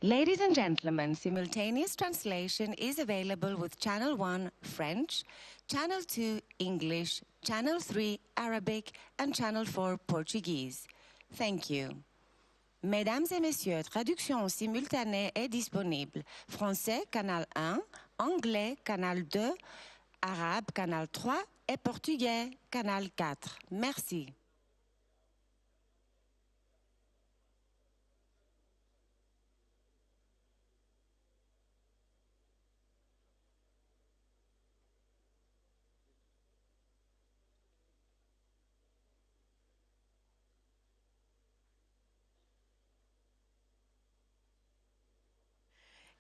Ladies and gentlemen, simultaneous translation is available with Channel 1 French, Channel 2 English, Channel 3 Arabic and Channel 4 Portuguese. Thank you. Mesdames et messieurs, traduction simultanée est disponible. Français, canal 1, anglais, canal 2, arabe, canal 3 et portugais, canal 4. Merci.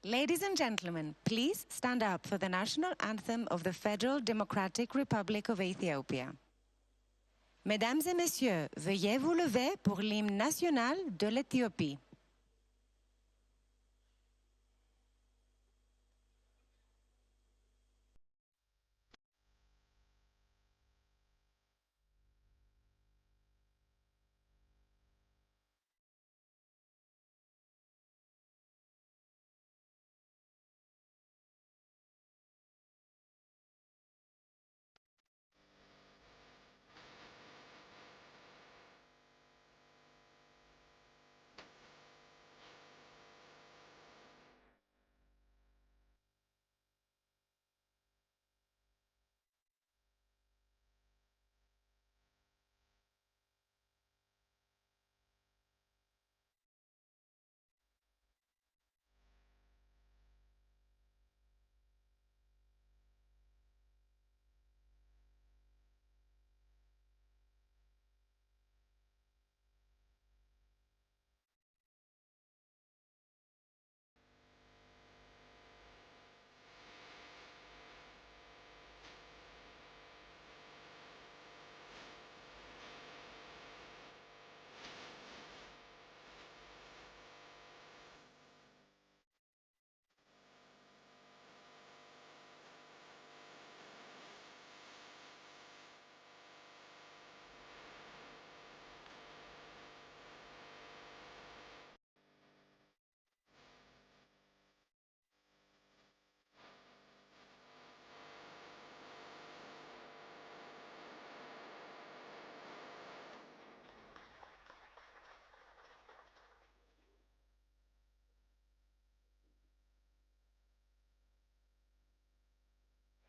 Ladies and gentlemen, please stand up for the national anthem of the Federal Democratic Republic of Ethiopia. Mesdames et messieurs, veuillez vous lever pour l'hymne national de l'Éthiopie.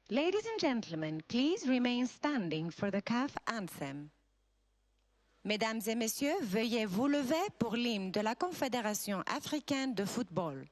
Ladies and gentlemen, please remain standing for the CAF anthem. Mesdames et messieurs, veuillez vous lever pour l'hymne de la Confédération africaine de football.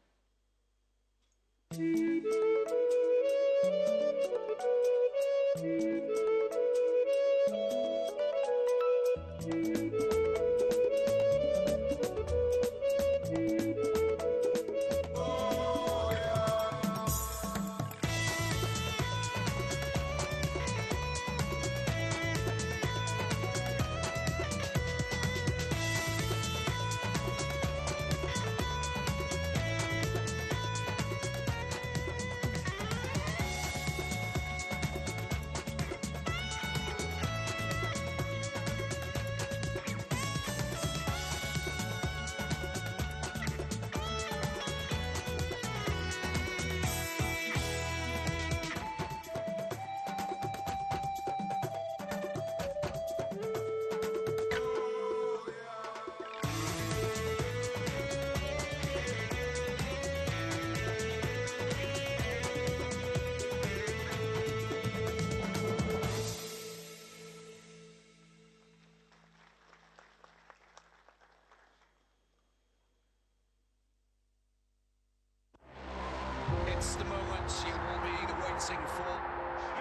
It's the moment you will be waiting for.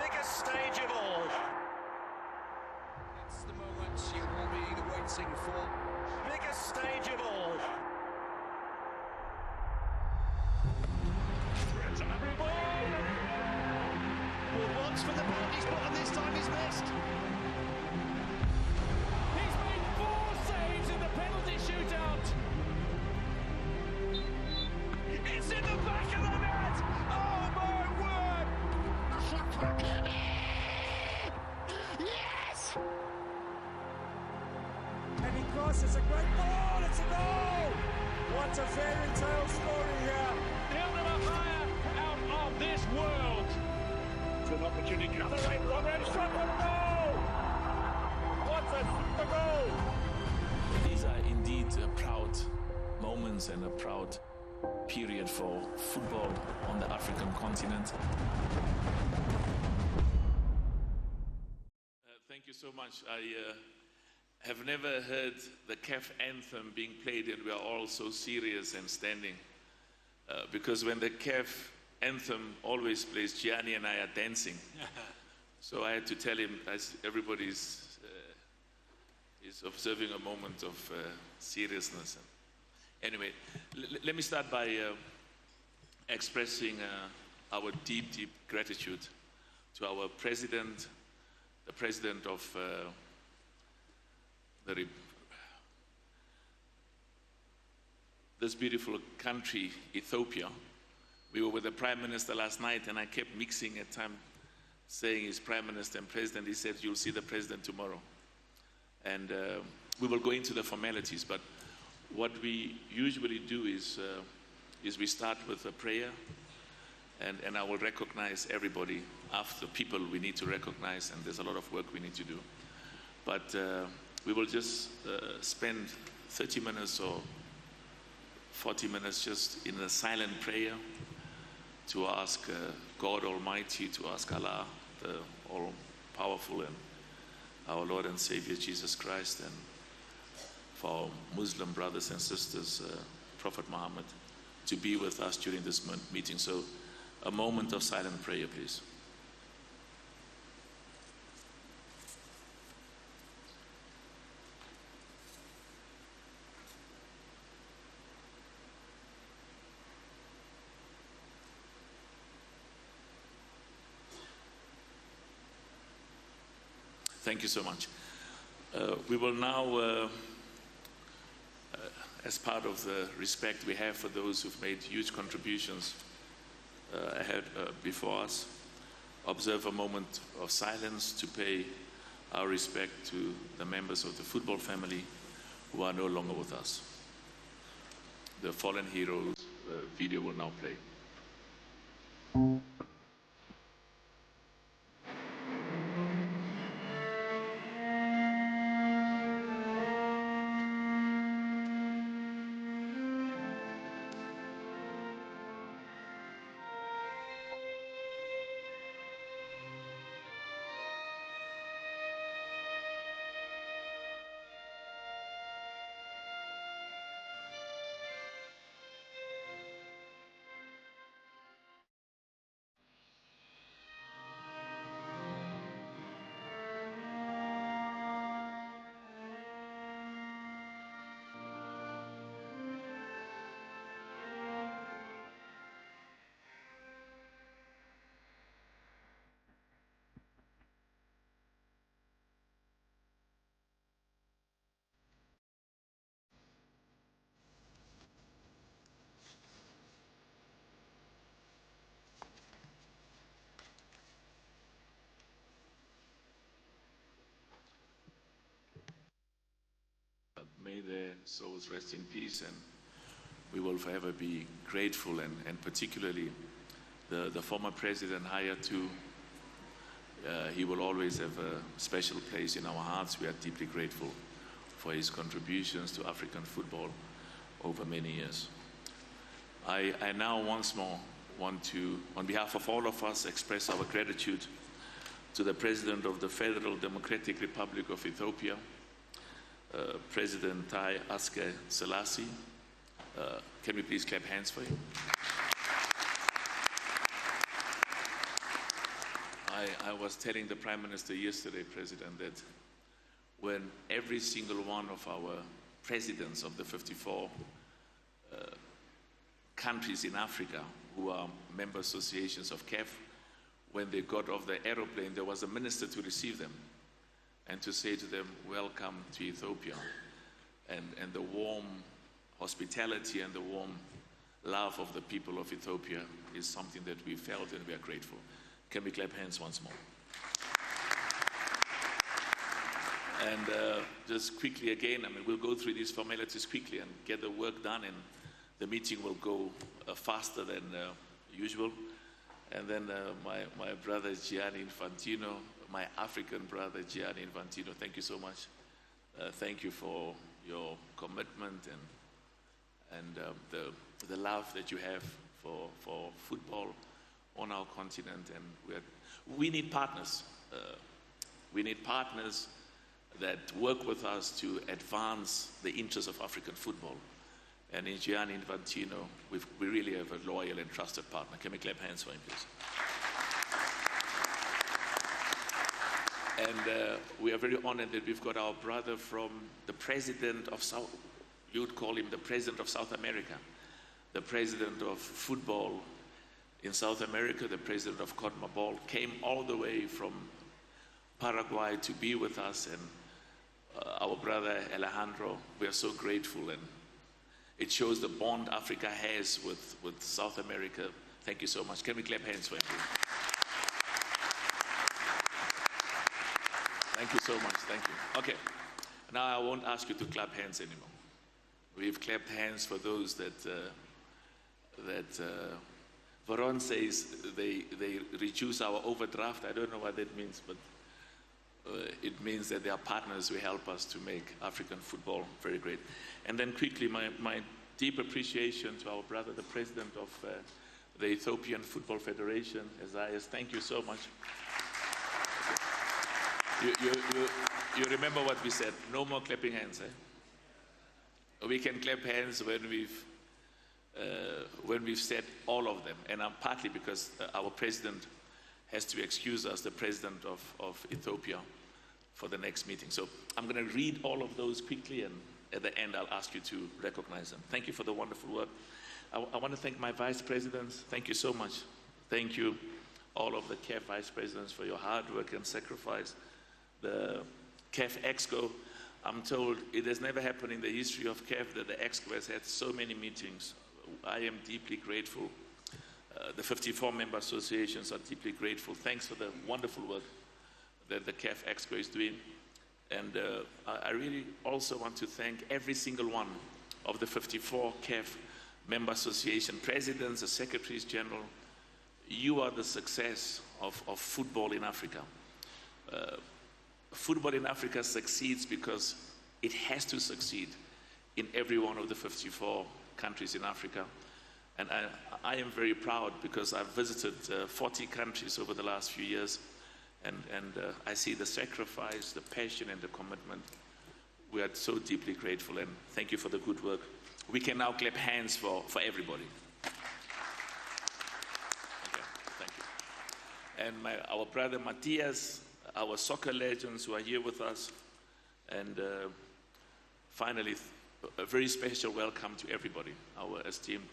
Biggest stage of all. It's the moment you will be waiting for. Biggest stage of all. Well, once for the penalty spot, and this time he's missed. He's made 4 saves in the penalty shootout. It's in the back of the net! Oh my word! Yes! Heavy cross, it's a great ball, it's a goal! What a fairy tale story shooting the other way, long range shot, what a goal! What a super goal! These are indeed proud moments and a proud period for football on the African continent. Thank you so much. I have never heard the CAF anthem being played and we are all so serious and standing. Because when the CAF anthem always plays, Gianni and I are dancing. So I had to tell him, as everybody is observing a moment of seriousness. Anyway, let me start by expressing our deep, deep gratitude to our president, the president of this beautiful country, Ethiopia. We were with the Prime Minister last night and I kept mixing at time saying he's Prime Minister and President. He said, you'll see the President tomorrow. And we will go into the formalities, but what we usually do is we start with a prayer and I will recognize everybody after people we need to recognize, and there's a lot of work we need to do. But we will just spend 30 minutes or 40 minutes just in a silent prayer to ask God Almighty, to ask Allah, the all-powerful, and our Lord and Savior Jesus Christ, and for our Muslim brothers and sisters, Prophet Muhammad, to be with us during this meeting. So a moment of silent prayer, please. Thank you so much. We will now, as part of the respect we have for those who've made huge contributions ahead before us, observe a moment of silence to pay our respect to the members of the football family who are no longer with us. The fallen heroes video will now play. May their souls rest in peace, and we will forever be grateful, and particularly the former president, Hayatu, he will always have a special place in our hearts. We are deeply grateful for his contributions to African football over many years. I now once more want to, on behalf of all of us, express our gratitude to the President of the Federal Democratic Republic of Ethiopia, President Haile Selassie. Can we please clap hands for him? I was telling the Prime Minister yesterday, President, that when every single one of our presidents of the 54 countries in Africa who are member associations of CAF, when they got off the aeroplane, there was a minister to receive them and to say to them, welcome to Ethiopia. And the warm hospitality and the warm love of the people of Ethiopia is something that we felt, and we are grateful. Can we clap hands once more? And just quickly again, we'll go through these formalities quickly and get the work done, and the meeting will go faster than usual. And then my brother Gianni Infantino, my African brother Gianni Infantino, thank you so much. Thank you for your commitment and the love that you have for football on our continent. And we need partners. We need partners that work with us to advance the interests of African football. And in Gianni Infantino, we really have a loyal and trusted partner. Can we clap hands for him, please? And we are very honored that we've got our brother from the president of you would call him the president of South America, the president of football in South America, the president of CONMEBOL, came all the way from Paraguay to be with us. And our brother Alejandro, we are so grateful, and it shows the bond Africa has with South America. Thank you so much. Can we clap hands for him? Thank you so much. Thank you. Okay. Now I won't ask you to clap hands anymore. We've clapped hands for those that Veron says they reduce our overdraft. I don't know what that means, but it means that they are partners who help us to make African football very great. And then quickly, my deep appreciation to our brother, the president of the Ethiopian Football Federation, Isaias. Thank you so much. You remember what we said? No more clapping hands. We can clap hands when we've said all of them, and partly because our president has to excuse us, the president of Ethiopia, for the next meeting. So I'm going to read all of those quickly, and at the end I'll ask you to recognize them. Thank you for the wonderful work. I want to thank my vice presidents. Thank you so much. Thank you, all of the CAF vice presidents, for your hard work and sacrifice. The CAF EXCO, I'm told it has never happened in the history of CAF that the EXCO has had so many meetings. I am deeply grateful. The 54 member associations are deeply grateful. Thanks for the wonderful work that the CAF EXCO is doing. And I really also want to thank every single one of the 54 CAF member association presidents, the secretaries general. You are the success of football in Africa. Football in Africa succeeds because it has to succeed in every one of the 54 countries in Africa. And I am very proud because I've visited 40 countries over the last few years, and I see the sacrifice, the passion, and the commitment. We are so deeply grateful, and thank you for the good work. We can now clap hands for everybody. Okay, thank you. And our brother Matthias, our soccer legends who are here with us, and finally, a very special welcome to everybody, our esteemed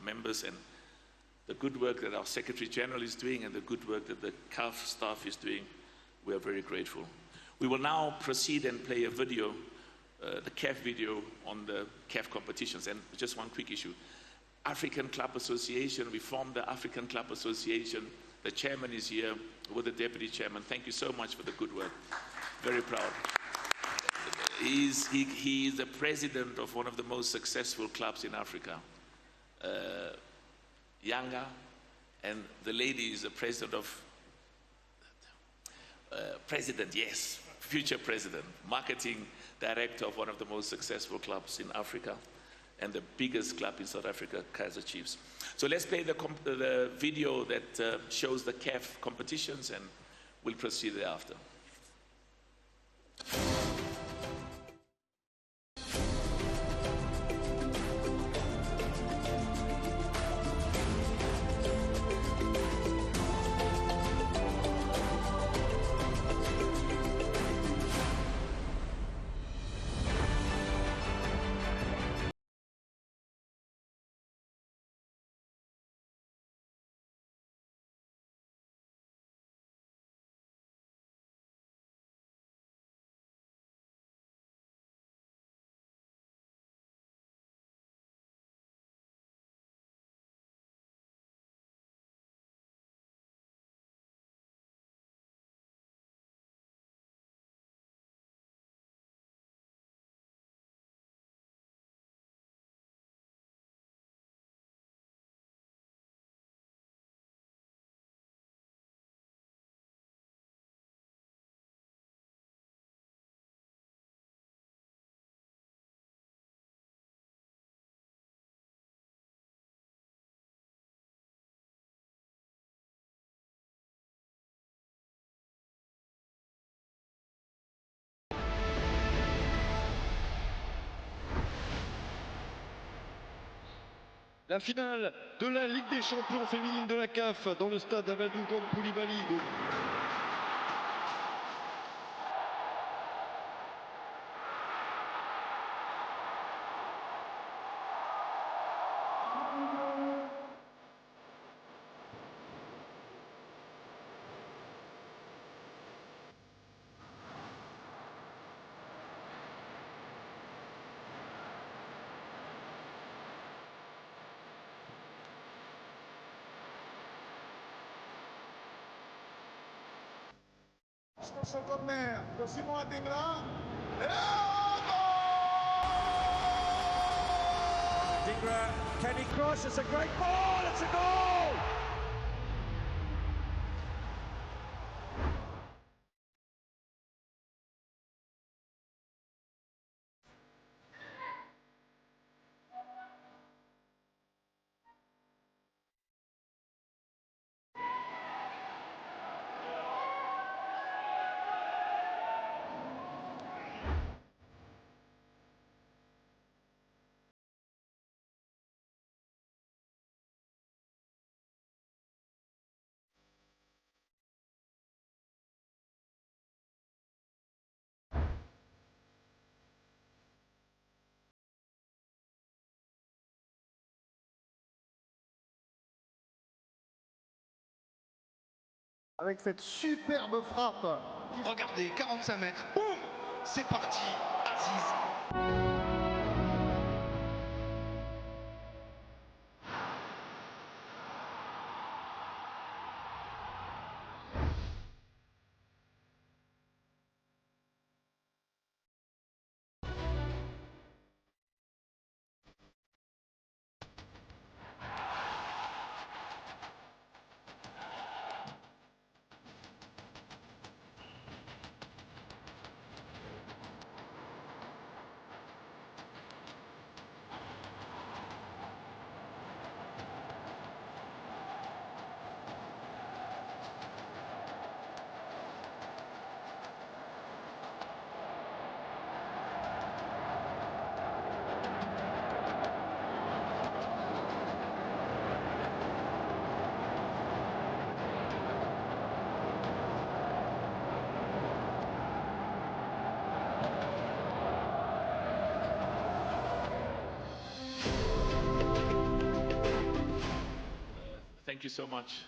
members, and the good work that our Secretary General is doing and the good work that the CAF staff is doing. We are very grateful. We will now proceed and play a video, the CAF video on the CAF competitions. And just one quick issue. African Club Association, we formed the African Club Association. The chairman is here with the deputy chairman. Thank you so much for the good work. Very proud. He is the president of one of the most successful clubs in Africa, Yanga, and the lady is the president of, future president, marketing director of one of the most successful clubs in Africa, and the biggest club in South Africa, Kaizer Chiefs. So let's play the video that shows the CAF competitions, and we'll proceed thereafter. La finale de la Ligue des champions féminine de la CAF dans le stade Amadou Koulibaly. Corner de Simon Adingra. Adingra, can he cross? It's a great ball, it's a goal! Avec cette superbe frappe. Regardez, 45 mètres, boum, c'est parti, Aziz. Thank you so much.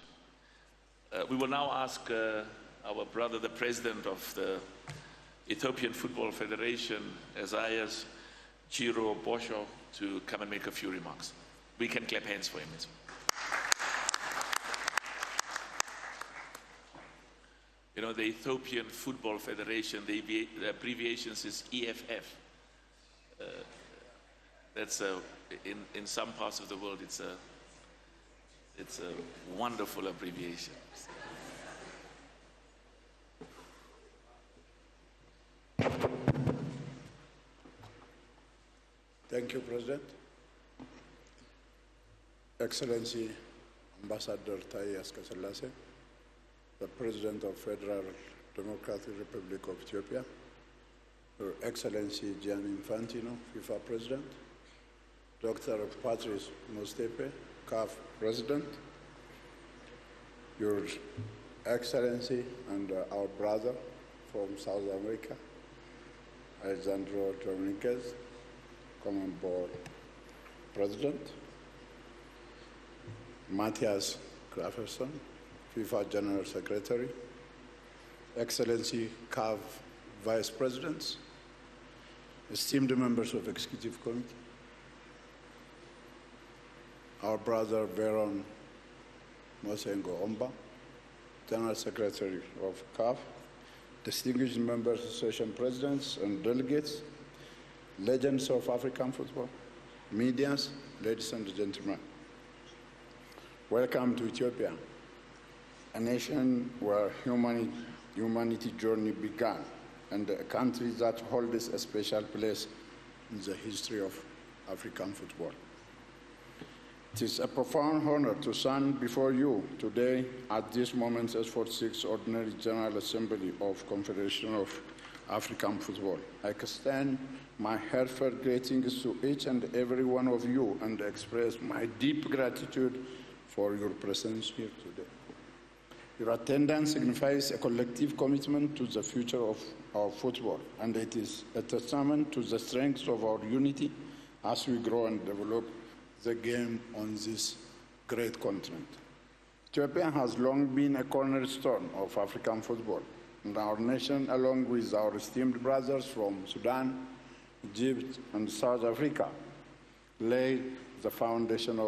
We will now ask our brother, the president of the Ethiopian Football Federation, Isaias Jiro Bosho, to come and make a few remarks. We can clap hands for him. You know, the Ethiopian Football Federation, the abbreviation is EFF. That's in some parts of the world, it's a wonderful abbreviation. Thank you, President. Excellency Ambassador Taye Asqaselase, the President of Federal Democratic Republic of Ethiopia, Your Excellency Gianni Infantino, FIFA President, Dr. Patrice Motsepe, CAF President, Your Excellency and our brother from South America, Alexandro Dominguez, Common Board President, Matthias Grafferson, FIFA General Secretary, Excellency CAF Vice Presidents, esteemed members of Executive Committee, our brother Veron Mosengo Omba, General Secretary of CAF, distinguished members, association presidents and delegates, legends of African football, medias, ladies and gentlemen. Welcome to Ethiopia, a nation where humanity journey began, and a country that holds a special place in the history of African football. It is a profound honor to stand before you today at this moment as 46th Ordinary General Assembly of Confederation of African football. I extend my heartfelt greetings to each and every one of you and express my deep gratitude for your presence here today. Your attendance signifies a collective commitment to the future of our football, and it is a testament to the strength of our unity as we grow and develop the game on this great continent. Ethiopia has long been a cornerstone of African football, and our nation, along with our esteemed brothers from Sudan, Egypt, and South Africa, laid the foundation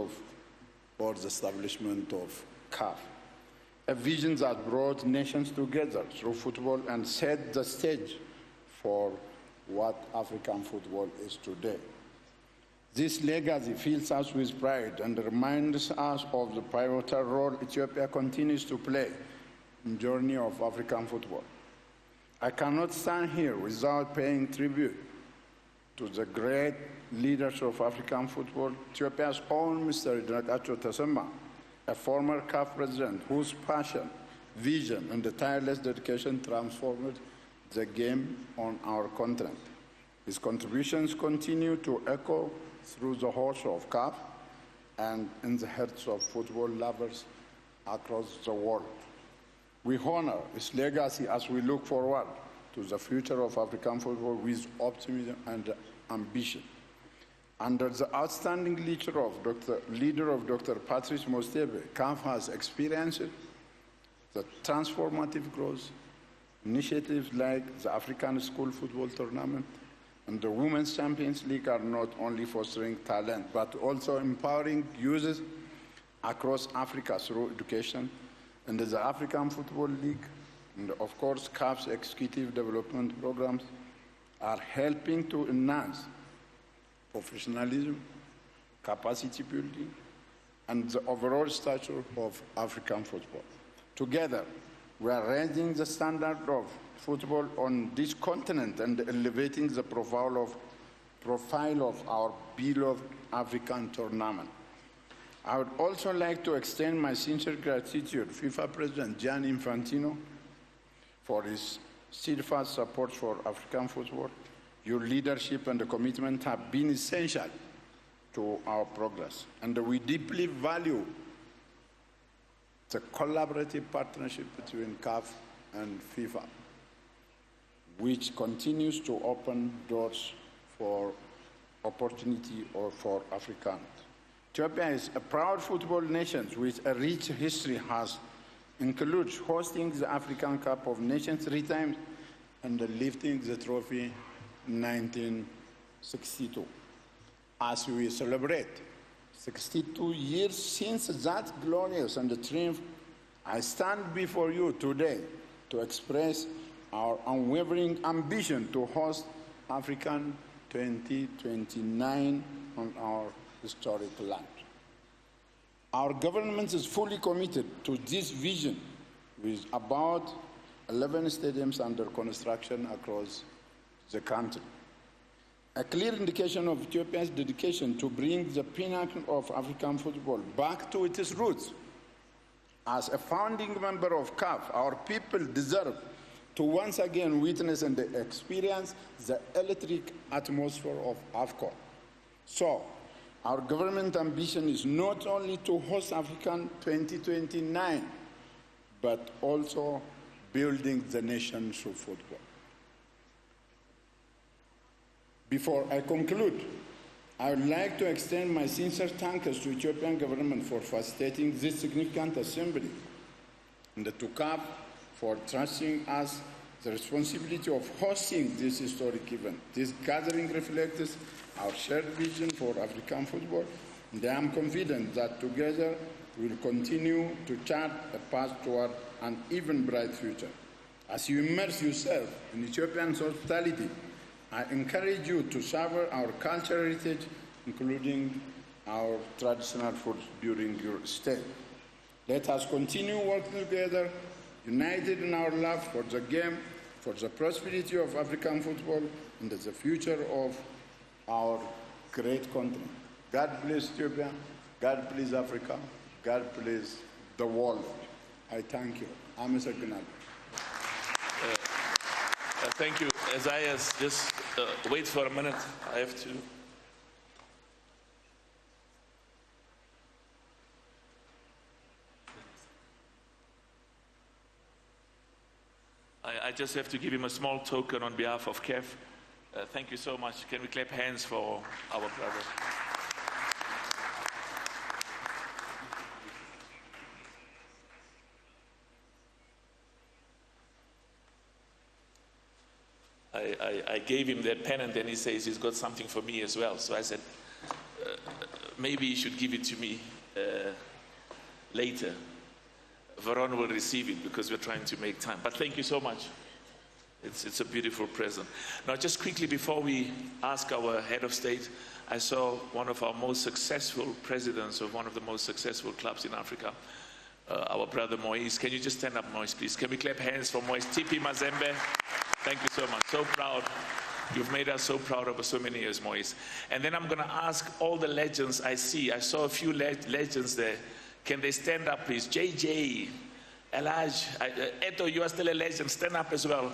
for the establishment of CAF, a vision that brought nations together through football and set the stage for what African football is today. This legacy fills us with pride and reminds us of the pivotal role Ethiopia continues to play in the journey of African football. I cannot stand here without paying tribute to the great leaders of African football, Ethiopia's own Mr. Idrinacho Tasemma, a former CAF president whose passion, vision, and tireless dedication transformed the game on our continent. His contributions continue to echo through the halls of CAF and in the hearts of football lovers across the world. We honor his legacy as we look forward to the future of African football with optimism and ambition. Under the outstanding leader of Dr. Patrice Motsepe, CAF has experienced the transformative growth. Initiatives like the African School Football Tournament and the Women's Champions League are not only fostering talent, but also empowering youth across Africa through education, and the African Football League, and of course CAF's executive development programs are helping to enhance professionalism, capacity building, and the overall stature of African football. Together, we are raising the standard of football on this continent and elevating the profile of our beloved African tournament. I would also like to extend my sincere gratitude to FIFA President Gianni Infantino for his steadfast support for African football. Your leadership and commitment have been essential to our progress, and we deeply value the collaborative partnership between CAF and FIFA, which continues to open doors for opportunity for Africans. Ethiopia is a proud football nation with a rich history, includes hosting the African Cup of Nations 3 times and lifting the trophy in 1962. As we celebrate 62 years since that glorious and triumph, I stand before you today to express our unwavering ambition to host AFCON 2029 on our historic land. Our government is fully committed to this vision, with about 11 stadiums under construction across the country. A clear indication of Ethiopia's dedication to bring the pinnacle of African football back to its roots. As a founding member of CAF, our people deserve to once again witness and experience the electric atmosphere of AFCON. So, our government ambition is not only to host AFCON 2029, but also building the nation through football. Before I conclude, I would like to extend my sincere thanks to the Ethiopian government for facilitating this significant assembly, and to CAF for trusting us the responsibility of hosting this historic event. This gathering reflects our shared vision for African football, and I am confident that together we will continue to chart a path toward an even bright future. As you immerse yourself in Ethiopian hospitality, I encourage you to savor our cultural heritage, including our traditional foods during your stay. Let us continue working together, united in our love for the game, for the prosperity of African football, and the future of our great continent. God bless Ethiopia, God bless Africa, God bless the world. I thank you. Thank you. Isaias, just wait for a minute. I have to. I just have to give him a small token on behalf of CAF. Thank you so much. Can we clap hands for our brother? I gave him that pen, and then he says he's got something for me as well. So I said, maybe he should give it to me later. Veron will receive it because we're trying to make time. But thank you so much. It's a beautiful present. Now, just quickly before we ask our head of state, I saw one of our most successful presidents of one of the most successful clubs in Africa, our brother Moise. Can you just stand up, Moise, please? Can we clap hands for Moise? Tipi Mazembe. Thank you so much. So proud. You've made us so proud over so many years, Moise. And then I'm going to ask all the legends I see. I saw a few legends there. Can they stand up, please? JJ, Elaj, Eto, you are still a legend. Stand up as well.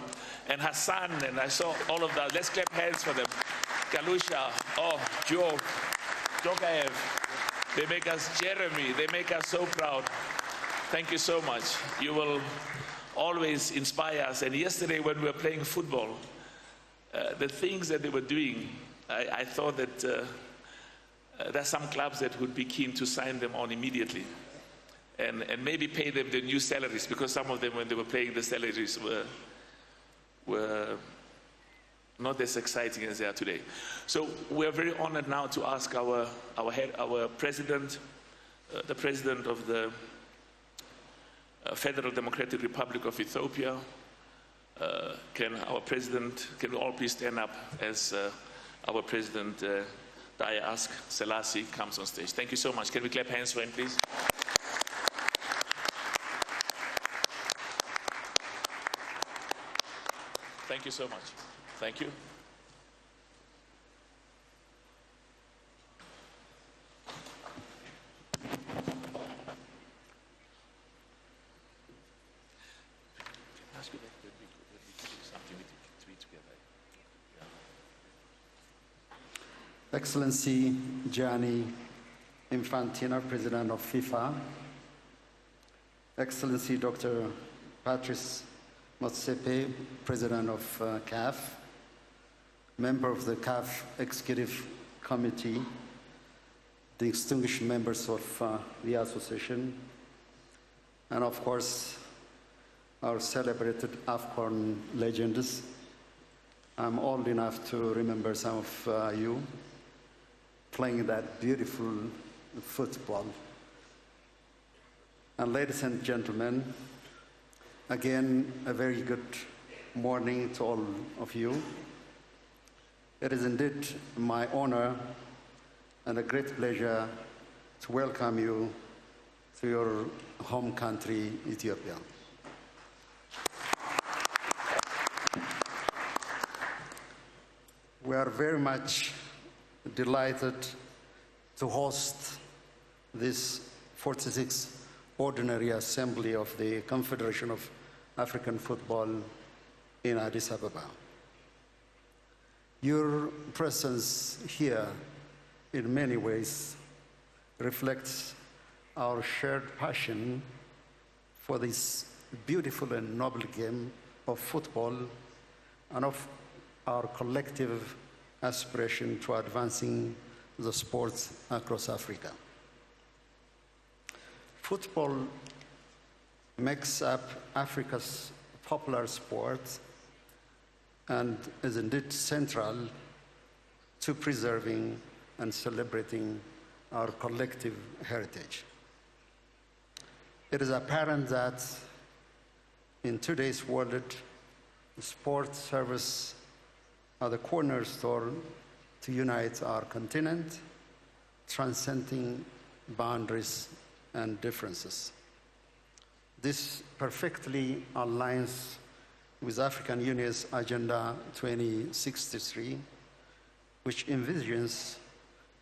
And Hassan, and I saw all of that. Let's clap hands for them. Kalusha, oh, Joe, Jokaev. They make us, Jeremy, they make us so proud. Thank you so much. You will always inspire us. And yesterday when we were playing football, the things that they were doing, I thought that there are some clubs that would be keen to sign them on immediately and maybe pay them the new salaries, because some of them, when they were paying, the salaries were not as exciting as they are today. So we're very honored now to ask our president, the president of the Federal Democratic Republic of Ethiopia. Can we all please stand up as our president, Daya Ask Selassie, comes on stage. Thank you so much. Can we clap hands for him, please? Thank you so much. Thank you. Excellency Gianni Infantino, President of FIFA, Excellency Dr. Patrice Motsepe, President of CAF, member of the CAF Executive Committee, the distinguished members of the association, and of course, our celebrated AFCON legends. I'm old enough to remember some of you playing that beautiful football. And ladies and gentlemen, again, a very good morning to all of you. It is indeed my honor and a great pleasure to welcome you to your home country, Ethiopia. We are very much delighted to host this 46th Ordinary Assembly of the Confederation of African Football in Addis Ababa. Your presence here in many ways reflects our shared passion for this beautiful and noble game of football and of our collective aspiration to advancing the sports across Africa. Football makes up Africa's popular sport and is indeed central to preserving and celebrating our collective heritage. It is apparent that in today's world, sport serves are the cornerstone to unite our continent, transcending boundaries and differences. This perfectly aligns with African Union's Agenda 2063, which envisions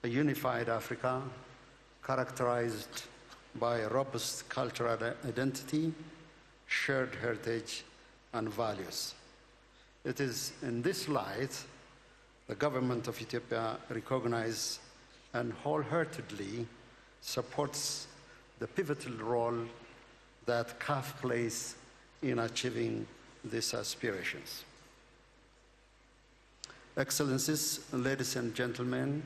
a unified Africa characterized by a robust cultural identity, shared heritage, and values. It is in this light the government of Ethiopia recognizes and wholeheartedly supports the pivotal role that CAF plays in achieving these aspirations. Excellencies, ladies and gentlemen,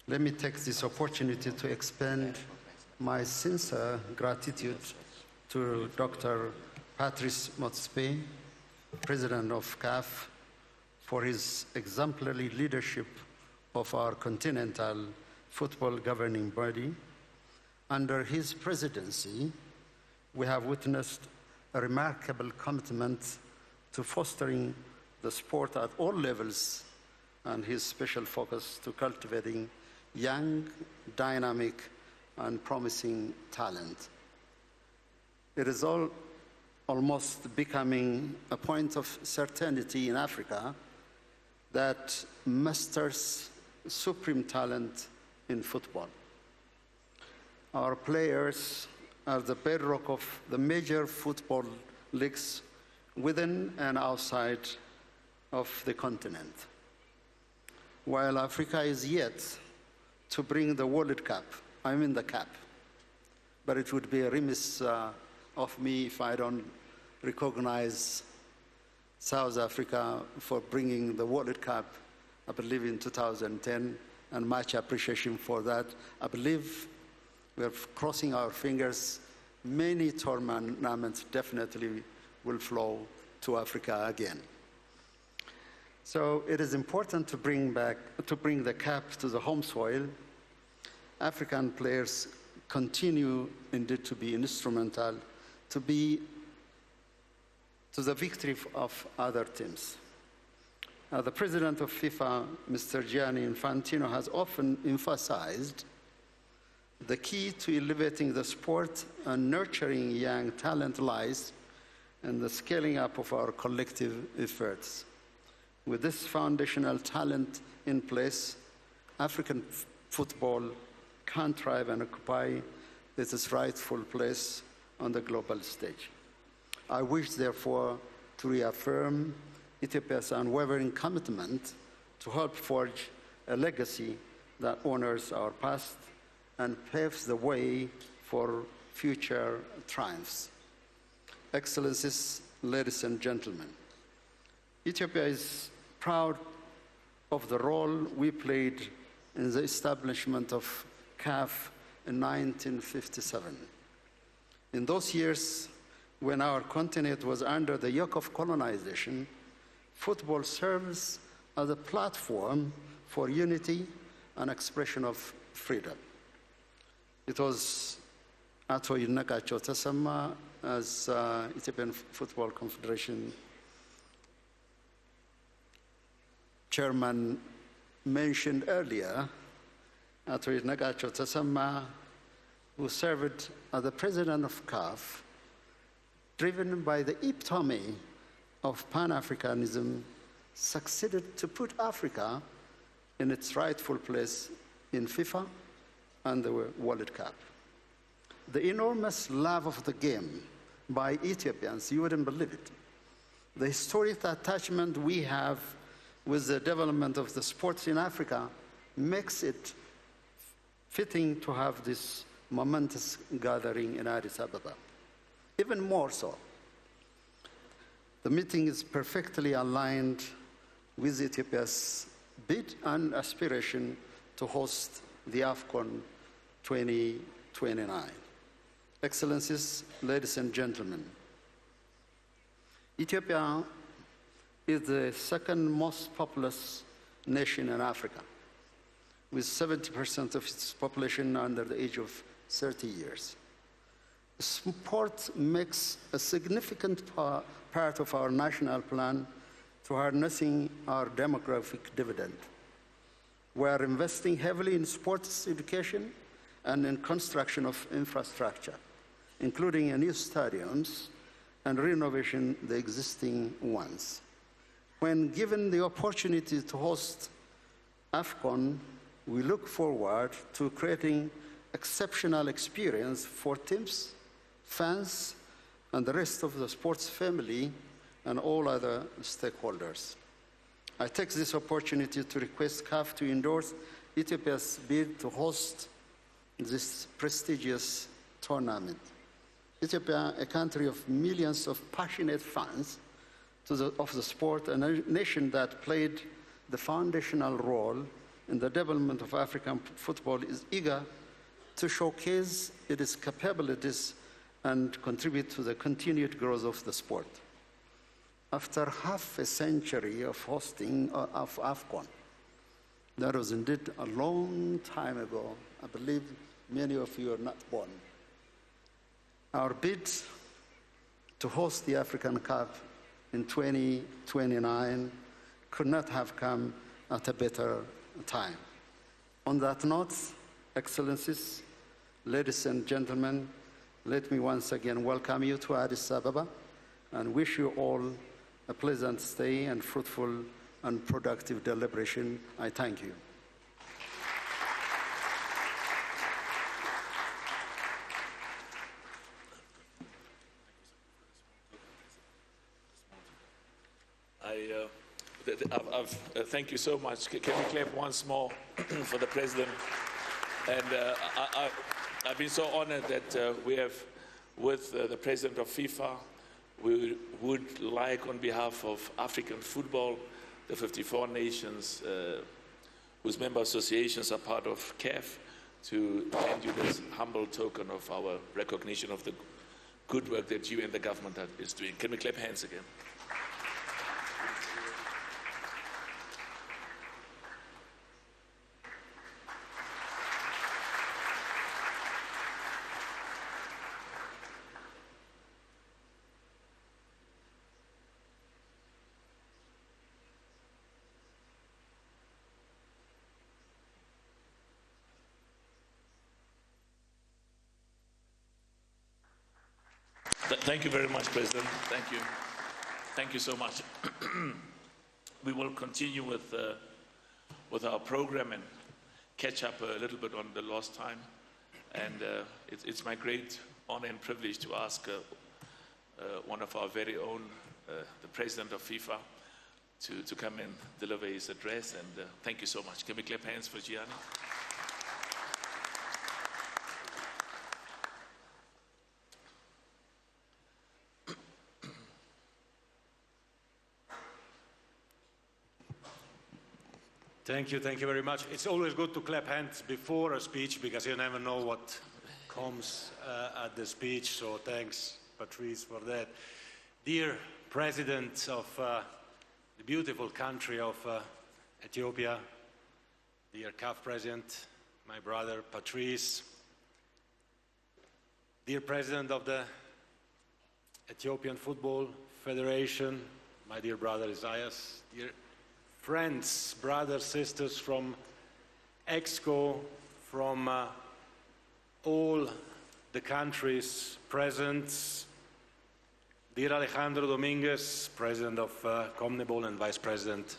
let me take this opportunity to expend my sincere gratitude to Dr. Patrice Motsepe, President of CAF, for his exemplary leadership of our continental football governing body. Under his presidency, we have witnessed a remarkable commitment to fostering the sport at all levels and his special focus to cultivating young, dynamic, and promising talent. It is almost becoming a point of certainty in Africa that masters supreme talent in football. Our players are the bedrock of the major football leagues within and outside of the continent. While Africa is yet to bring the World Cup, I'm in the CAP, but it would be a remiss of me if I don't recognize South Africa for bringing the World Cup, I believe in 2010, and much appreciation for that. I believe we're crossing our fingers. Many tournaments definitely will flow to Africa again. So it is important to bring the CAP to the home soil. African players continue indeed to be instrumental to the victory of other teams. The president of FIFA, Mr. Gianni Infantino, has often emphasized the key to elevating the sport and nurturing young talent lies in the scaling up of our collective efforts. With this foundational talent in place, African football can thrive and occupy its rightful place on the global stage. I wish, therefore, to reaffirm Ethiopia's unwavering commitment to help forge a legacy that honors our past and paves the way for future triumphs. Excellencies, ladies and gentlemen, Ethiopia is proud of the role we played in the establishment of CAF in 1957. In those years, when our continent was under the yoke of colonization, football serves as a platform for unity and expression of freedom. It was Ato Yinakacho Tesema, as Ethiopian Football Confederation chairman mentioned earlier, Ato Yinakacho Tesema, who served as the president of CAF, driven by the epitome of Pan-Africanism, succeeded to put Africa in its rightful place in FIFA and the World Cup. The enormous love of the game by Ethiopians, you wouldn't believe it. The historic attachment we have with the development of the sports in Africa makes it fitting to have this momentous gathering in Addis Ababa. Even more so, the meeting is perfectly aligned with Ethiopia's bid and aspiration to host the AFCON 2029. Excellencies, ladies and gentlemen, Ethiopia is the second most populous nation in Africa, with 70% of its population under the age of 30 years. Sport makes a significant part of our national plan to harnessing our demographic dividend. We are investing heavily in sports education and in construction of infrastructure, including new stadiums and renovation of the existing ones. When given the opportunity to host AFCON, we look forward to creating exceptional experience for teams, fans, and the rest of the sports family and all other stakeholders. I take this opportunity to request CAF to endorse Ethiopia's bid to host this prestigious tournament. Ethiopia, a country of millions of passionate fans of the sport, and a nation that played the foundational role in the development of African football, is eager to showcase its capabilities and contribute to the continued growth of the sport. After half a century of hosting of AFCON, that was indeed a long time ago. I believe many of you are not born. Our bid to host the African Cup in 2029 could not have come at a better time. On that note, Excellencies, ladies and gentlemen, let me once again welcome you to Addis Ababa and wish you all a pleasant stay and fruitful and productive deliberation. I thank you. Thank you so much. Can we clap once more for the President? And I've been so honored that we have with the President of FIFA. We would like, on behalf of African football, the 54 nations whose member associations are part of CAF, to hand you this humble token of our recognition of the good work that you and the government is doing. Can we clap hands again? Thank you very much, President. Thank you. Thank you so much. We will continue with our program and catch up a little bit on the lost time. And it's my great honor and privilege to ask one of our very own, the President of FIFA, to come and deliver his address. And thank you so much. Can we clap hands for Gianni? Thank you very much. It's always good to clap hands before a speech because you never know what comes at the speech, so thanks, Patrice, for that. Dear President of the beautiful country of Ethiopia, dear CAF President, my brother Patrice, dear President of the Ethiopian Football Federation, my dear brother Isaias, dear friends, brothers, sisters from EXCO, from all the countries present, dear Alejandro Dominguez, President of CONMEBOL and Vice President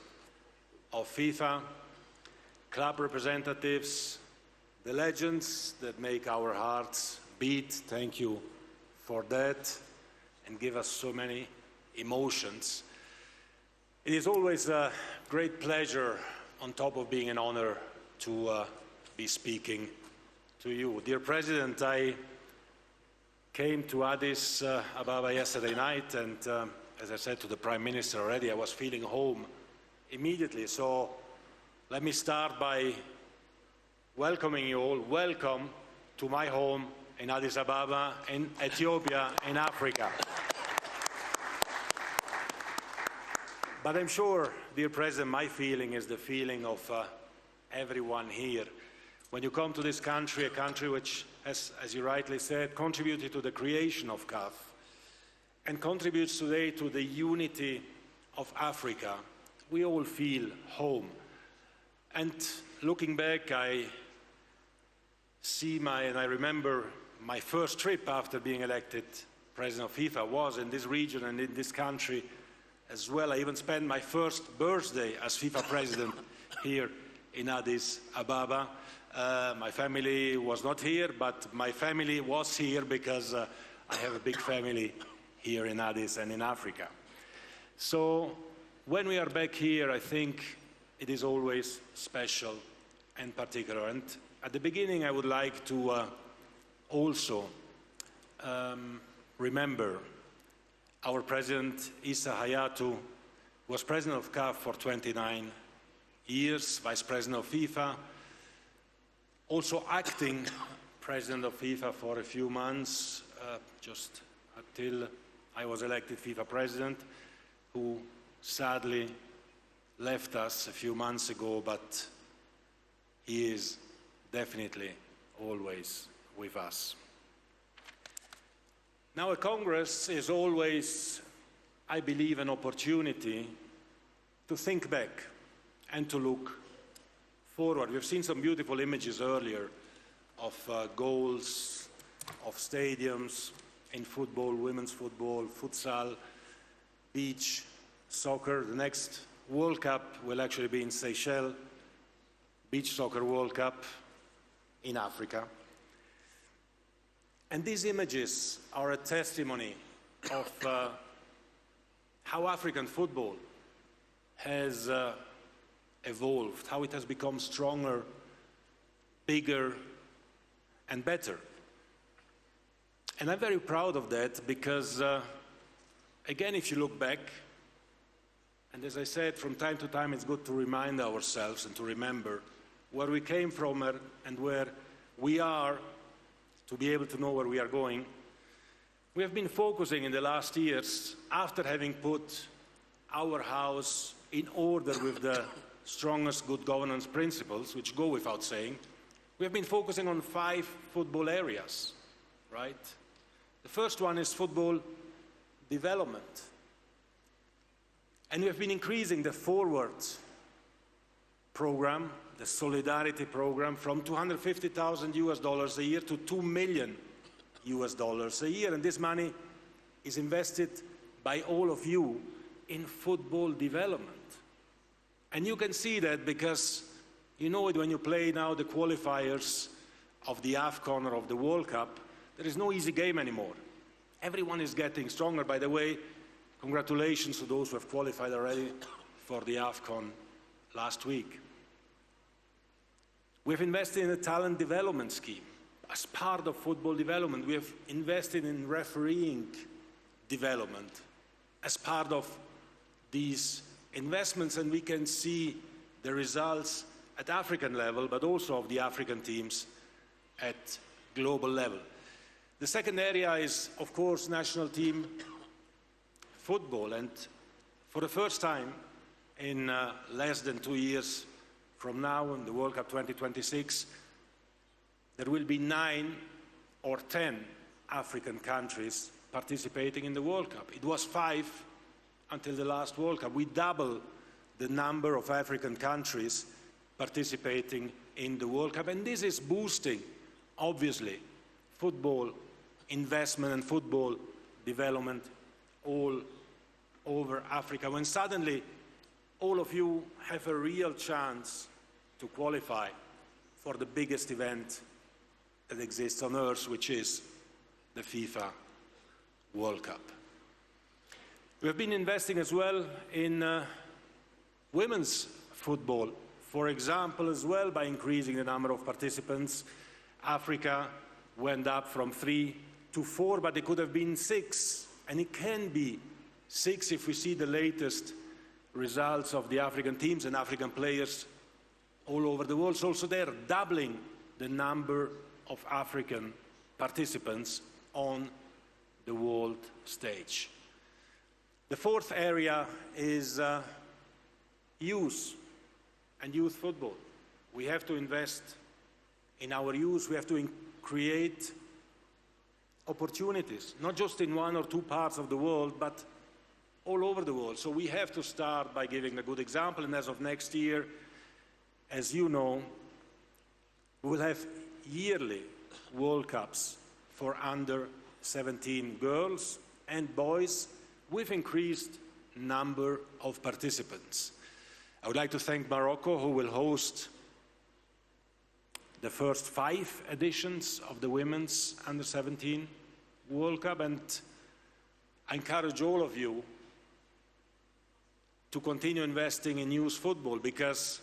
of FIFA, club representatives, the legends that make our hearts beat, thank you for that, and give us so many emotions. It is always a great pleasure, on top of being an honor, to be speaking to you. Dear President, I came to Addis Ababa yesterday night, and as I said to the Prime Minister already, I was feeling home immediately. So let me start by welcoming you all. Welcome to my home in Addis Ababa, in Ethiopia, in Africa. But I'm sure, dear President, my feeling is the feeling of everyone here. When you come to this country, a country which, as you rightly said, contributed to the creation of CAF and contributes today to the unity of Africa, we all feel home. And looking back, I remember my first trip after being elected President of FIFA was in this region and in this country as well. I even spent my first birthday as FIFA President here in Addis Ababa. My family was not here, but my family was here because I have a big family here in Addis and in Africa. So when we are back here, I think it is always special and particular. And at the beginning, I would like to also remember our president, Issa Hayatou, was president of CAF for 29 years, vice president of FIFA, also acting president of FIFA for a few months, just until I was elected FIFA president, who sadly left us a few months ago, but he is definitely always with us. Now, a Congress is always, I believe, an opportunity to think back and to look forward. We've seen some beautiful images earlier of goals, of stadiums in football, women's football, futsal, beach, soccer. The next World Cup will actually be in Seychelles, Beach Soccer World Cup in Africa. And these images are a testimony of how African football has evolved, how it has become stronger, bigger, and better. And I'm very proud of that because, again, if you look back, and as I said, from time to time, it's good to remind ourselves and to remember where we came from and where we are, to be able to know where we are going. We have been focusing in the last years, after having put our house in order with the strongest good governance principles, which go without saying, we have been focusing on 5 football areas, right? The first one is football development. And we have been increasing the forward program, the solidarity program, from $250,000 a year to $2 million a year. And this money is invested by all of you in football development. And you can see that because you know it when you play now the qualifiers of the AFCON or of the World Cup. There is no easy game anymore. Everyone is getting stronger. By the way, congratulations to those who have qualified already for the AFCON last week. We've invested in a talent development scheme. As part of football development, we have invested in refereeing development as part of these investments, and we can see the results at African level, but also of the African teams at global level. The second area is, of course, national team football, and for the first time in less than 2 years from now, in the World Cup 2026, there will be 9 or 10 African countries participating in the World Cup. It was 5 until the last World Cup. We doubled the number of African countries participating in the World Cup, and this is boosting, obviously, football investment and football development all over Africa, when suddenly all of you have a real chance to qualify for the biggest event that exists on earth, which is the FIFA World Cup. We have been investing as well in women's football, for example, as well, by increasing the number of participants. Africa went up from 3 to 4, but it could have been 6, and it can be 6 if we see the latest results of the African teams and African players all over the world. So also they're doubling the number of African participants on the world stage. The fourth area is youth and youth football. We have to invest in our youth. We have to create opportunities, not just in 1 or 2 parts of the world, but all over the world. So we have to start by giving a good example, and as of next year, as you know, we will have yearly World Cups for under 17 girls and boys with increased number of participants. I would like to thank Morocco, who will host the first 5 editions of the Women's Under 17 World Cup, and I encourage all of you to continue investing in youth football, because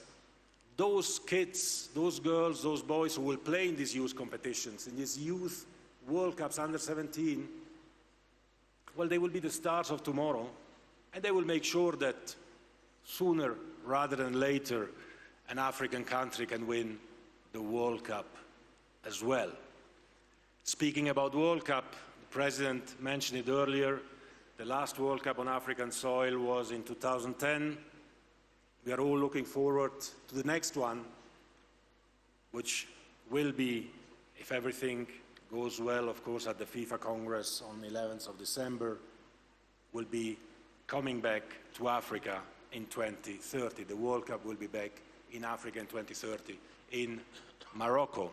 those kids, those girls, those boys who will play in these youth competitions, in these youth World Cups under 17, well, they will be the stars of tomorrow, and they will make sure that sooner rather than later an African country can win the World Cup as well. Speaking about World Cup, the President mentioned it earlier, the last World Cup on African soil was in 2010. We are all looking forward to the next one, which will be, if everything goes well, of course, at the FIFA Congress on the 11th of December, will be coming back to Africa in 2030. The World Cup will be back in Africa in 2030, in Morocco.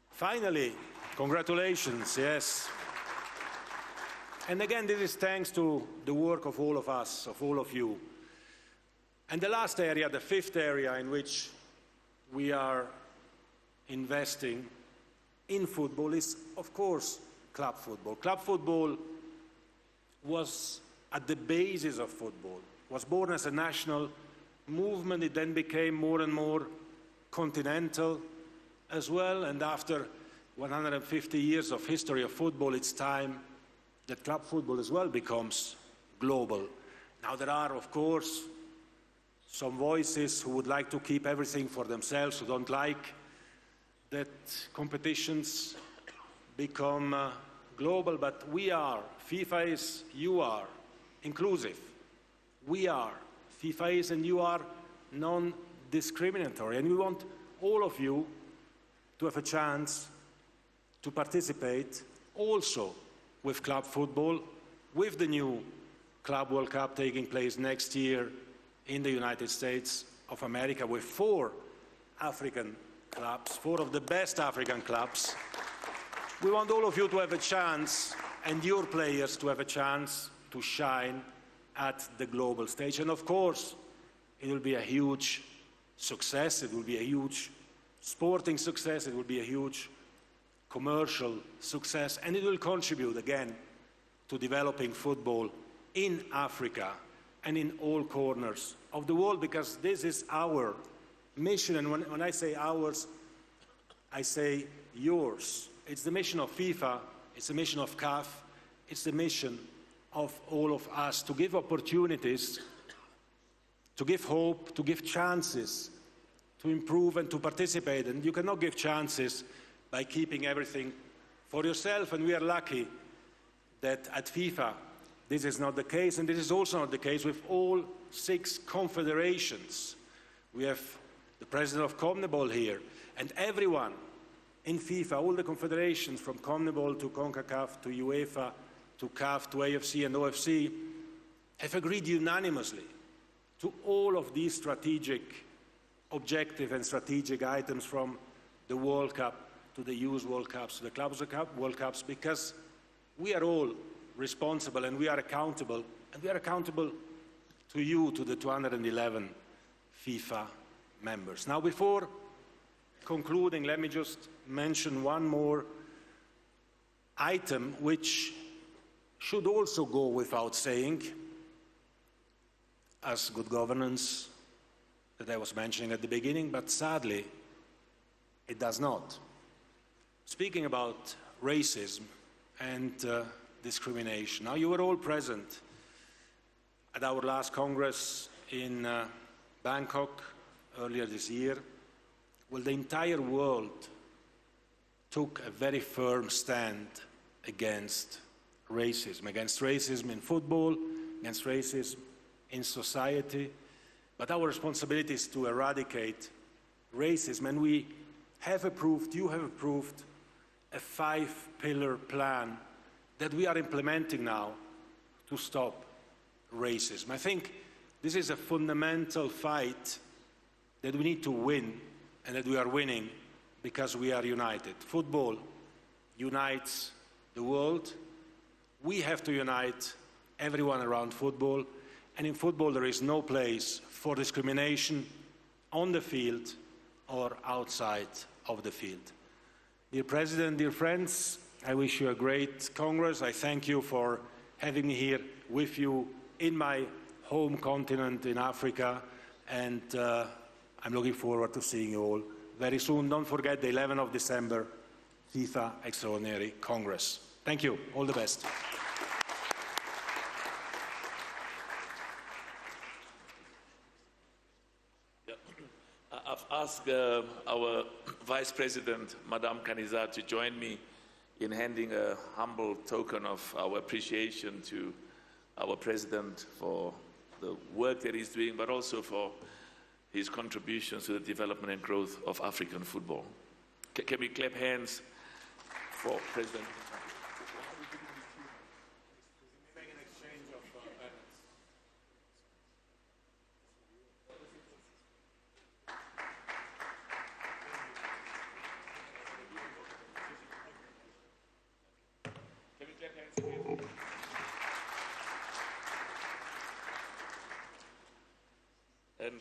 Finally, congratulations, yes. And again, this is thanks to the work of all of us, of all of you. And the last area, the fifth area in which we are investing in football is, of course, club football. Club football was at the basis of football. It was born as a national movement. It then became more and more continental as well. And after 150 years of history of football, it's time that club football as well becomes global. Now, there are, of course, some voices who would like to keep everything for themselves, who don't like that competitions become global, but we are, FIFA is, you are, inclusive. We are, FIFA is, and you are non-discriminatory. And we want all of you to have a chance to participate also with club football, with the new Club World Cup taking place next year in the United States of America, with 4 African clubs, 4 of the best African clubs. We want all of you to have a chance, and your players to have a chance to shine at the global stage. And of course, it will be a huge success. It will be a huge sporting success. It will be a huge commercial success. And it will contribute, again, to developing football in Africa and in all corners of the world, because this is our mission. And when I say ours, I say yours. It's the mission of FIFA, it's the mission of CAF, it's the mission of all of us to give opportunities, to give hope, to give chances, to improve and to participate. And you cannot give chances by keeping everything for yourself. And we are lucky that at FIFA this is not the case, and this is also not the case with all 6 confederations. We have the president of CONMEBOL here, and everyone in FIFA, all the confederations from CONMEBOL to CONCACAF to UEFA to CAF to AFC and OFC have agreed unanimously to all of these strategic objectives and strategic items, from the World Cup to the Youth World Cups to the Clubs World Cups, because we are all responsible and we are accountable to you, to the 211 FIFA members. Now, before concluding, let me just mention one more item which should also go without saying, as good governance that I was mentioning at the beginning, but sadly it does not. Speaking about racism and discrimination. Now, you were all present at our last Congress in Bangkok earlier this year. Well, the entire world took a very firm stand against racism in football, against racism in society. But our responsibility is to eradicate racism, and we have approved, you have approved, a 5-pillar plan that we are implementing now to stop racism. I think this is a fundamental fight that we need to win, and that we are winning because we are united. Football unites the world. We have to unite everyone around football, and in football there is no place for discrimination on the field or outside of the field. Dear President, dear friends, I wish you a great Congress. I thank you for having me here with you in my home continent in Africa, and I'm looking forward to seeing you all very soon. Don't forget the 11th of December, FIFA Extraordinary Congress. Thank you. All the best. I've asked our Vice President, Madame Canizat, to join me in handing a humble token of our appreciation to our President for the work that he's doing, but also for his contributions to the development and growth of African football. Can we clap hands for President?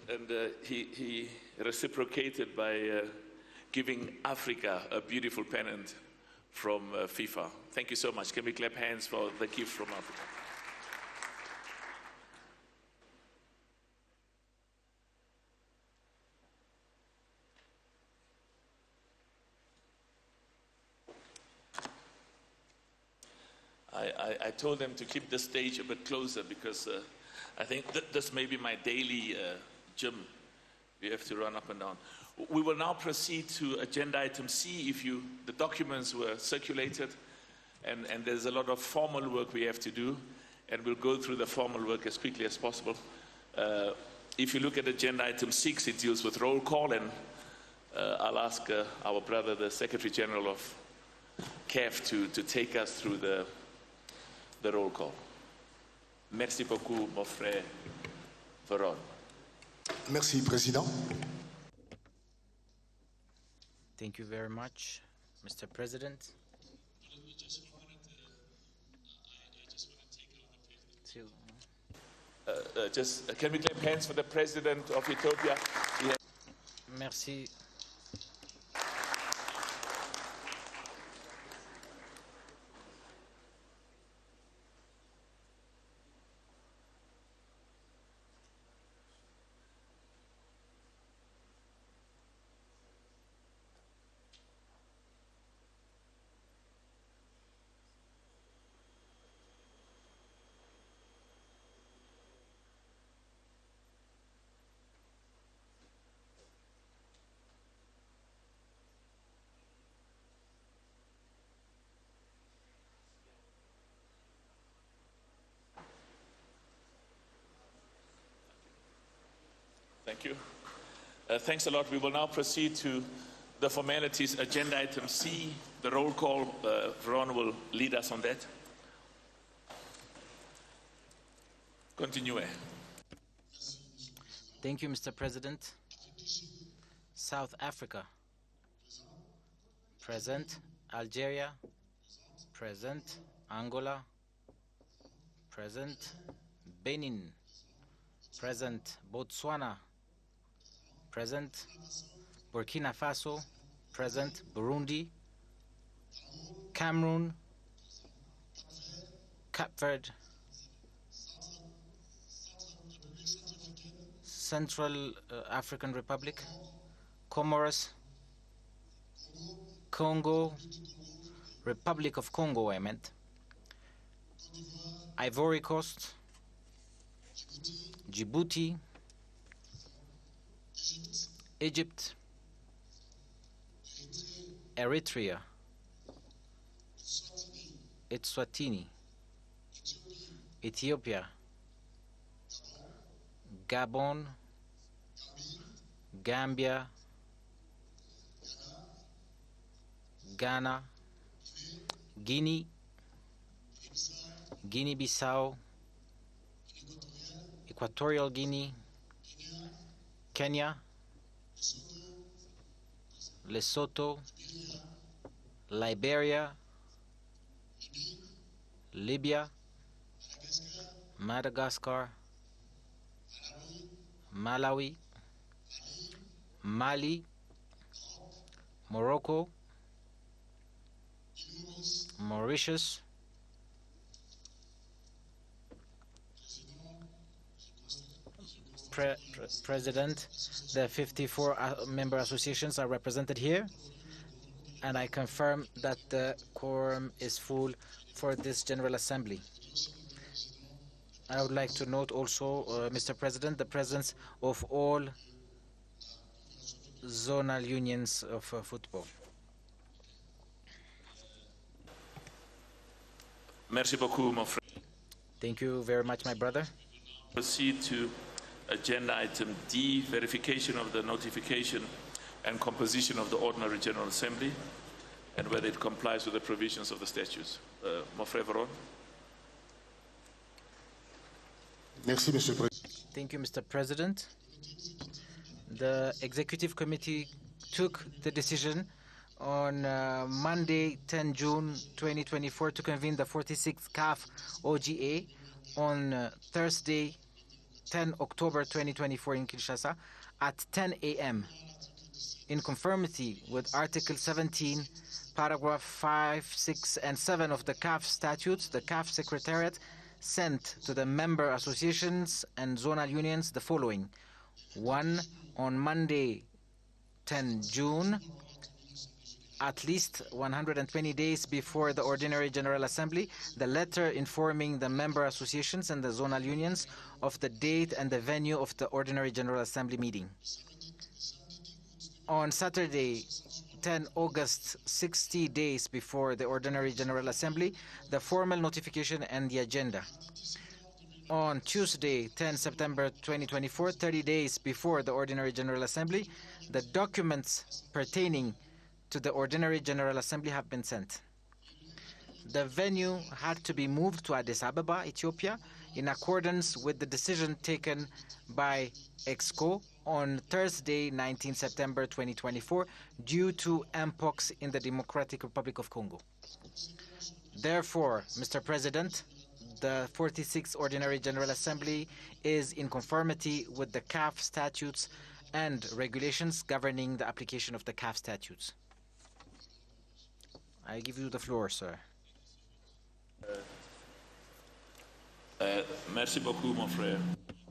And he reciprocated by giving Africa a beautiful pennant from FIFA. Thank you so much. Can we clap hands for the gift from Africa? I told them to keep the stage a bit closer because I think this may be my daily gym. We have to run up and down. We will now proceed to agenda item C. The documents were circulated, and there's a lot of formal work we have to do, and we'll go through the formal work as quickly as possible. If you look at agenda item 6, it deals with roll call, and I'll ask our brother, the Secretary General of CAF, to take us through the roll call. Merci beaucoup, mon frère Veron. Merci, Président. Thank you very much, Mr. President. Can we clap hands for the President of Ethiopia? Merci. Thank you. Thanks a lot. We will now proceed to the formalities. Agenda item C, the roll call. Veron will lead us on that. Continue. Thank you, Mr. President. South Africa. Present. Algeria. Present. Angola. Present. Benin. Present. Botswana. Present. Burkina Faso. Present. Burundi. Cameroon. Cape Verde. Central African Republic. Comoros. Congo. Republic of Congo, I meant. Ivory Coast. Djibouti. Egypt, Eritrea, Eswatini, Ethiopia, Gabon, Gambia, Ghana, Guinea, Guinea-Bissau, Equatorial Guinea, Kenya, Lesotho, Liberia, Libya, Madagascar, Malawi, Mali, Morocco, Mauritius, President. The 54 member associations are represented here, and I confirm that the quorum is full for this General Assembly. I would like to note also, Mr. President, the presence of all zonal unions of football. Merci beaucoup, mon frère. Thank you very much, my brother. Proceed to agenda item D, verification of the notification and composition of the Ordinary General Assembly and whether it complies with the provisions of the statutes. Mon frère Veron. Merci, Monsieur le Président. Thank you, Mr. President. The Executive Committee took the decision on Monday, 10 June 2024, to convene the 46th CAF OGA on Thursday, 10 October 2024 in Kinshasa at 10 a.m. in conformity with Article 17, paragraph 5, 6, and 7 of the CAF statutes. The CAF Secretariat sent to the member associations and zonal unions the following. 1. On Monday, 10 June, at least 120 days before the Ordinary General Assembly, the letter informing the member associations and the zonal unions of the date and the venue of the Ordinary General Assembly meeting. On Saturday, 10 August, 60 days before the Ordinary General Assembly, the formal notification and the agenda. On Tuesday, 10 September 2024, 30 days before the Ordinary General Assembly, the documents pertaining to the Ordinary General Assembly have been sent. The venue had to be moved to Addis Ababa, Ethiopia, in accordance with the decision taken by EXCO on Thursday, 19 September 2024, due to mpox in the Democratic Republic of Congo. Therefore, Mr. President, the 46th Ordinary General Assembly is in conformity with the CAF statutes and regulations governing the application of the CAF statutes. I give you the floor, sir. Merci beaucoup, mon frère.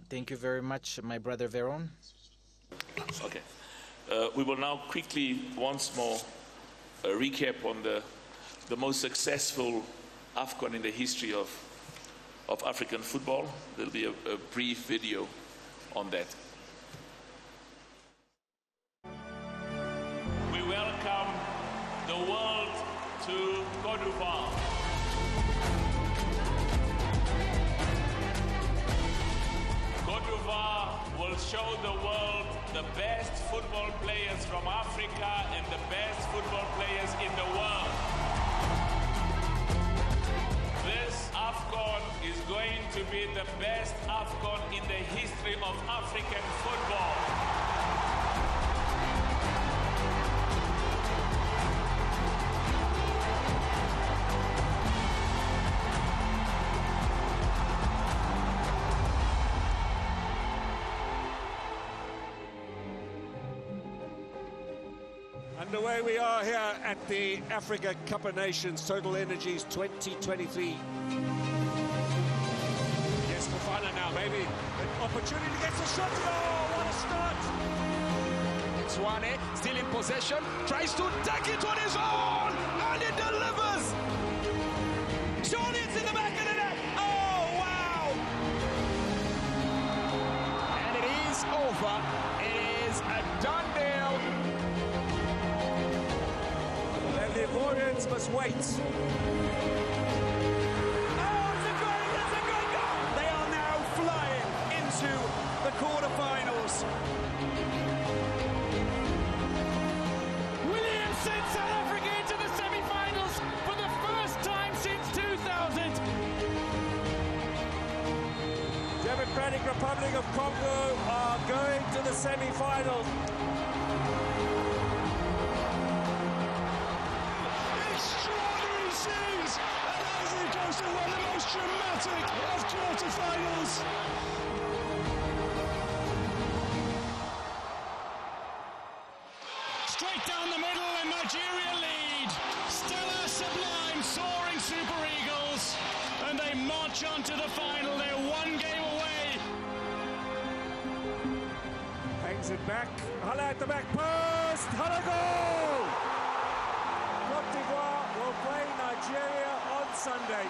Thank you very much, my brother Veron. Okay. We will now quickly once more recap on the most successful AFCON in the history of African football. There'll be a brief video on that. We welcome the world to Côte d'Ivoire. Côte d'Ivoire will show the world the best football players from Africa and the best football players in the world. This AFCON is going to be the best AFCON in the history of African football. Underway we are here at the Africa Cup of Nations Total Energies 2023. Yes, Fofana now, maybe an opportunity to get a shot. Oh, what a start! Swane still in possession, tries to take it on his own, and it delivers! Surely it's in the back of the net! Oh, wow! And it is over. It is a done deal. And the Ivorians must wait. Oh, it's a great goal! They are now flying into the quarterfinals. Williams sent South Africa into the semi-finals for the first time since 2000. Democratic Republic of Congo are going to the semi-finals. Extraordinary scenes, and as it goes to one of the most dramatic of quarterfinals. Straight down the middle, and Nigeria lead. Stella Sublime, soaring Super Eagles, and they march on to the final. They're one game away. Gets it back. Hala at the back post. Hala goal! Cote d'Ivoire will play Nigeria on Sunday.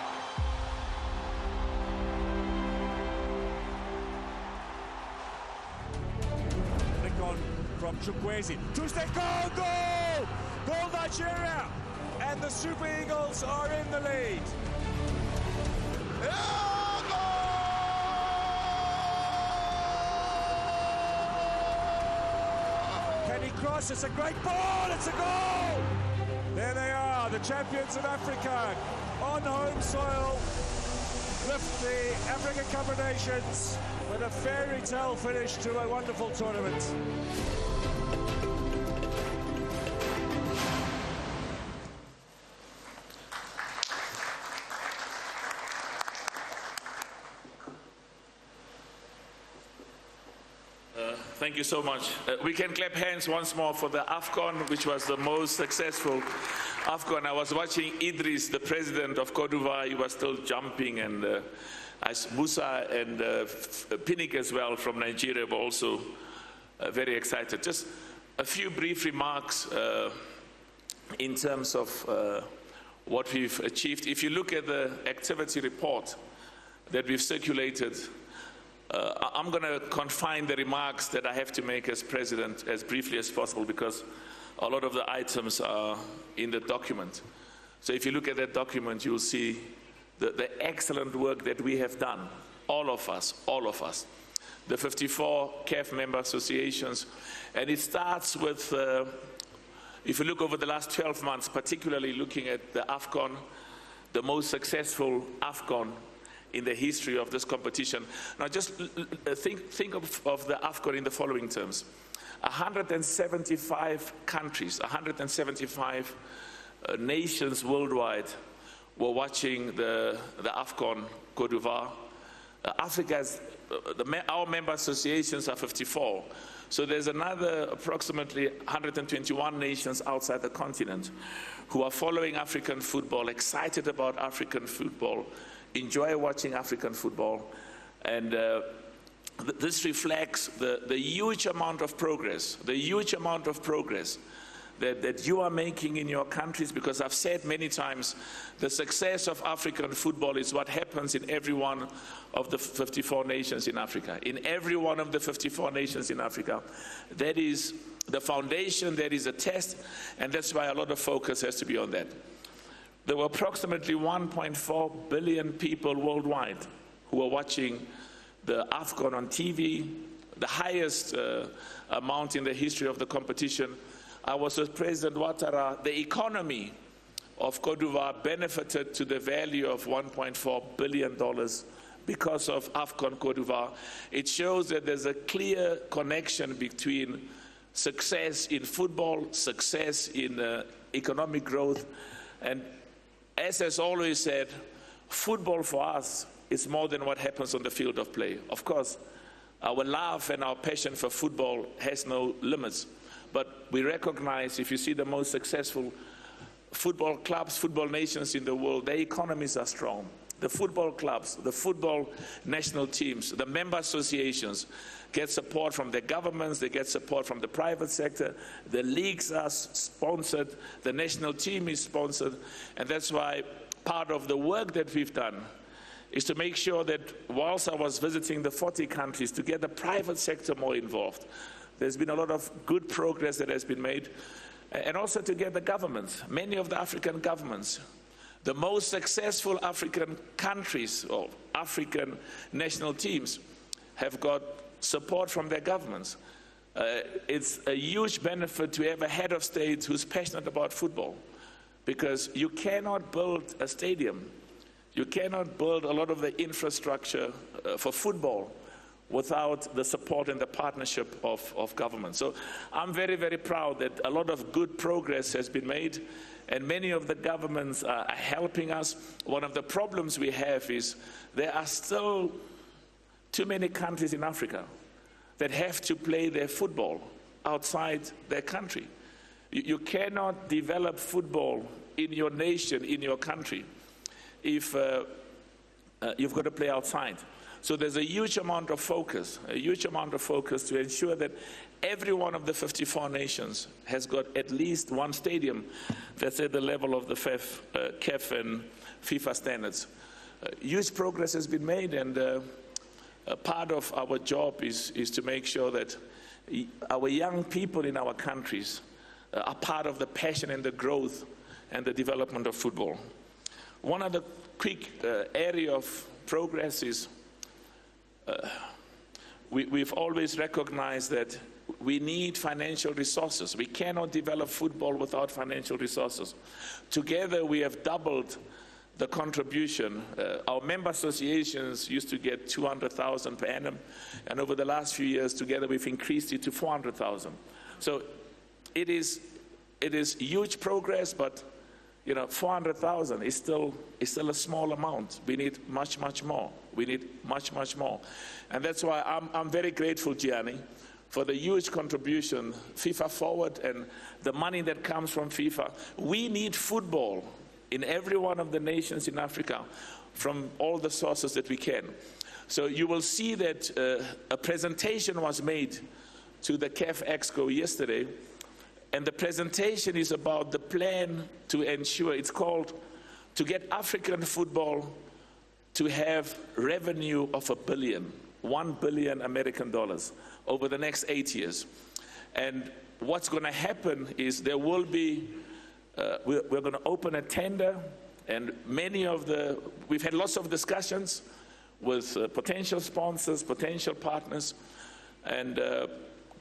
Flick on from Chukwueze. Two-step goal! Goal! Goal Nigeria! And the Super Eagles are in the lead. Can he cross? It's a great ball! It's a goal! There they are, the champions of Africa on home soil. Lift the Africa Cup of Nations with a fairy tale finish to a wonderful tournament. Thank you so much. We can clap hands once more for the AFCON, which was the most successful AFCON. I was watching Idris, the president of Cote d'Ivoire. He was still jumping, and Musa and Pinnick as well from Nigeria were also very excited. Just a few brief remarks in terms of what we've achieved. If you look at the activity report that we've circulated, I'm going to confine the remarks that I have to make as president as briefly as possible, because a lot of the items are in the document. So if you look at that document, you'll see the excellent work that we have done, all of us, the 54 CAF member associations. And it starts with, if you look over the last 12 months, particularly looking at the AFCON, the most successful AFCON in the history of this competition. Now just think of the AFCON in the following terms. 175 countries, 175 nations worldwide were watching the AFCON Cote d'Ivoire. Our member associations are 54. So there's another approximately 121 nations outside the continent who are following African football, excited about African football, enjoy watching African football, and this reflects the huge amount of progress, that you are making in your countries, because I've said many times, the success of African football is what happens in every one of the 54 nations in Africa. In every one of the 54 nations in Africa, that is the foundation, that is a test, and that's why a lot of focus has to be on that. There were approximately 1.4 billion people worldwide who were watching the AFCON on TV, the highest amount in the history of the competition. I was with President Ouattara. The economy of Cote d'Ivoire benefited to the value of $1.4 billion because of AFCON Cote d'Ivoire. It shows that there's a clear connection between success in football, success in economic growth, and as has always said, football for us is more than what happens on the field of play. Of course, our love and our passion for football has no limits, but we recognize, if you see the most successful football clubs, football nations in the world, their economies are strong. The football clubs, the football national teams, the member associations get support from their governments, they get support from the private sector, the leagues are sponsored, the national team is sponsored, and that's why part of the work that we've done is to make sure that whilst I was visiting the 40 countries, to get the private sector more involved. There's been a lot of good progress that has been made, and also to get the governments, many of the African governments, the most successful African countries or African national teams have got support from their governments. It's a huge benefit to have a head of state who's passionate about football, because you cannot build a stadium, you cannot build a lot of the infrastructure for football without the support and the partnership of government. So I'm very, very proud that a lot of good progress has been made, and many of the governments are helping us. One of the problems we have is there are still too many countries in Africa that have to play their football outside their country. You cannot develop football in your nation, in your country, if you've got to play outside. So there's a huge amount of focus to ensure that every one of the 54 nations has got at least one stadium that's at the level of the CAF and FIFA standards. Huge progress has been made, and part of our job is to make sure that our young people in our countries are part of the passion and the growth and the development of football. One other quick area of progress is we've always recognized that we need financial resources. We cannot develop football without financial resources. Together we have doubled the contribution. Our member associations used to get 200,000 per annum, and over the last few years together we've increased it to 400,000. So it is huge progress, but 400,000 is still a small amount. We need much more. We need much more. And that's why I'm very grateful, Gianni, for the huge contribution, FIFA Forward, and the money that comes from FIFA. We need football in every one of the nations in Africa from all the sources that we can. So you will see that a presentation was made to the CAF Exco yesterday, and the presentation is about the plan to ensure, it's called to get African football to have revenue of $1 billion American dollars over the next 8 years. And what's going to happen is there will be, we're going to open a tender, and we've had lots of discussions with potential sponsors, potential partners, and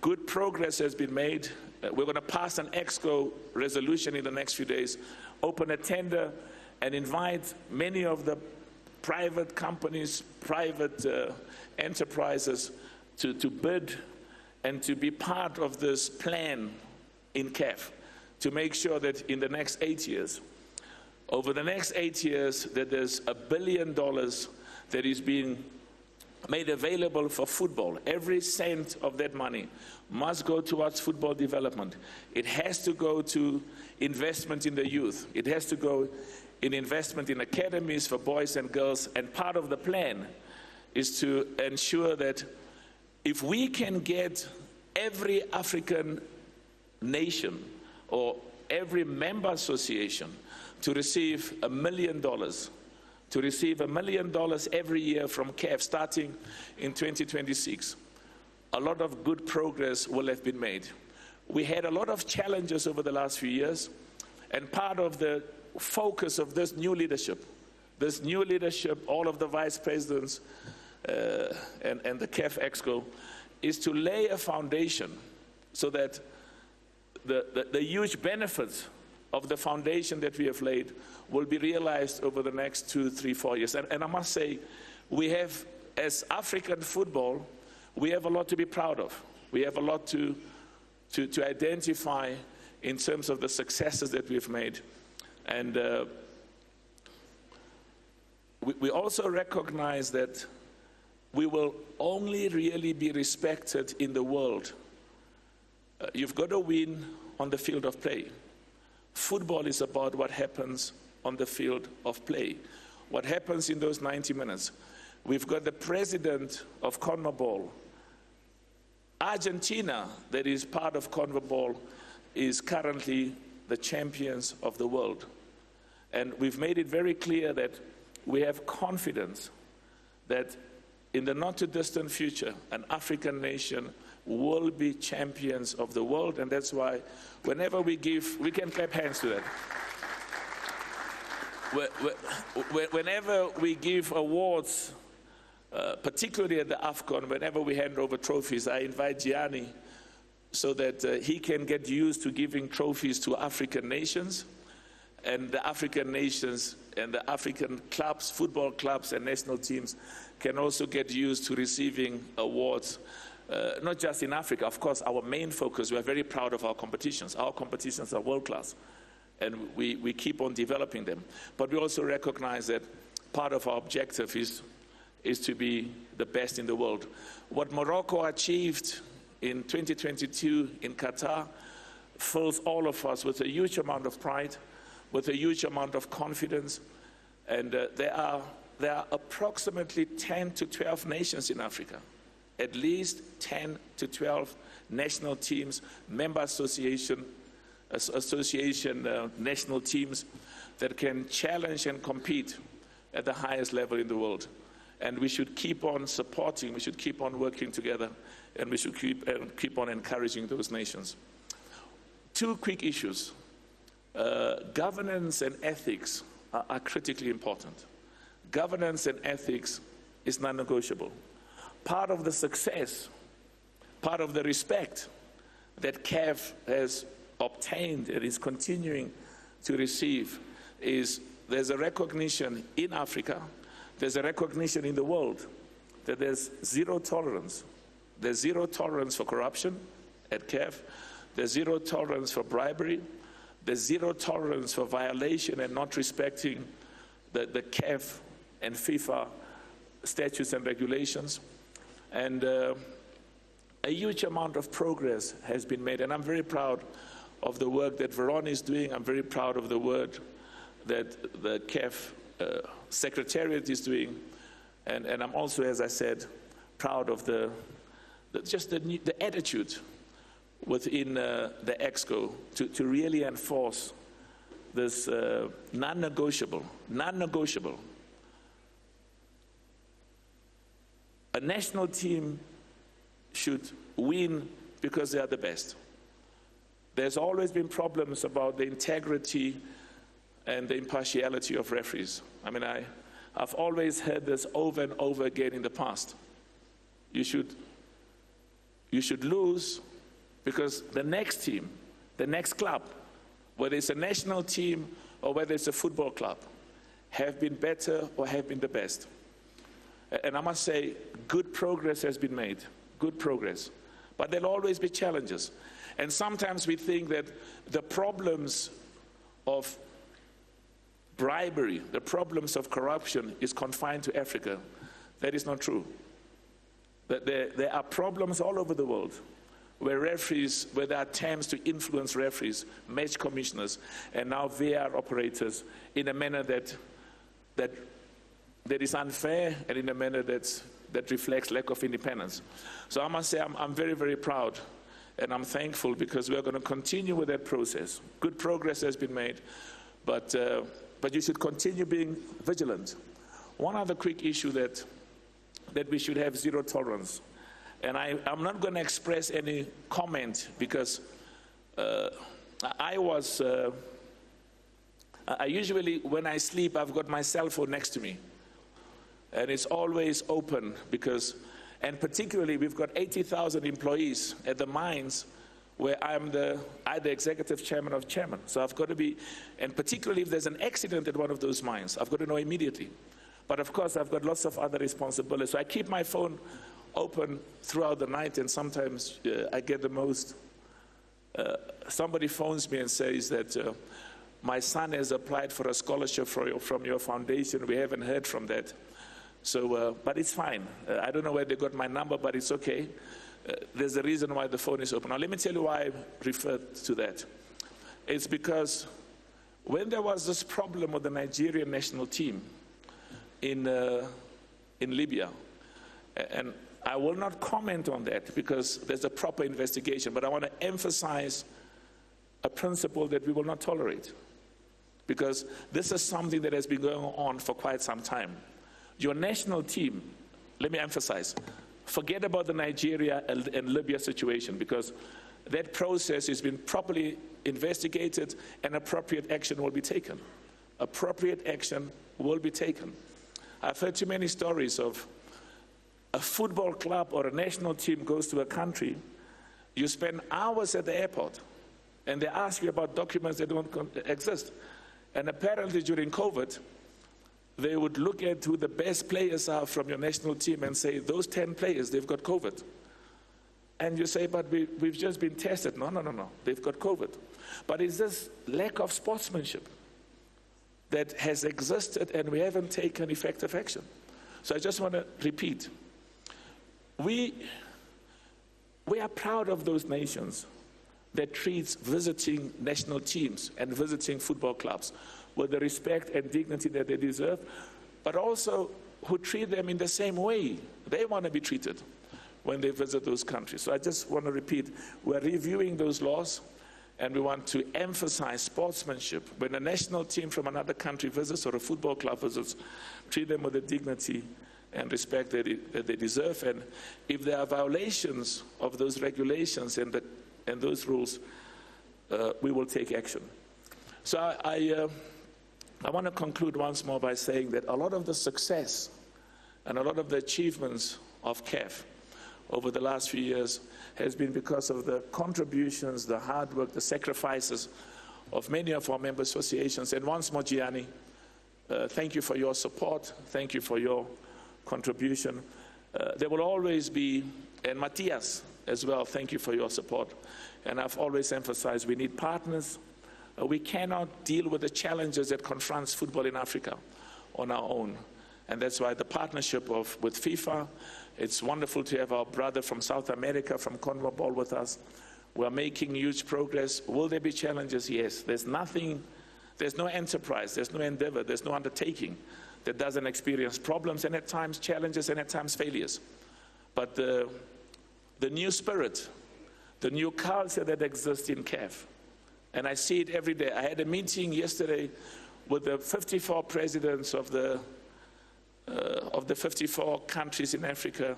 good progress has been made. We're going to pass an EXCO resolution in the next few days, open a tender, and invite many of the private companies, private enterprises to bid and to be part of this plan in CAF to make sure that in the next 8 years, over the next 8 years, that there's $1 billion that is being made available for football. Every cent of that money must go towards football development. It has to go to investment in the youth. It has to go in investment in academies for boys and girls. And part of the plan is to ensure that if we can get every African nation or every member association to receive $1 million, to receive $1 million every year from CAF starting in 2026, a lot of good progress will have been made. We had a lot of challenges over the last few years, and part of the focus of this new leadership, all of the vice presidents and the CAF Exco, is to lay a foundation so that the huge benefits of the foundation that we have laid will be realized over the next 2, 3, 4 years. And I must say, we have, as African football, we have a lot to be proud of. We have a lot to identify in terms of the successes that we've made. And we also recognize that we will only really be respected in the world. You've got to win on the field of play. Football is about what happens on the field of play, what happens in those 90 minutes. We've got the president of CONMEBOL. Argentina, that is part of CONMEBOL, is currently the champions of the world. And we've made it very clear that we have confidence that in the not too distant future, an African nation will be champions of the world. And that's why whenever we can clap hands to that. Whenever we give awards, particularly at the AFCON, whenever we hand over trophies, I invite Gianni so that he can get used to giving trophies to African nations, and the African nations and the African clubs, football clubs and national teams can also get used to receiving awards, not just in Africa. Of course, our main focus, we are very proud of our competitions. Our competitions are world-class, and we keep on developing them. But we also recognize that part of our objective is to be the best in the world. What Morocco achieved in 2022 in Qatar fills all of us with a huge amount of pride, with a huge amount of confidence. And there are there are approximately 10 to 12 nations in Africa, at least 10 to 12 national teams, member association, national teams that can challenge and compete at the highest level in the world. And we should keep on supporting, we should keep on working together, and we should keep on encouraging those nations. Two quick issues. Governance and ethics are critically important. Governance and ethics is non-negotiable. Part of the success, part of the respect that CAF has obtained and is continuing to receive is there's a recognition in Africa, there's a recognition in the world that there's zero tolerance. There's zero tolerance for corruption at CAF, there's zero tolerance for bribery, there's zero tolerance for violation and not respecting the CAF and FIFA statutes and regulations. And a huge amount of progress has been made, and I'm very proud of the work that Veron is doing. I'm very proud of the work that the CAF Secretariat is doing, and I'm also, as I said, proud of the attitude within the EXCO to really enforce this non-negotiable. A national team should win because they are the best. There's always been problems about the integrity and the impartiality of referees. I mean, I've always heard this over and over again in the past. You should lose because the next team, the next club, whether it's a national team or whether it's a football club, have been better or have been the best. And I must say, good progress has been made, good progress. But there'll always be challenges. And sometimes we think that the problems of bribery, the problems of corruption is confined to Africa. That is not true. There are problems all over the world where referees, where there are attempts to influence referees, match commissioners, and now VAR operators in a manner that is unfair and in a manner that reflects lack of independence. So I must say I'm very, very proud and I'm thankful because we are going to continue with that process. Good progress has been made, but you should continue being vigilant. One other quick issue that we should have zero tolerance. And I'm not going to express any comment because I usually, when I sleep, I've got my cell phone next to me. And it's always open because, and particularly we've got 80,000 employees at the mines where I'm the executive chairman of chairman. So I've got to be, and particularly if there's an accident at one of those mines, I've got to know immediately. But of course, I've got lots of other responsibilities. So I keep my phone open throughout the night, and sometimes I get the most, somebody phones me and says that my son has applied for a scholarship from your foundation. We haven't heard from that. So, but it's fine. I don't know where they got my number, but it's okay. There's a reason why the phone is open. Now, let me tell you why I referred to that. It's because when there was this problem with the Nigerian national team in Libya, and I will not comment on that because there's a proper investigation, but I want to emphasize a principle that we will not tolerate, because this is something that has been going on for quite some time. Your national team, let me emphasize, forget about the Nigeria and Libya situation, because that process has been properly investigated and appropriate action will be taken. Appropriate action will be taken. I've heard too many stories of a football club or a national team goes to a country, you spend hours at the airport, and they ask you about documents that don't exist. And apparently during COVID, they would look at who the best players are from your national team and say, those 10 players, they've got COVID. And you say, but we've just been tested. No, they've got COVID. But it's this lack of sportsmanship that has existed and we haven't taken effective action. So I just want to repeat, we are proud of those nations that treats visiting national teams and visiting football clubs with the respect and dignity that they deserve. but also who treat them in the same way they want to be treated when they visit those countries. So I just want to repeat, we're reviewing those laws, and we want to emphasize sportsmanship. When a national team from another country visits or a football club visits, treat them with the dignity and respect that they deserve. And if there are violations of those regulations and those rules, we will take action. So I want to conclude once more by saying that a lot of the success and a lot of the achievements of CAF over the last few years has been because of the contributions, the hard work, the sacrifices of many of our member associations. And once more, Gianni, thank you for your support. Thank you for your contribution. There will always be, and Matthias as well, thank you for your support. And I've always emphasized we need partners. We cannot deal with the challenges that confronts football in Africa on our own. And that's why the partnership with FIFA, it's wonderful to have our brother from South America, from CONMEBOL with us. We're making huge progress. Will there be challenges? Yes. There's no enterprise, there's no endeavor, there's no undertaking that doesn't experience problems and at times challenges and at times failures. But the new spirit, the new culture that exists in CAF, and I see it every day. I had a meeting yesterday with the 54 presidents of the 54 countries in Africa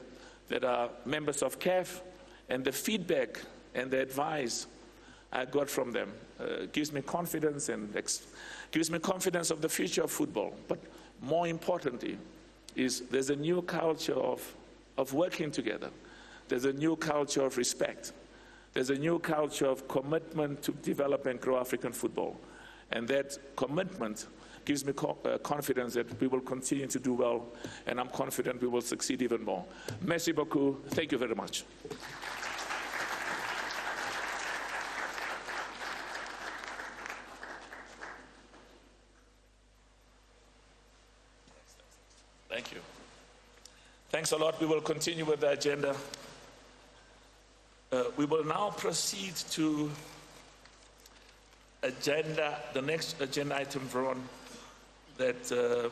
that are members of CAF, and the feedback and the advice I got from them gives me confidence and gives me confidence of the future of football. But more importantly, there's a new culture of working together. There's a new culture of respect. There's a new culture of commitment to develop and grow African football. And that commitment gives me confidence that we will continue to do well, and I'm confident we will succeed even more. Merci beaucoup. Thank you very much. Thank you. Thanks a lot. We will continue with the agenda. We will now proceed to the next agenda item, Veron, that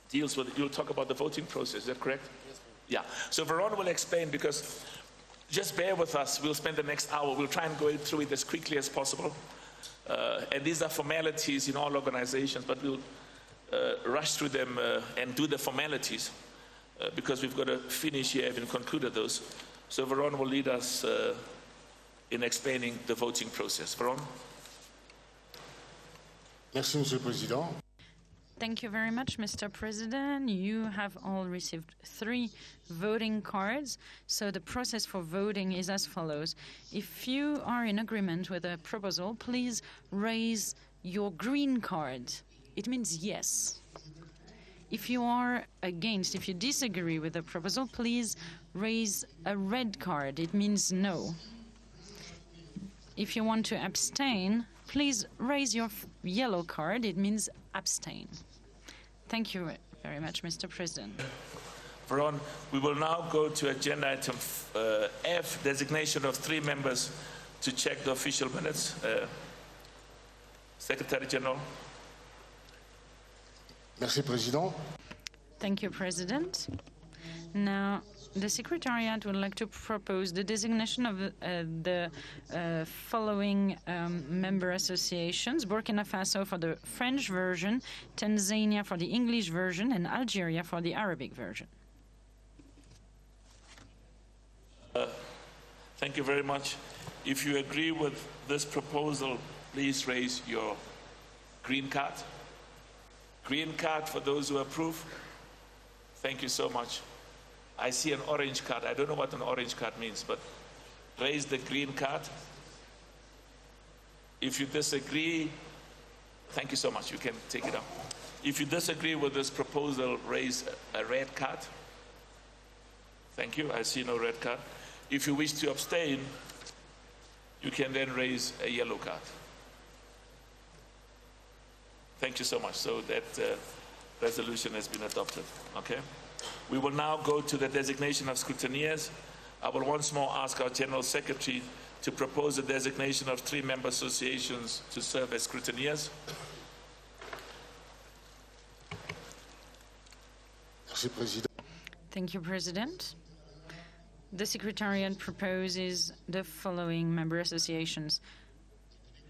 deals with, you'll talk about the voting process, is that correct? Yes, yeah. So Veron will explain, because just bear with us, we'll spend the next hour, we'll try and go through it as quickly as possible. And these are formalities in all organizations, but we'll rush through them and do the formalities because we've got to finish here, having concluded those. So Veron will lead us in explaining the voting process. Veron? Merci, Monsieur le Président. Thank you very much, Mr. President. You have all received 3 voting cards. So the process for voting is as follows. If you are in agreement with a proposal, please raise your green card. It means yes. If you are against, if you disagree with the proposal, please raise a red card. It means no. If you want to abstain, please raise your yellow card. It means abstain. Thank you very much, Mr. President. Veron, we will now go to agenda item F, designation of 3 members to check the official minutes. Secretary General. Merci, Président. Thank you, President. Now, the Secretariat would like to propose the designation of the following member associations: Burkina Faso for the French version, Tanzania for the English version, and Algeria for the Arabic version. Thank you very much. If you agree with this proposal, please raise your green card. Green card for those who approve. Thank you so much. I see an orange card. I don't know what an orange card means, but raise the green card. If you disagree, thank you so much. You can take it up. If you disagree with this proposal, raise a red card. Thank you. I see no red card. If you wish to abstain, you can then raise a yellow card. Thank you so much. So that resolution has been adopted. Okay. We will now go to the designation of scrutineers. I will once more ask our General Secretary to propose the designation of 3 member associations to serve as scrutineers. Merci, Président. Thank you, President. The Secretariat proposes the following member associations: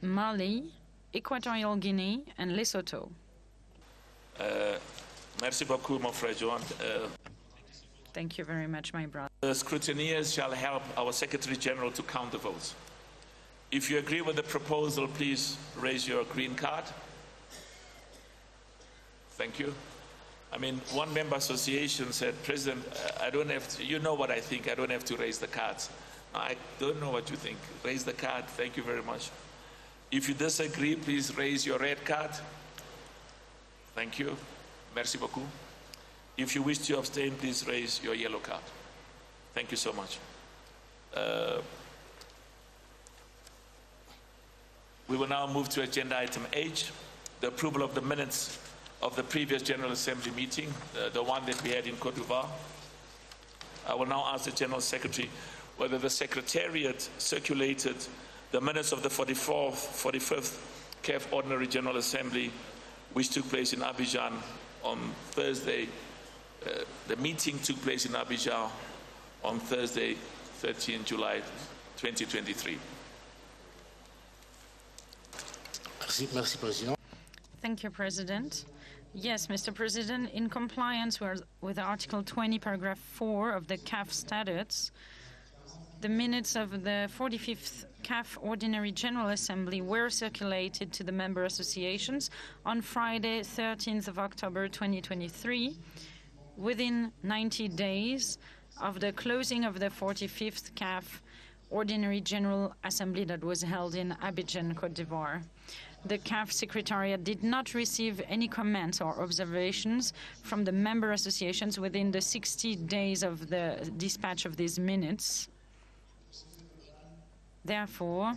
Mali, Equatorial Guinea, and Lesotho. Merci beaucoup, mon frère Joan. Thank you very much, my brother. The scrutineers shall help our Secretary General to count the votes. If you agree with the proposal, please raise your green card. Thank you. I mean, one member association said, President, I don't have to, you know what I think, I don't have to raise the cards. No, I don't know what you think. Raise the card. Thank you very much. If you disagree, please raise your red card. Thank you. Merci beaucoup. If you wish to abstain, please raise your yellow card. Thank you so much. We will now move to agenda item H, the approval of the minutes of the previous General Assembly meeting, the one that we had in Côte d'Ivoire. I will now ask the General Secretary whether the Secretariat circulated the minutes of the 45th CAF Ordinary General Assembly, which took place in Abidjan on Thursday. The meeting took place in Abidjan on Thursday, 13 July 2023. Merci, Président. Thank you, President. Yes, Mr. President, in compliance with Article 20, Paragraph 4 of the CAF Statutes, the minutes of the 45th CAF Ordinary General Assembly were circulated to the member associations on Friday, 13th of October 2023, within 90 days of the closing of the 45th CAF Ordinary General Assembly that was held in Abidjan, Côte d'Ivoire. The CAF Secretariat did not receive any comments or observations from the member associations within the 60 days of the dispatch of these minutes. Therefore,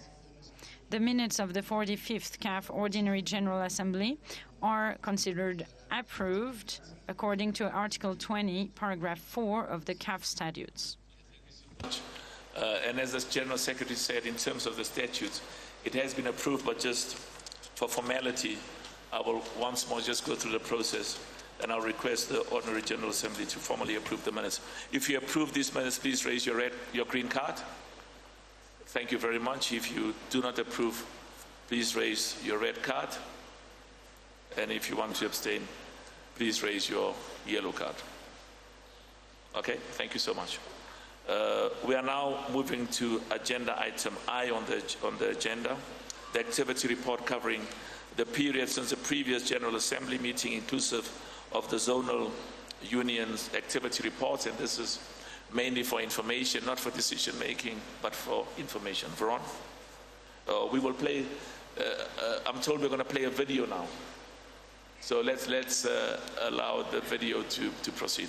the minutes of the 45th CAF Ordinary General Assembly are considered approved according to Article 20, Paragraph 4 of the CAF Statutes. And as the General Secretary said, in terms of the statutes, it has been approved, but just for formality, I will once more just go through the process, and I'll request the Ordinary General Assembly to formally approve the minutes. If you approve these minutes, please raise your green card. Thank you very much. If you do not approve, please raise your red card. And if you want to abstain, please raise your yellow card. Okay, thank you so much. We are now moving to agenda item I on the agenda, the activity report covering the period since the previous General Assembly meeting, inclusive of the zonal unions activity reports, and this is mainly for information, not for decision making, but for information. Veron, we will play, I'm told we're going to play a video now. So let's allow the video to proceed.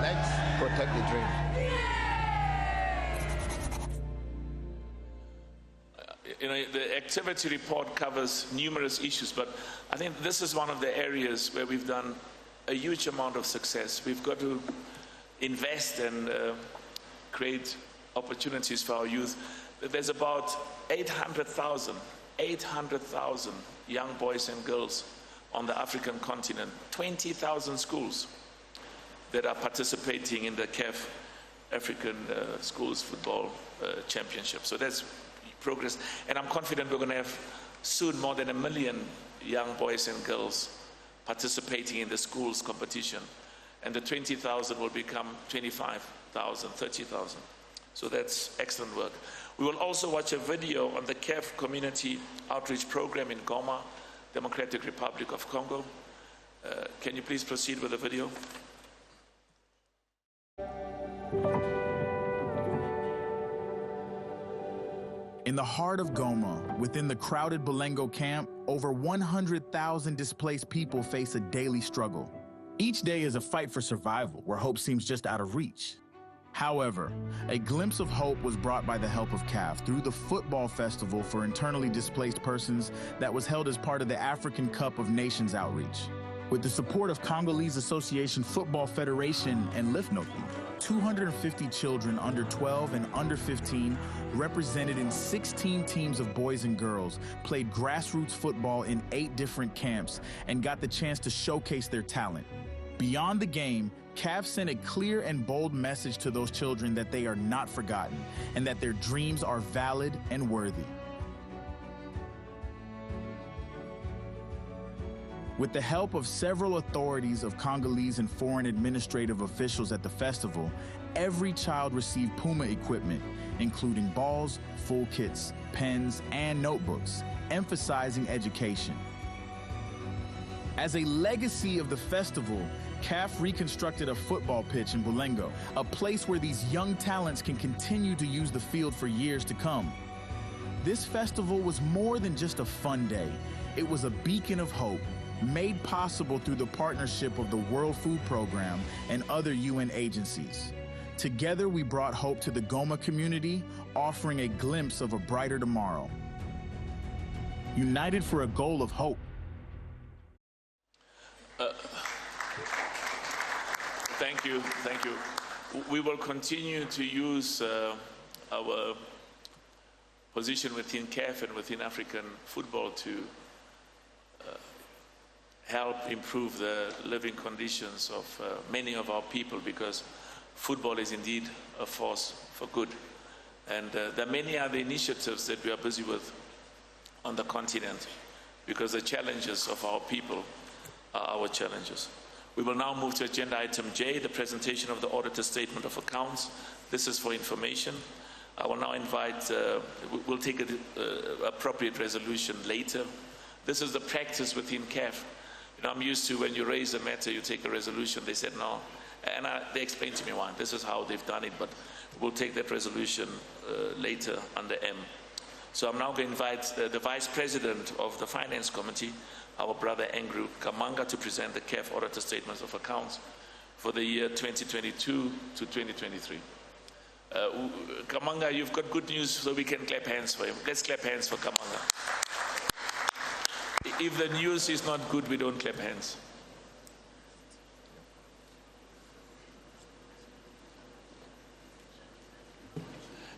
Let's protect the dream. You know, the activity report covers numerous issues, but I think this is one of the areas where we've done a huge amount of success. We've got to invest and create opportunities for our youth. There's about 800,000 young boys and girls on the African continent, 20,000 schools that are participating in the CAF African Schools Football Championship. So that's progress. And I'm confident we're going to have soon more than 1 million young boys and girls participating in the schools competition. And the 20,000 will become 25,000, 30,000. So that's excellent work. We will also watch a video on the CAF Community Outreach Program in Goma, Democratic Republic of Congo. Can you please proceed with the video? In the heart of Goma, within the crowded Bulengo camp, over 100,000 displaced people face a daily struggle. Each day is a fight for survival, where hope seems just out of reach. However, a glimpse of hope was brought by the help of CAF through the football festival for internally displaced persons that was held as part of the African Cup of Nations outreach. With the support of Congolese Association Football Federation and Lifnoki, 250 children under 12 and under 15, represented in 16 teams of boys and girls, played grassroots football in 8 different camps and got the chance to showcase their talent. Beyond the game, CAF sent a clear and bold message to those children that they are not forgotten and that their dreams are valid and worthy. With the help of several authorities of Congolese and foreign administrative officials at the festival, every child received Puma equipment, including balls, full kits, pens, and notebooks, emphasizing education. As a legacy of the festival, CAF reconstructed a football pitch in Bulengo, a place where these young talents can continue to use the field for years to come. This festival was more than just a fun day. It was a beacon of hope, made possible through the partnership of the World Food Program and other UN agencies. Together, we brought hope to the Goma community, offering a glimpse of a brighter tomorrow. United for a goal of hope. Thank you. We will continue to use our position within CAF and within African football to help improve the living conditions of many of our people, because football is indeed a force for good. And there are many other initiatives that we are busy with on the continent, because the challenges of our people are our challenges. We will now move to agenda item J, the presentation of the auditor's statement of accounts. This is for information. I will now invite, we'll take an appropriate resolution later. This is the practice within CAF. You know, I'm used to when you raise a matter, you take a resolution. They said no, and they explained to me why. This is how they've done it, but we'll take that resolution later under M. So I'm now going to invite the Vice President of the Finance Committee, our brother Andrew Kamanga, to present the CAF Auditor Statements of Accounts for the year 2022 to 2023. Kamanga, you've got good news, so we can clap hands for him. Let's clap hands for Kamanga. If the news is not good, we don't clap hands.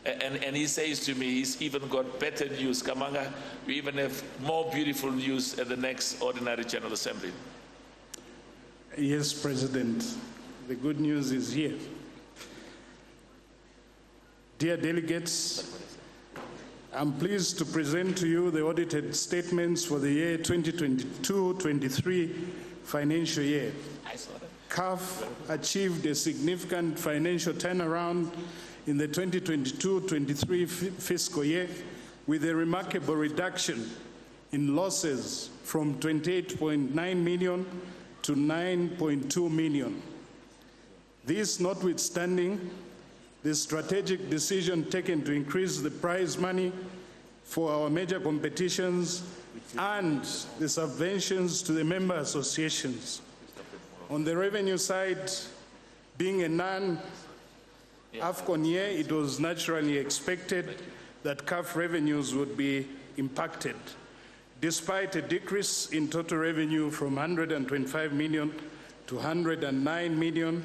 And he says to me, he's even got better news. Kamanga, we even have more beautiful news at the next Ordinary General Assembly. Yes, President. The good news is here. Dear delegates, I'm pleased to present to you the audited statements for the year 2022-23 financial year. CAF achieved a significant financial turnaround in the 2022-23 fiscal year, with a remarkable reduction in losses from 28.9 million to 9.2 million. This notwithstanding the strategic decision taken to increase the prize money for our major competitions and the subventions to the member associations. On the revenue side, being a AFCON year, it was naturally expected that CAF revenues would be impacted. Despite a decrease in total revenue from 125 million to 109 million,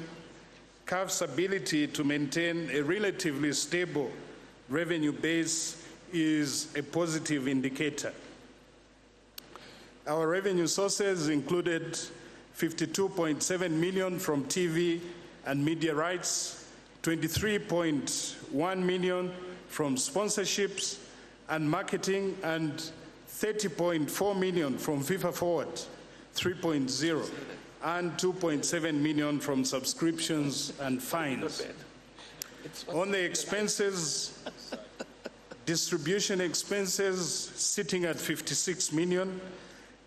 CAF's ability to maintain a relatively stable revenue base is a positive indicator. Our revenue sources included 52.7 million from TV and media rights, 23.1 million from sponsorships and marketing, and 30.4 million from FIFA Forward 3.0, and 2.7 million from subscriptions and fines. On the expenses, distribution expenses sitting at 56 million,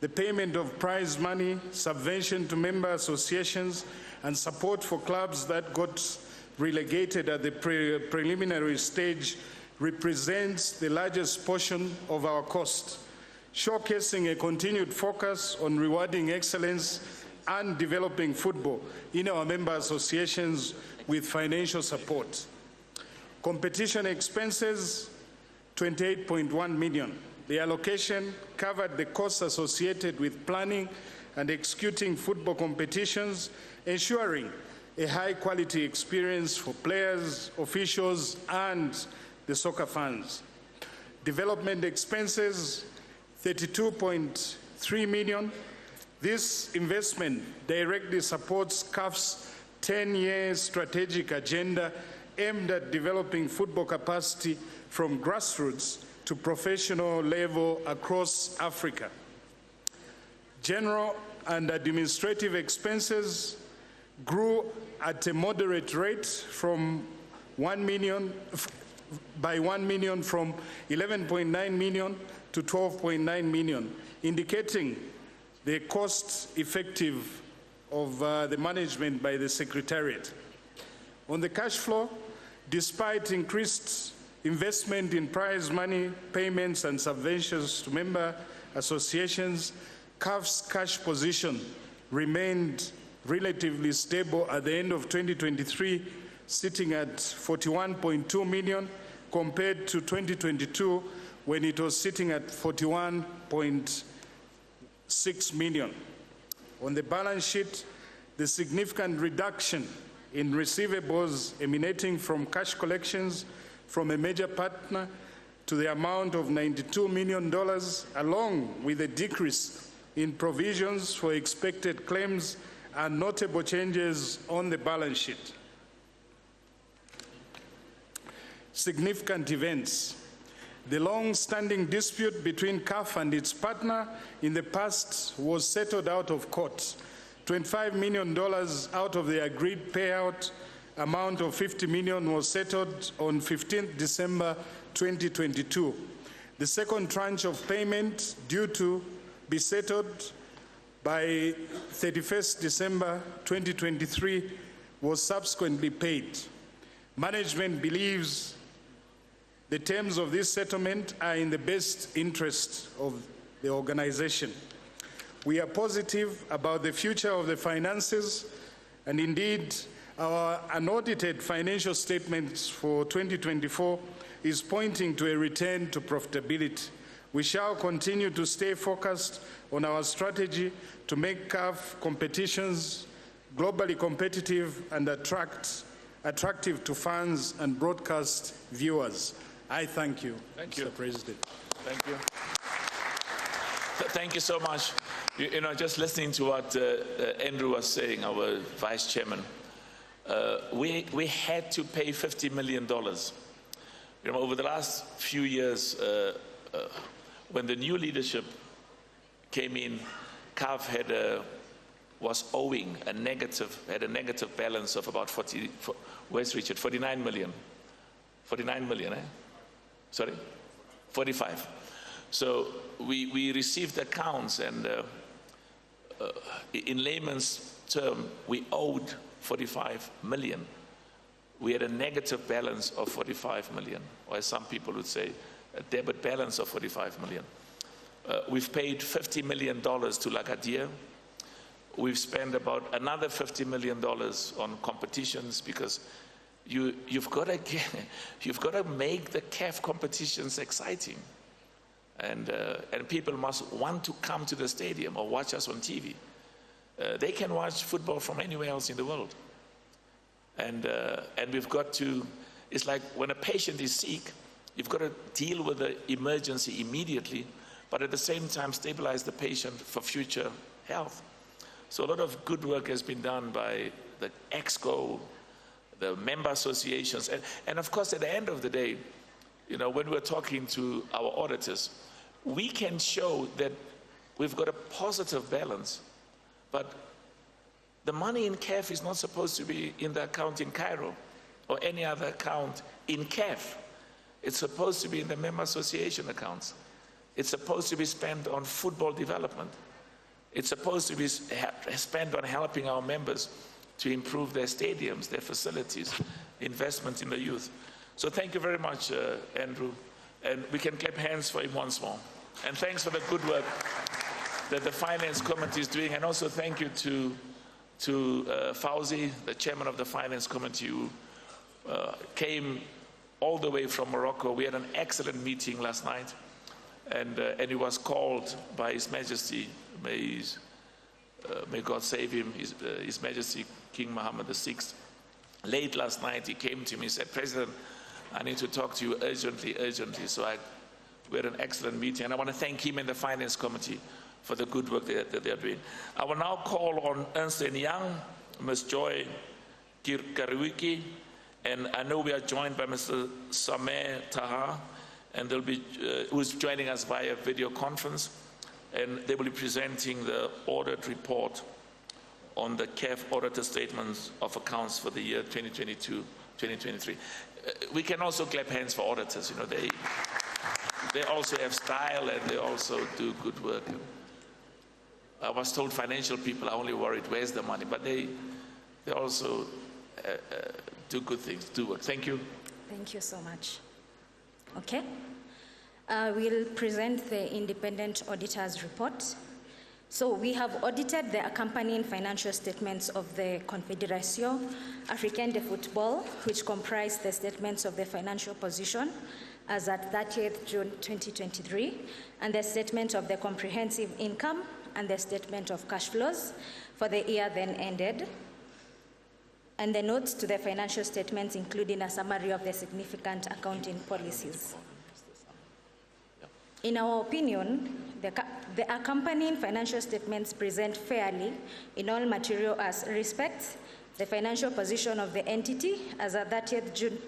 the payment of prize money, subvention to member associations, and support for clubs that got relegated at the preliminary stage represents the largest portion of our cost, showcasing a continued focus on rewarding excellence and developing football in our member associations with financial support. Competition expenses, 28.1 million. The allocation covered the costs associated with planning and executing football competitions, ensuring a high-quality experience for players, officials, and the soccer fans. Development expenses, 32.3 million. This investment directly supports CAF's 10-year strategic agenda aimed at developing football capacity from grassroots to professional level across Africa. General and administrative expenses grew at a moderate rate from 1 million from 11.9 million to 12.9 million, indicating the cost effective of the management by the Secretariat. On the cash flow, despite increased investment in prize money, payments and subventions to member associations, CAF's cash position remained relatively stable at the end of 2023, sitting at 41.2 million compared to 2022 when it was sitting at 41.6 million. On the balance sheet, the significant reduction in receivables emanating from cash collections from a major partner to the amount of $92 million, along with a decrease in provisions for expected claims, are notable changes on the balance sheet. Significant events. The long-standing dispute between CAF and its partner in the past was settled out of court. $25 million out of the agreed payout amount of 50 million was settled on 15th December 2022. The second tranche of payment due to be settled by 31st December 2023 was subsequently paid. Management believes the terms of this settlement are in the best interest of the organization. We are positive about the future of the finances, and indeed, our unaudited financial statements for 2024 is pointing to a return to profitability. We shall continue to stay focused on our strategy to make CAF competitions globally competitive and attractive to fans and broadcast viewers. I thank you, Mr. President. Thank you. Thank you so much. You know, just listening to what Andrew was saying, our Vice Chairman, we had to pay $50 million. You know, over the last few years, when the new leadership came in, CAF had was owing a negative balance of about 49 million. 49 million, eh? Sorry? 45. So we received accounts, and in layman's term, we owed 45 million. We had a negative balance of 45 million, or as some people would say, a debit balance of 45 million. We've paid $50 million to Lagadia. We've spent about another $50 million on competitions, because you've got to make the CAF competitions exciting, and people must want to come to the stadium or watch us on TV. They can watch football from anywhere else in the world. And we've got to, it's like when a patient is sick, you've got to deal with the emergency immediately, but at the same time stabilize the patient for future health. So a lot of good work has been done by the EXCO, the member associations, and of course at the end of the day, you know, when we're talking to our auditors, we can show that we've got a positive balance, but the money in CAF is not supposed to be in the account in Cairo or any other account in CAF. It's supposed to be in the member association accounts. It's supposed to be spent on football development. It's supposed to be spent on helping our members to improve their stadiums, their facilities, investment in the youth. So thank you very much, Andrew. And we can clap hands for him once more. And thanks for the good work that the Finance Committee is doing. And also thank you to Fauzi, the chairman of the Finance Committee, who came all the way from Morocco. We had an excellent meeting last night, and he was called by His Majesty, may God save him, His Majesty King Mohammed VI. Late last night, he came to me and said, "President, I need to talk to you urgently. So we had an excellent meeting, and I want to thank him and the Finance Committee for the good work that they're doing. I will now call on Ernst & Young, Ms. Joy Kirkaruiki, and I know we are joined by Mr. Sameh Taha, and they'll be, who's joining us via video conference, and they will be presenting the audit report on the CAF auditor statements of accounts for the year 2022-2023. We can also clap hands for auditors. You know, they also have style and they also do good work. I was told financial people are only worried where's the money, but they also do good things, do work. Thank you. Thank you so much. Okay. We'll present the independent auditor's report. So we have audited the accompanying financial statements of the Confédération Africaine de Football, which comprise the statements of the financial position as at 30th June 2023, and the statement of the comprehensive income and the statement of cash flows for the year then ended, and the notes to the financial statements, including a summary of the significant accounting policies. In our opinion, the accompanying financial statements present fairly in all material as respects the financial position of the entity as at 30th June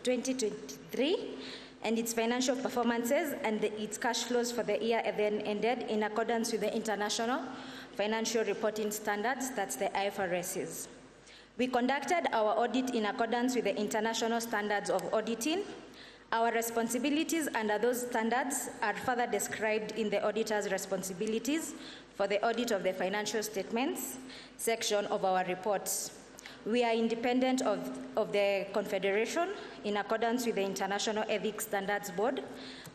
2023 and its financial performances and its cash flows for the year then ended in accordance with the International Financial Reporting Standards, that's the IFRSs. We conducted our audit in accordance with the international standards of auditing. Our responsibilities under those standards are further described in the auditor's responsibilities for the audit of the financial statements section of our reports. We are independent of the Confederation in accordance with the International Ethics Standards Board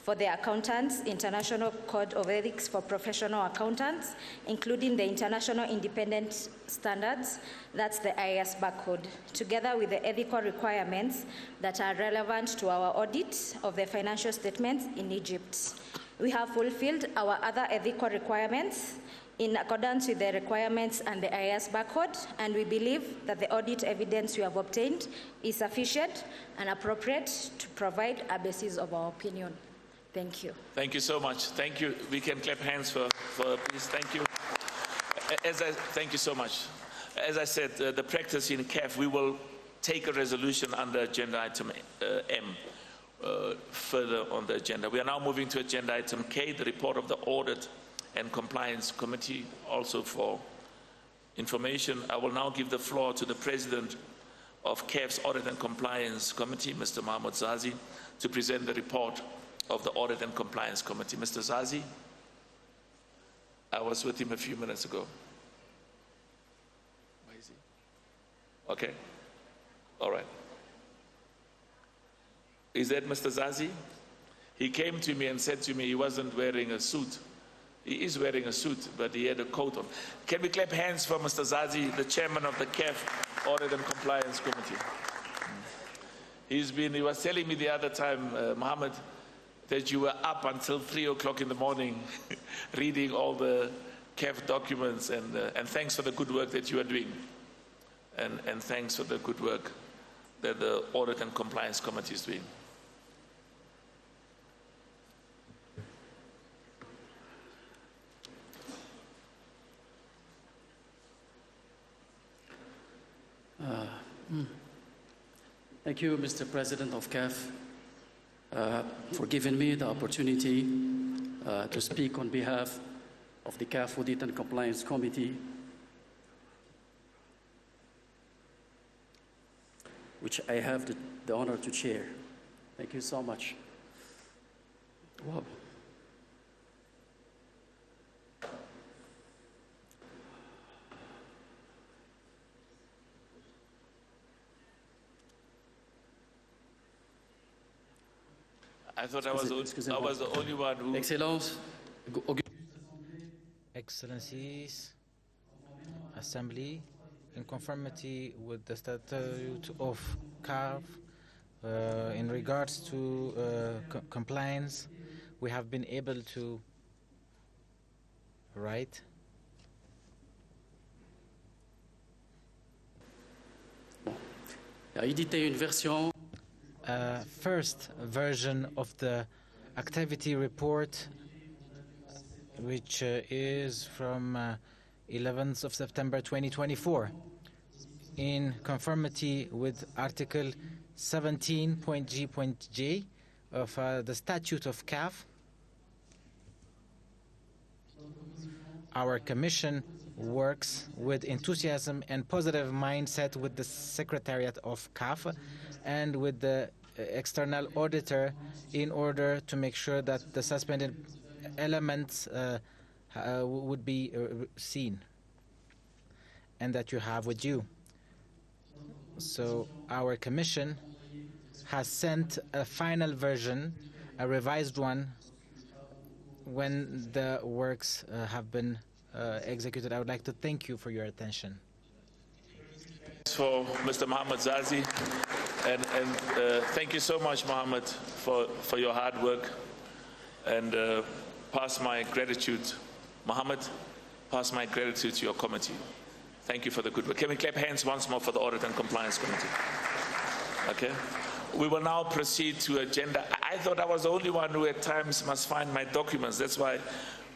for the Accountants, International Code of Ethics for Professional Accountants, including the International Independent Standards, that's the IASB code, together with the ethical requirements that are relevant to our audit of the financial statements in Egypt. We have fulfilled our other ethical requirements in accordance with the requirements and the IASB code, and we believe that the audit evidence we have obtained is sufficient and appropriate to provide a basis of our opinion. Thank you. Thank you so much. Thank you. We can clap hands for please. Thank you. Thank you so much. As I said, the practice in CAF, we will take a resolution under agenda item M further on the agenda. We are now moving to agenda item K, the report of the Audit and Compliance Committee. Also for information, I will now give the floor to the President of CAF's Audit and Compliance Committee, Mr. Mahmoud Zazi, to present the report of the Audit and Compliance Committee. Mr. Zazi, I was with him a few minutes ago. Where is he? Okay. All right. Is that Mr. Zazi? He came to me and said to me he wasn't wearing a suit. He is wearing a suit, but he had a coat on. Can we clap hands for Mr. Zazi, the chairman of the CAF Audit and Compliance Committee? He was telling me the other time, Mohammed, that you were up until 3 o'clock in the morning reading all the CAF documents, and thanks for the good work that you are doing. And thanks for the good work that the Audit and Compliance Committee is doing. Thank you, Mr. President of CAF, for giving me the opportunity to speak on behalf of the CAF Audit and Compliance Committee, which I have the honor to chair. Thank you so much. Wow. I thought I was the only one who... Excellence. Excellencies, Assembly, in conformity with the Statute of CAF, in regards to compliance, we have been able to write first version of the activity report, which is from 11th of September 2024, in conformity with Article 17.G.J of the Statute of CAF. Our Commission works with enthusiasm and positive mindset with the Secretariat of CAF and with the external auditor in order to make sure that the suspended elements would be seen and that you have with you. So our Commission has sent a final version, a revised one, when the works have been executed. I would like to thank you for your attention. For Mr. Mohammed Zazi, and thank you so much, Mohammed, for your hard work, and pass my gratitude, Mohammed, pass my gratitude to your committee. Thank you for the good work. Can we clap hands once more for the Audit and Compliance Committee? Okay. We will now proceed to agenda. I thought I was the only one who at times must find my documents. That's why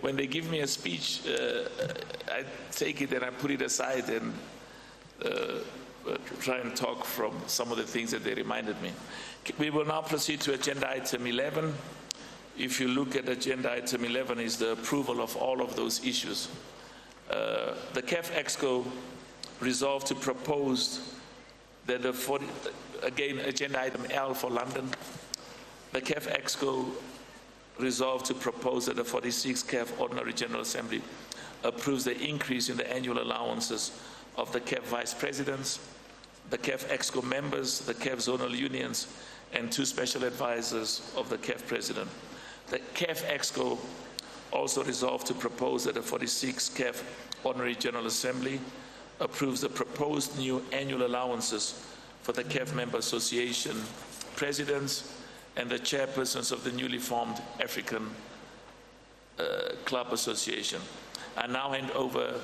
when they give me a speech, I take it and I put it aside and try and talk from some of the things that they reminded me. We will now proceed to agenda item 11. If you look at agenda item 11 is the approval of all of those issues. The CAF EXCO resolved to propose that again, agenda item L for London. The CAF EXCO resolved to propose that the 46th CAF Ordinary General Assembly approves the increase in the annual allowances of the CAF Vice Presidents, the CAF EXCO members, the CAF Zonal Unions, and 2 special advisors of the CAF President. The CAF EXCO also resolved to propose that the 46th CAF Ordinary General Assembly approves the proposed new annual allowances for the CAF Member Association Presidents and the chairpersons of the newly formed African Club Association. I now hand over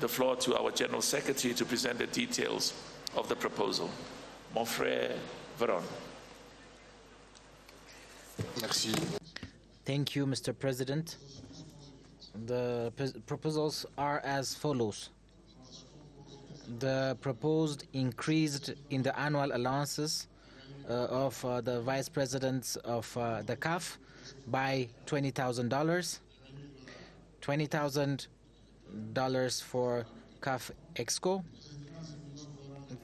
the floor to our General Secretary to present the details of the proposal. Mon frère Veron. Merci. Thank you, Mr. President. The proposals are as follows. The proposed increase in the annual allowances of the vice presidents of the CAF by $20,000, $20,000 for CAF EXCO.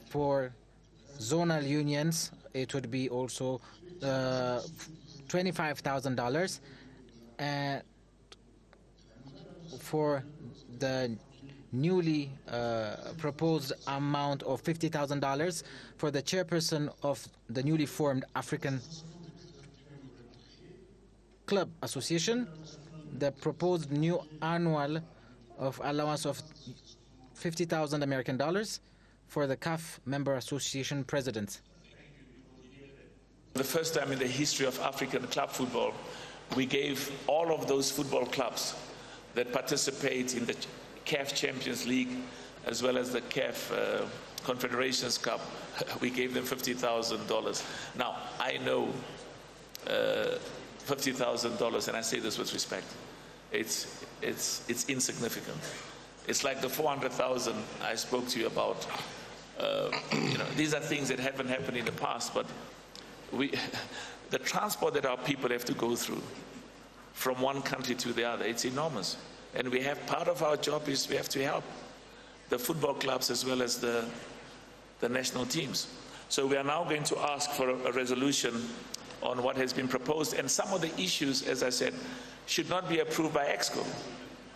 For zonal unions, it would be also $25,000, and for the newly proposed amount of $50,000 for the chairperson of the newly formed African Club Association, the proposed new annual of allowance of 50,000 American dollars for the CAF Member Association President. The first time in the history of African club football, we gave all of those football clubs that participate in the CAF Champions League as well as the CAF Confederations Cup, we gave them $50,000. Now, I know $50,000, and I say this with respect, it's insignificant. It's like the 400,000 I spoke to you about. These are things that haven't happened in the past, but the transport that our people have to go through from one country to the other, it's enormous. And we have, part of our job is we have to help the football clubs as well as the national teams. So we are now going to ask for a resolution on what has been proposed, and some of the issues, as I said, should not be approved by EXCO,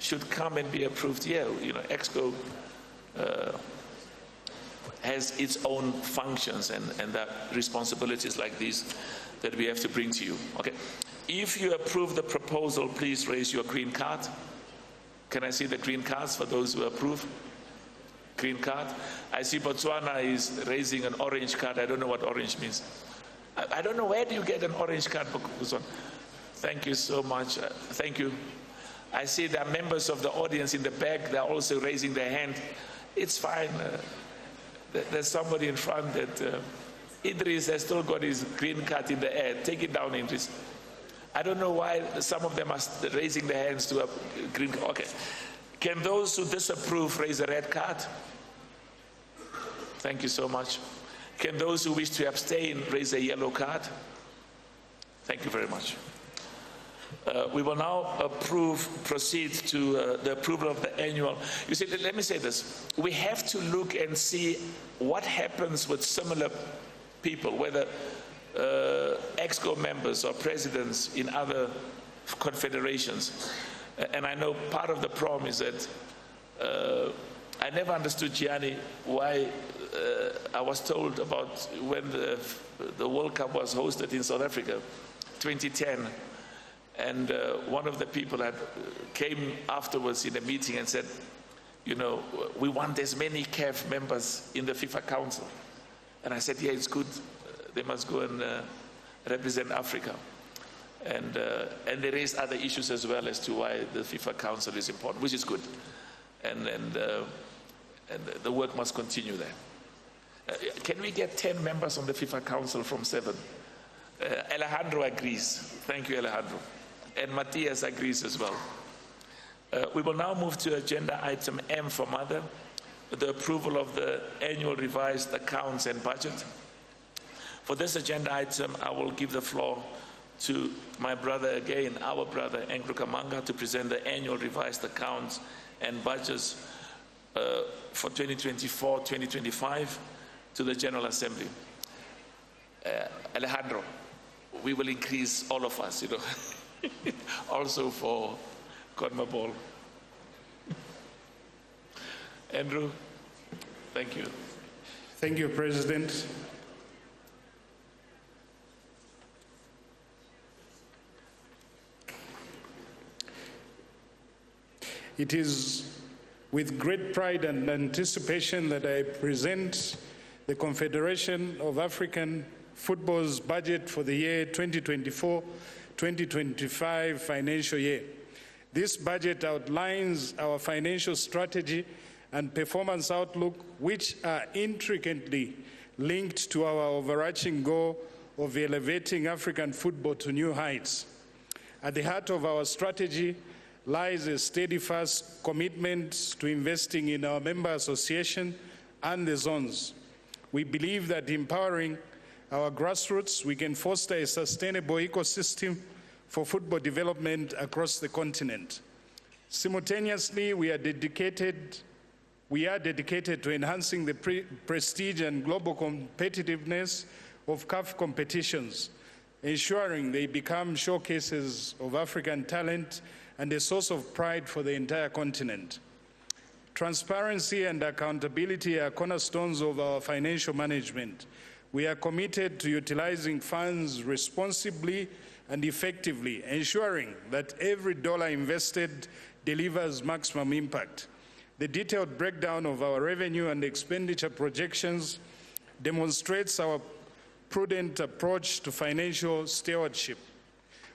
should come and be approved here. EXCO has its own functions and the responsibilities like these that we have to bring to you. Okay. If you approve the proposal, please raise your green card. Can I see the green cards for those who approve? Green card. I see Botswana is raising an orange card. I don't know what orange means. I don't know, where do you get an orange card, Botswana? Thank you so much. Thank you. I see there are members of the audience in the back. They're also raising their hand. It's fine. There's somebody in front that Idris has still got his green card in the air. Take it down, Idris. I don't know why some of them are raising their hands to a green card. Okay. Can those who disapprove raise a red card? Thank you so much. Can those who wish to abstain raise a yellow card? Thank you very much. We will now proceed to the approval of the annual. You see, let me say this. We have to look and see what happens with similar people, whether EXCO members or presidents in other confederations. And I know part of the problem is that I never understood, Gianni, why I was told about when the World Cup was hosted in South Africa, 2010, and one of the people that came afterwards in a meeting and said, we want as many CAF members in the FIFA Council. And I said, yeah, it's good. They must go and represent Africa. And there is other issues as well as to why the FIFA Council is important, which is good. And the work must continue there. Can we get 10 members on the FIFA Council from 7? Alejandro agrees. Thank you, Alejandro. And Matthias agrees as well. We will now move to agenda item M for Mother, the approval of the annual revised accounts and budget. For this agenda item, I will give the floor to my brother again, our brother, Andrew Kamanga, to present the annual revised accounts and budgets for 2024-2025 to the General Assembly. Alejandro, we will increase all of us, also for CONMEBOL. Andrew, thank you. Thank you, President. It is with great pride and anticipation that I present the Confederation of African Football's budget for the year 2024-2025 financial year. This budget outlines our financial strategy and performance outlook, which are intricately linked to our overarching goal of elevating African football to new heights. At the heart of our strategy lies a steadfast commitment to investing in our member association and the zones. We believe that empowering our grassroots, we can foster a sustainable ecosystem for football development across the continent. Simultaneously, we are dedicated to enhancing the prestige and global competitiveness of CAF competitions, ensuring they become showcases of African talent and a source of pride for the entire continent. Transparency and accountability are cornerstones of our financial management. We are committed to utilizing funds responsibly and effectively, ensuring that every dollar invested delivers maximum impact. The detailed breakdown of our revenue and expenditure projections demonstrates our prudent approach to financial stewardship.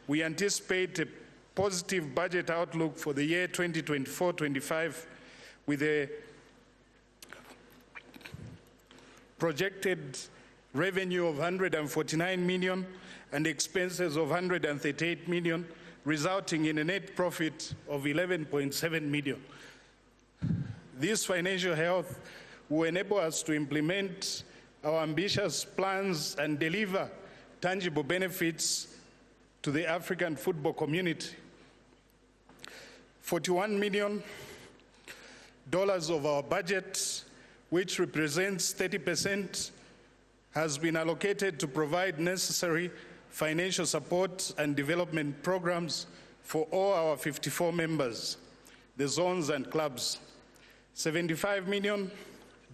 We anticipate a positive budget outlook for the year 2024-25 with a projected revenue of 149 million and expenses of 138 million, resulting in a net profit of 11.7 million. This financial health will enable us to implement our ambitious plans and deliver tangible benefits to the African football community. $41 million of our budget, which represents 30%, has been allocated to provide necessary financial support and development programs for all our 54 members, the zones and clubs. $75 million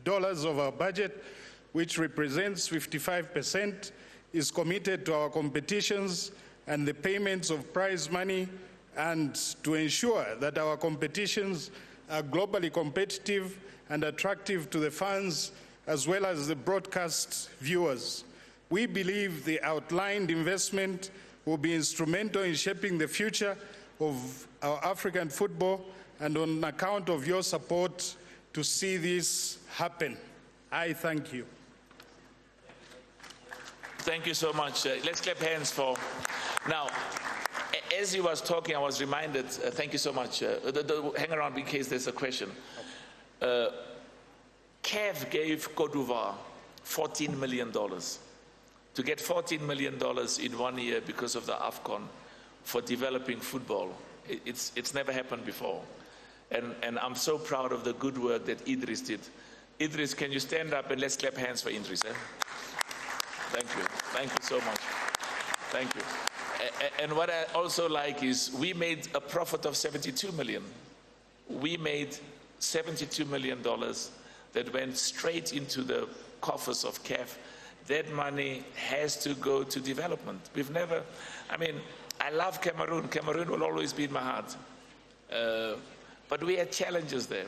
of our budget, which represents 55%, is committed to our competitions and the payments of prize money, and to ensure that our competitions are globally competitive and attractive to the fans as well as the broadcast viewers. We believe the outlined investment will be instrumental in shaping the future of our African football, and on account of your support to see this happen, I thank you. Thank you so much. Let's clap hands for. Now, as he was talking, I was reminded, thank you so much. Hang around in case there's a question. CAF gave Côte d'Ivoire $14 million. To get $14 million in 1 year because of the AFCON for developing football, it's never happened before. And I'm so proud of the good work that Idris did. Idris, can you stand up and let's clap hands for Idris? Eh? Thank you. Thank you so much. Thank you. And what I also like is we made a profit of 72 million. We made $72 million that went straight into the coffers of CAF. That money has to go to development. We've never, I mean, I love Cameroon. Cameroon will always be in my heart. But we had challenges there.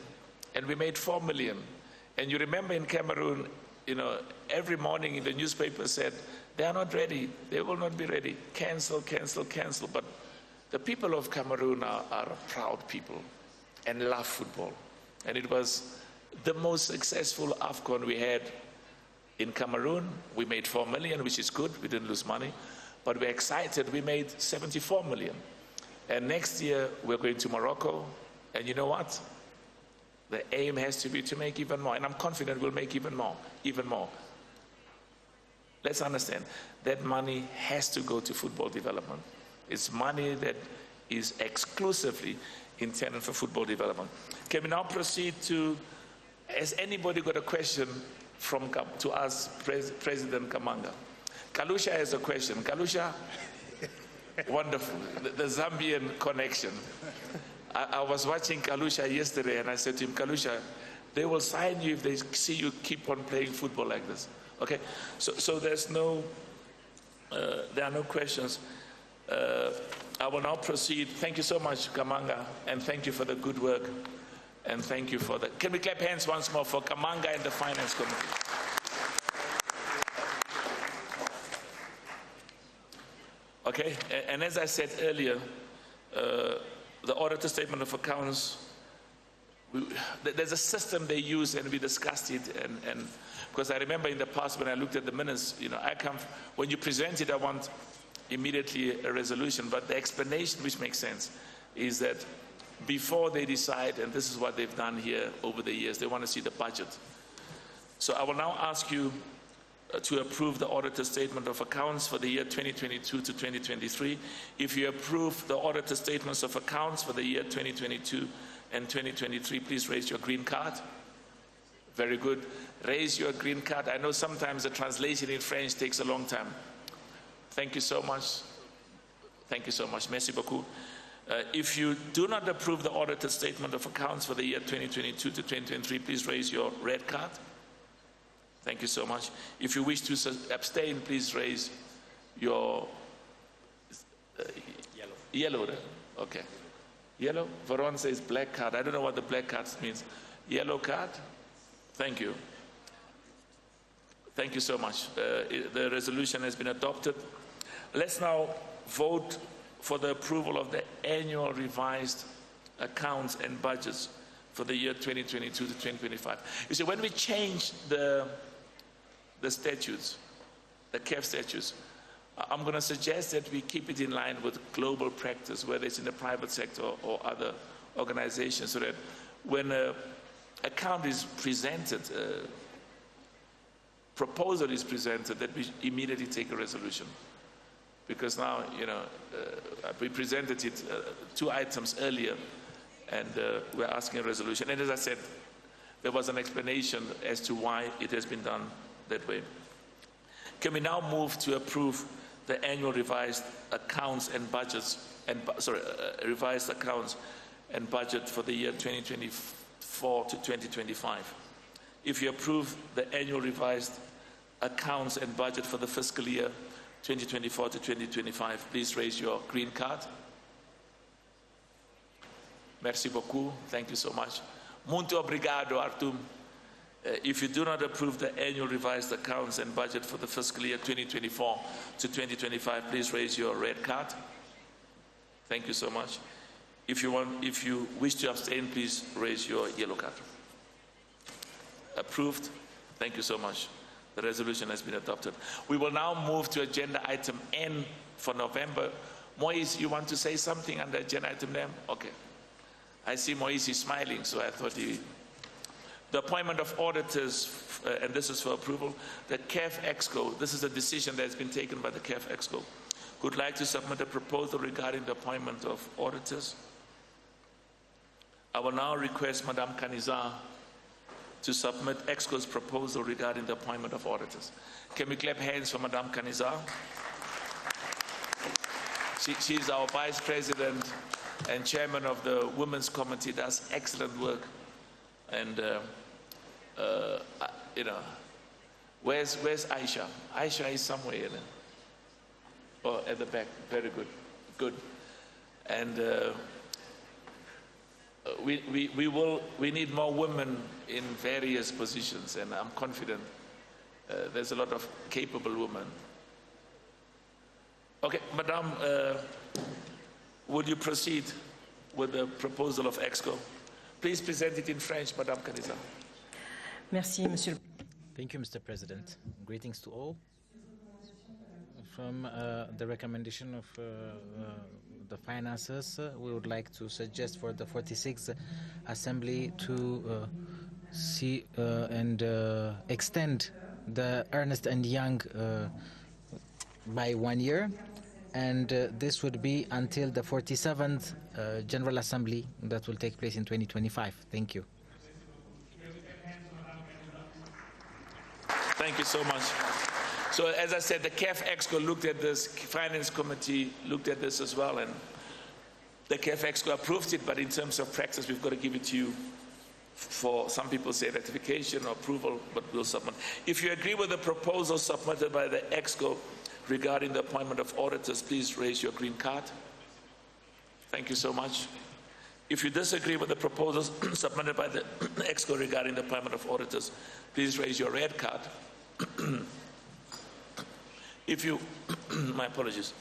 And we made 4 million. And you remember in Cameroon, you know, every morning in the newspaper said, they are not ready. They will not be ready. Cancel, cancel, cancel. But the people of Cameroon are proud people and love football. And it was the most successful AFCON we had in Cameroon. We made 4 million, which is good. We didn't lose money. But we're excited. We made 74 million. And next year, we're going to Morocco. And you know what? The aim has to be to make even more. And I'm confident we'll make even more, even more. Let's understand, that money has to go to football development. It's money that is exclusively intended for football development. Can we now proceed to, has anybody got a question to us, President Kamanga? Kalusha has a question. Kalusha, wonderful, the Zambian connection. I was watching Kalusha yesterday and I said to him, Kalusha, they will sign you if they see you keep on playing football like this. Okay, so there's no, there are no questions. I will now proceed. Thank you so much, Kamanga, and thank you for the good work, and thank you for the, can we clap hands once more for Kamanga and the Finance Committee? Okay, and as I said earlier, the auditor statement of accounts, there's a system they use, and we discussed it, and because I remember in the past when I looked at the minutes, you know, when you present it, I want immediately a resolution, but the explanation, which makes sense, is that before they decide, and this is what they've done here over the years, they want to see the budget. So I will now ask you to approve the auditor statement of accounts for the year 2022 to 2023. If you approve the auditor statements of accounts for the year 2022 and 2023, please raise your green card. Very good. Raise your green card. I know sometimes the translation in French takes a long time. Thank you so much. Thank you so much. Merci beaucoup. If you do not approve the auditor statement of accounts for the year 2022 to 2023, please raise your red card. Thank you so much. If you wish to abstain, please raise your yellow. Okay. Yellow? Veron says black card. I don't know what the black card means. Yellow card? Thank you. Thank you so much. The resolution has been adopted. Let's now vote for the approval of the annual revised accounts and budgets for the year 2022 to 2025. You see, when we changed the the statutes, the CAF statutes, I'm going to suggest that we keep it in line with global practice, whether it's in the private sector or other organizations, so that when an account is presented, proposal is presented, that we immediately take a resolution. Because now, you know, we presented it 2 items earlier, and we're asking a resolution. And as I said, there was an explanation as to why it has been done that way. Can we now move to approve the annual revised accounts and budgets, revised accounts and budget for the year 2024 to 2025? If you approve the annual revised accounts and budget for the fiscal year 2024 to 2025, please raise your green card. Merci beaucoup. Thank you so much. Muito obrigado, Artum. If you do not approve the annual revised accounts and budget for the fiscal year 2024 to 2025, please raise your red card. Thank you so much. If you wish to abstain, please raise your yellow card. Approved. Thank you so much. The resolution has been adopted. We will now move to agenda item N for November. Moise, you want to say something under agenda item N? Okay. I see Moise is smiling, so I thought he... The appointment of auditors, and this is for approval, the CAF EXCO. This is a decision that has been taken by the CAF EXCO. Who would like to submit a proposal regarding the appointment of auditors? I will now request Madame Canizar to submit EXCO's proposal regarding the appointment of auditors. Can we clap hands for Madame Canizar? She's our Vice President and Chairman of the Women's Committee, does excellent work. And, you know, where's Aisha? Aisha is somewhere, you know? Oh, at the back. Very good. Good. And we need more women in various positions, and I'm confident there's a lot of capable women. Okay, Madame, would you proceed with the proposal of EXCO? Please present it in French, Madame Canizar. Merci, Monsieur. Thank you, Mr. President. Greetings to all. From the recommendation of the finances, we would like to suggest for the 46th Assembly to see and extend the Ernst & Young by 1 year, and this would be until the 47th General Assembly that will take place in 2025. Thank you. Thank you so much. So as I said, the CAF EXCO looked at this, Finance Committee looked at this as well, and the CAF EXCO approved it, but in terms of practice, we've got to give it to you for, some people say ratification or approval, but we'll submit. If you agree with the proposal submitted by the EXCO regarding the appointment of auditors, please raise your green card. Thank you so much. If you disagree with the proposals submitted by the EXCO regarding the appointment of auditors, please raise your red card. If you, my apologies.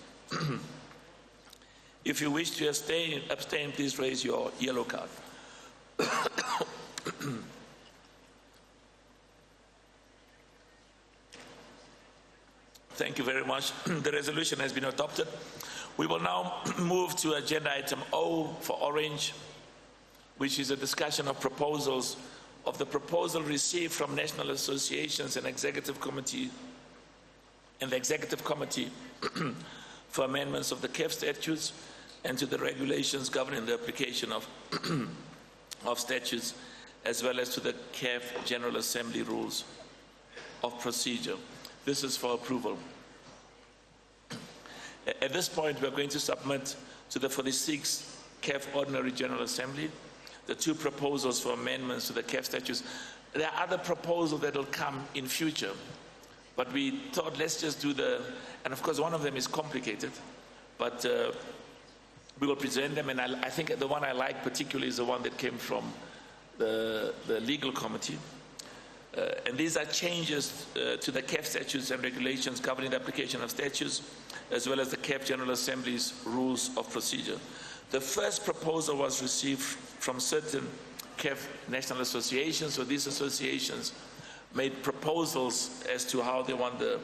If you wish to abstain, please raise your yellow card. Thank you very much. The resolution has been adopted. We will now move to agenda item O for Orange, which is a discussion of proposals of the proposal received from national associations and executive committee and the executive committee for amendments of the CAF statutes and to the regulations governing the application of of statutes, as well as to the CAF General Assembly rules of procedure. This is for approval. At this point, we are going to submit to the 46th CAF Ordinary General Assembly the 2 proposals for amendments to the CAF statutes. There are other proposals that will come in future, but we thought let's just do and of course one of them is complicated, but we will present them, and I think the one I like particularly is the one that came from the legal committee. And these are changes to the CAF statutes and regulations governing the application of statutes, as well as the CAF General Assembly's rules of procedure. The first proposal was received from certain CAF national associations, so these associations made proposals as to how they want the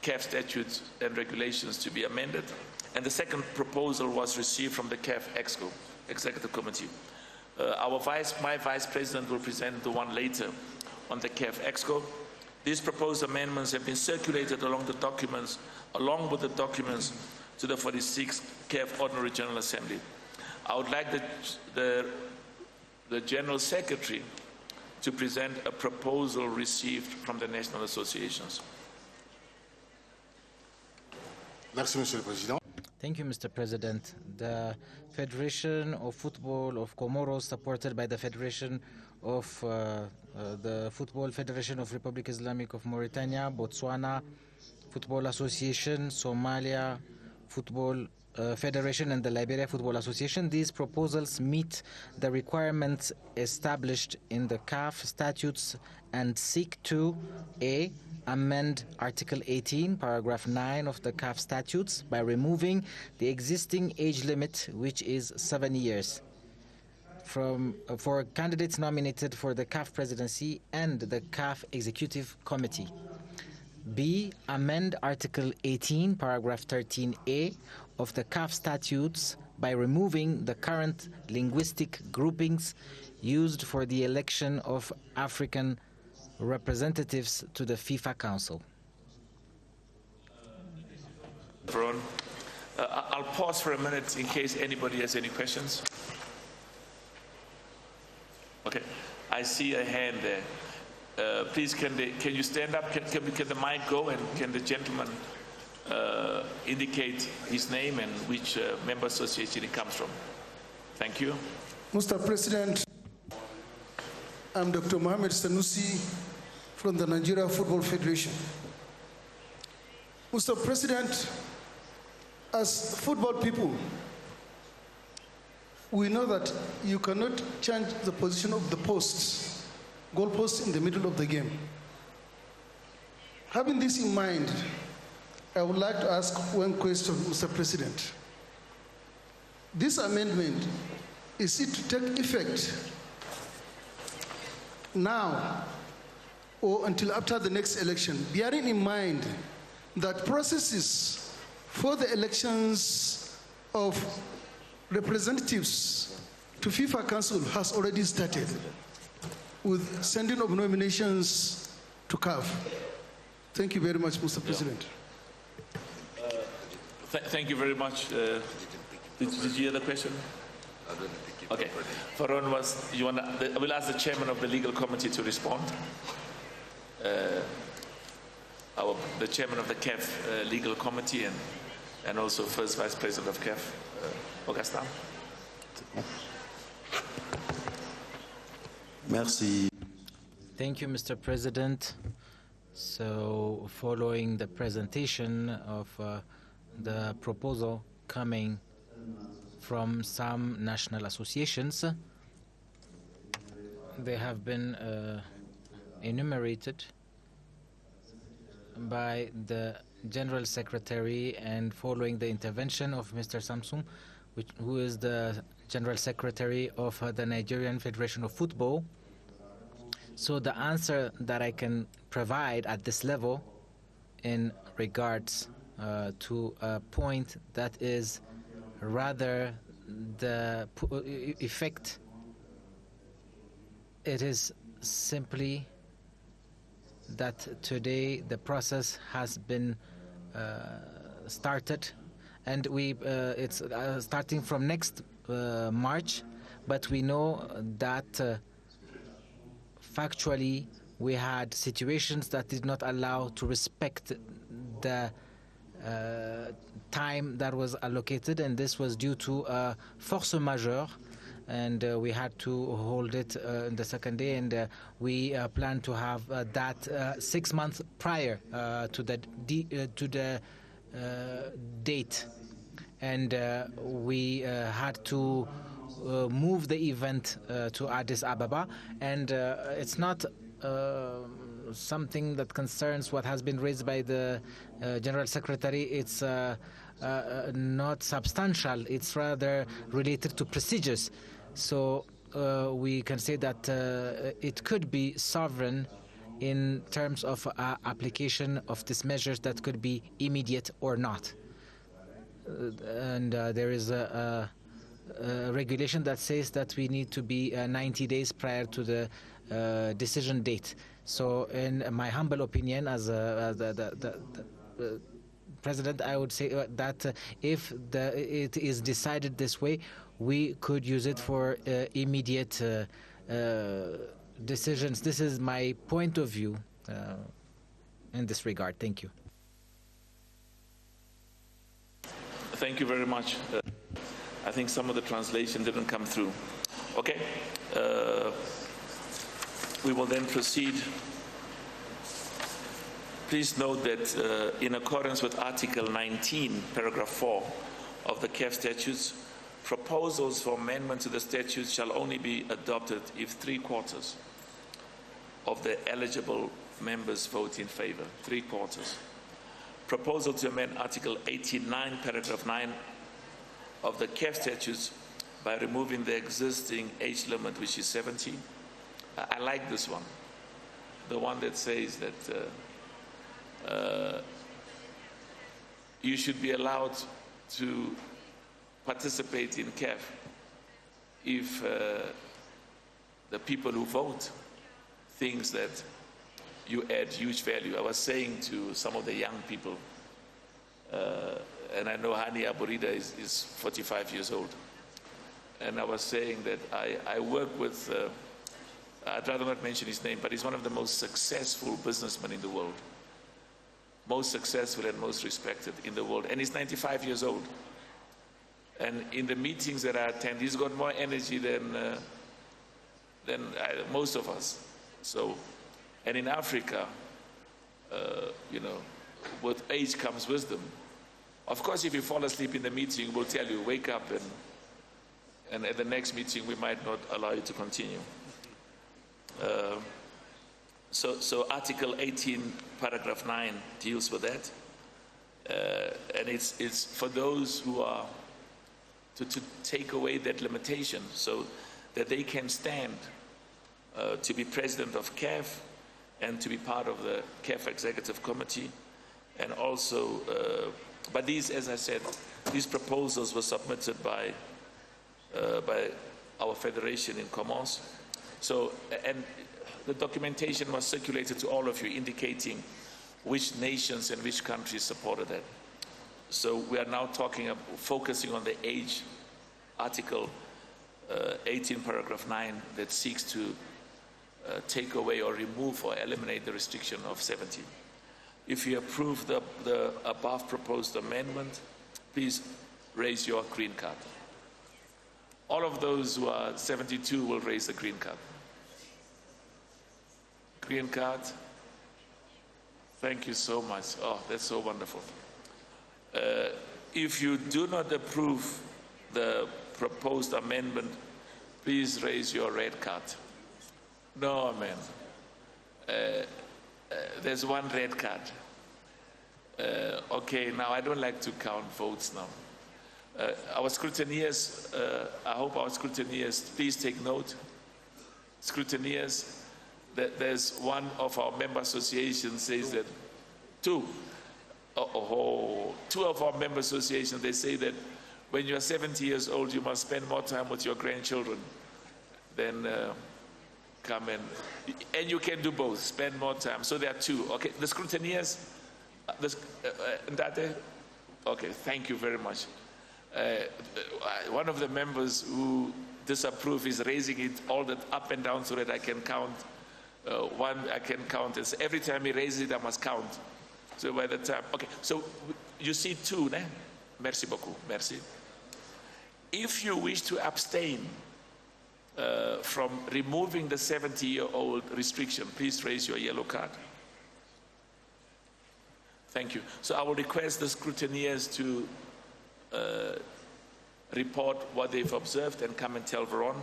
CAF statutes and regulations to be amended. And the second proposal was received from the CAF Executive Committee. My Vice President will present the one later on the CAF EXCO. These proposed amendments have been circulated along with the documents to the 46th CAF Ordinary General Assembly. I would like the General Secretary to present a proposal received from the national associations. Merci, Monsieur le Président. Thank you, Mr. President. The Federation of Football of Comoros, supported by the Federation of the Football Federation of Republic Islamic of Mauritania, Botswana, Football Association, Somalia, Football Federation, and the Liberia Football Association. These proposals meet the requirements established in the CAF statutes and seek to A, amend Article 18, Paragraph 9 of the CAF statutes by removing the existing age limit, which is 7 years, for candidates nominated for the CAF presidency and the CAF Executive Committee. B, amend Article 18, Paragraph 13A of the CAF statutes by removing the current linguistic groupings used for the election of African representatives to the FIFA Council. I'll pause for a minute in case anybody has any questions. Okay, I see a hand there. Please, can you stand up? Can the mic go, and can the gentleman indicate his name and which member association he comes from? Thank you. Mr. President, I'm Dr. Mohamed Sanusi from the Nigeria Football Federation. Mr. President, as football people, we know that you cannot change the position of the posts, goalposts in the middle of the game. Having this in mind, I would like to ask one question, Mr. President. This amendment, is it to take effect now or until after the next election, bearing in mind that processes for the elections of representatives to FIFA Council has already started with sending of nominations to CAF? Thank you very much, Mr. President. Thank you very much. Did you hear the question? Okay. Faron, I will ask the chairman of the legal committee to respond. The chairman of the CAF legal committee and also first vice president of CAF, Augustin. Merci. Thank you, Mr. President. So, following the presentation of the proposal coming from some national associations, they have been enumerated by the General Secretary, and following the intervention of Mr. Samsung, who is the General Secretary of the Nigerian Federation of Football. So the answer that I can provide at this level in regards to a point that is rather the effect, it is simply that today the process has been started, and it's starting from next March, but we know that factually we had situations that did not allow to respect the time that was allocated, and this was due to force majeure, and we had to hold it in the second day, and we plan to have that 6 months prior to the date, and we had to move the event to Addis Ababa, and it's not something that concerns what has been raised by the General Secretary. It's not substantial. It's rather related to procedures. So we can say that it could be sovereign in terms of application of these measures that could be immediate or not. There is a regulation that says that we need to be 90 days prior to the decision date. So in my humble opinion as the President, I would say that if it is decided this way, we could use it for immediate decisions. This is my point of view in this regard. Thank you. Thank you very much. I think some of the translation didn't come through. Okay. We will then proceed. Please note that in accordance with Article 19, Paragraph 4 of the CAF statutes, proposals for amendment to the statutes shall only be adopted if 3/4 of the eligible members vote in favor. 3/4. Proposal to amend Article 89, Paragraph 9 of the CAF statutes by removing the existing age limit, which is 70. I like this one, the one that says that you should be allowed to participate in CAF if the people who vote thinks that you add huge value. I was saying to some of the young people, and I know Hani Aburida is 45 years old, and I was saying that I work with, I'd rather not mention his name, but he's one of the most successful businessmen in the world. Most successful and most respected in the world. And he's 95 years old. And in the meetings that I attend, he's got more energy than most of us. So, and in Africa, you know, with age comes wisdom. Of course, if you fall asleep in the meeting, we'll tell you, wake up, and at the next meeting, we might not allow you to continue. So Article 18, Paragraph 9 deals with that. And it's for those who are to take away that limitation so that they can stand to be president of CAF and to be part of the CAF Executive Committee. And also, but these, as I said, these proposals were submitted by our federation in Comoros. So, and the documentation was circulated to all of you indicating which nations and which countries supported that. So we are now focusing on the age, Article 18, Paragraph 9, that seeks to take away or remove or eliminate the restriction of 70. If you approve the above proposed amendment, please raise your green card. All of those who are 72 will raise the green card. Green card. Thank you so much. Oh, that's so wonderful. If you do not approve the proposed amendment, please raise your red card. No, man. There's one red card. Okay, now I don't like to count votes now. Our scrutineers, I hope our scrutineers, please take note. Scrutineers, that there's one of our member associations says that two of our member associations, they say that when you're 70 years old, you must spend more time with your grandchildren than come and you can do both, spend more time. So there are two. Okay, the scrutineers, okay, thank you very much. One of the members who disapprove is raising it all that up and down so that I can count. One I can count. It's every time he raises it, I must count. So by the time, okay. So you see two, né? Merci beaucoup. Merci. If you wish to abstain from removing the 70-year-old restriction, please raise your yellow card. Thank you. So I will request the scrutineers to report what they've observed and come and tell Veron.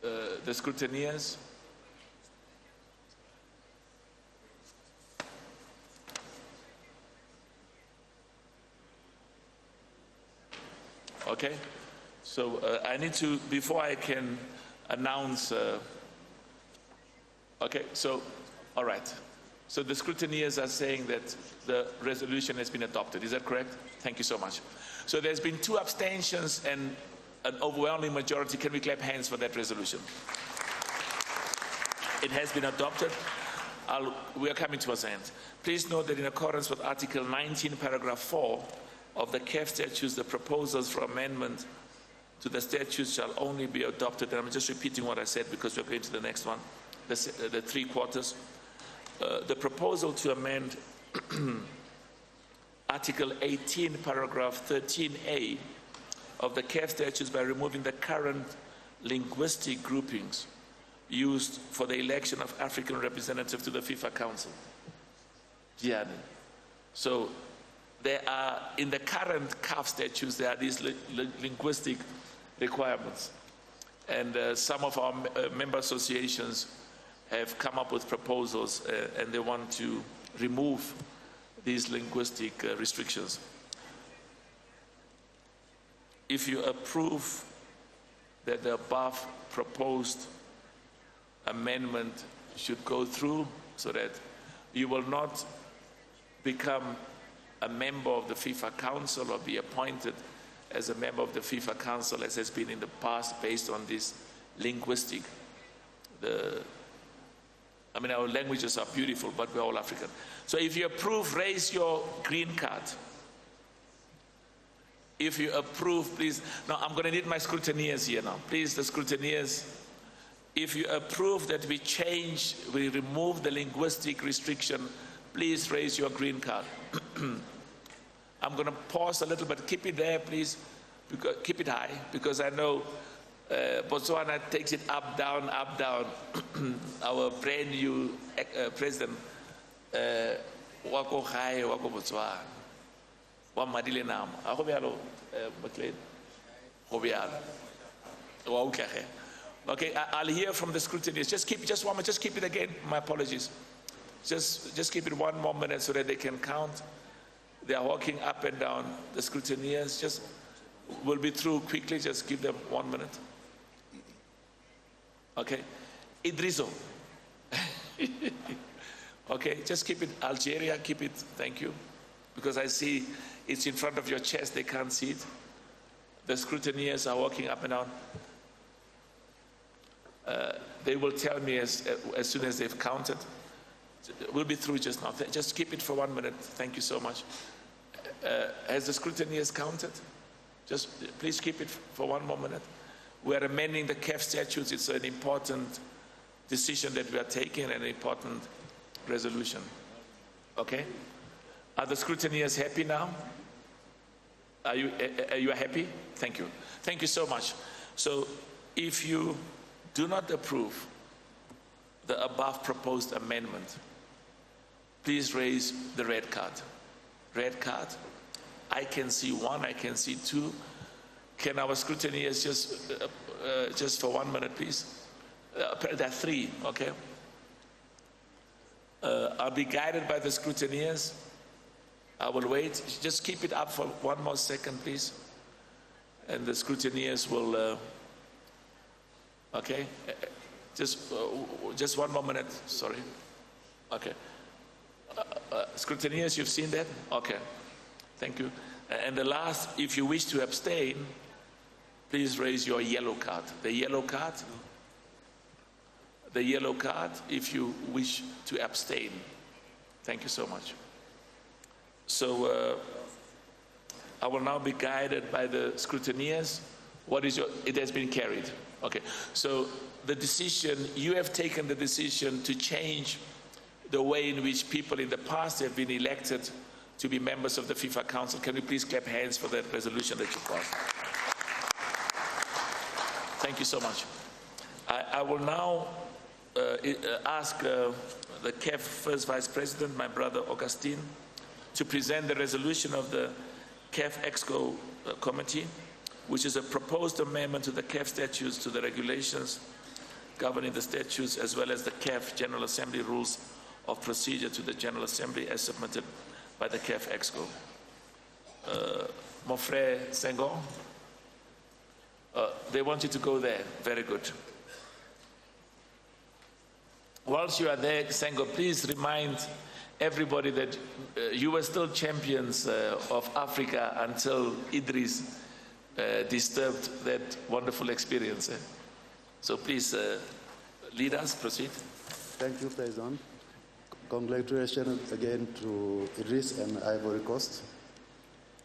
The scrutineers. Okay, so I need to, before I can announce Okay, so, all right. So the scrutineers are saying that the resolution has been adopted. Is that correct? Thank you so much. So there's been 2 abstentions and an overwhelming majority. Can we clap hands for that resolution? It has been adopted. We are coming towards the end. Please note that in accordance with Article 19, paragraph 4 of the CAF statutes, the proposals for amendment to the statutes shall only be adopted. And I'm just repeating what I said because we're going to the next one, the 3 quarters. The proposal to amend Article 18, paragraph 13A of the CAF statutes by removing the current linguistic groupings used for the election of African representatives to the FIFA Council. So there are, in the current CAF statutes, there are these linguistic requirements. And some of our member associations have come up with proposals and they want to remove these linguistic restrictions. If you approve that the above proposed amendment should go through so that you will not become a member of the FIFA Council or be appointed as a member of the FIFA Council as has been in the past based on this linguistic. I mean, our languages are beautiful, but we're all African. So if you approve, raise your green card. If you approve, please. Now, I'm going to need my scrutineers here now. Please, the scrutineers. If you approve that we remove the linguistic restriction, please raise your green card. I'm going to pause a little bit. Keep it there, please. Keep it high, because I know Botswana takes it up, down, up, down. Our brand new president, wako high, wako Botswana. Wa madile nam. A go bialo Maclean. Go bialo. Wa utlege. Okay, I'll hear from the scrutineers. Just keep it again. My apologies. Just keep it 1 more minute so that they can count. They are walking up and down. The scrutineers will be through quickly. Just give them 1 minute. Okay, Idriso. Okay, just keep it. Algeria, keep it. Thank you, because I see it's in front of your chest. They can't see it. The scrutineers are walking up and down. They will tell me as soon as they've counted. We'll be through just now. Just keep it for 1 minute. Thank you so much. Has the scrutineers counted? Just please keep it for 1 more minute. We are amending the CAF statutes. It's an important decision that we are taking, an important resolution. Okay? Are the scrutineers happy now? Are you happy? Thank you. Thank you so much. So if you do not approve the above proposed amendment, please raise the red card. Red card. I can see 1, I can see 2. Can our scrutineers just for 1 minute, please? There are 3, okay? I'll be guided by the scrutineers. I will wait. Just keep it up for 1 more second, please. And the scrutineers will, okay? Just 1 more minute, sorry. Okay. Scrutineers, you've seen that? Okay. Thank you. And the last, if you wish to abstain, please raise your yellow card. The yellow card. The yellow card, if you wish to abstain. Thank you so much. So I will now be guided by the scrutineers. What is it has been carried. Okay. So the decision, you have taken the decision to change the way in which people in the past have been elected to be members of the FIFA Council. Can we please clap hands for that resolution that you passed? Thank you so much. I will now ask the CAF First Vice President, my brother Augustine, to present the resolution of the CAF EXCO Committee, which is a proposed amendment to the CAF statutes, to the regulations governing the statutes, as well as the CAF General Assembly Rules of Procedure to the General Assembly as submitted by the CAF EXCO. Mon frère Senghor, they want you to go there. Very good. whilst you are there, Sengo, please remind everybody that you were still champions of Africa until Idris disturbed that wonderful experience. So please lead us, proceed. Thank you, President. Congratulations again to Idris and Ivory Coast.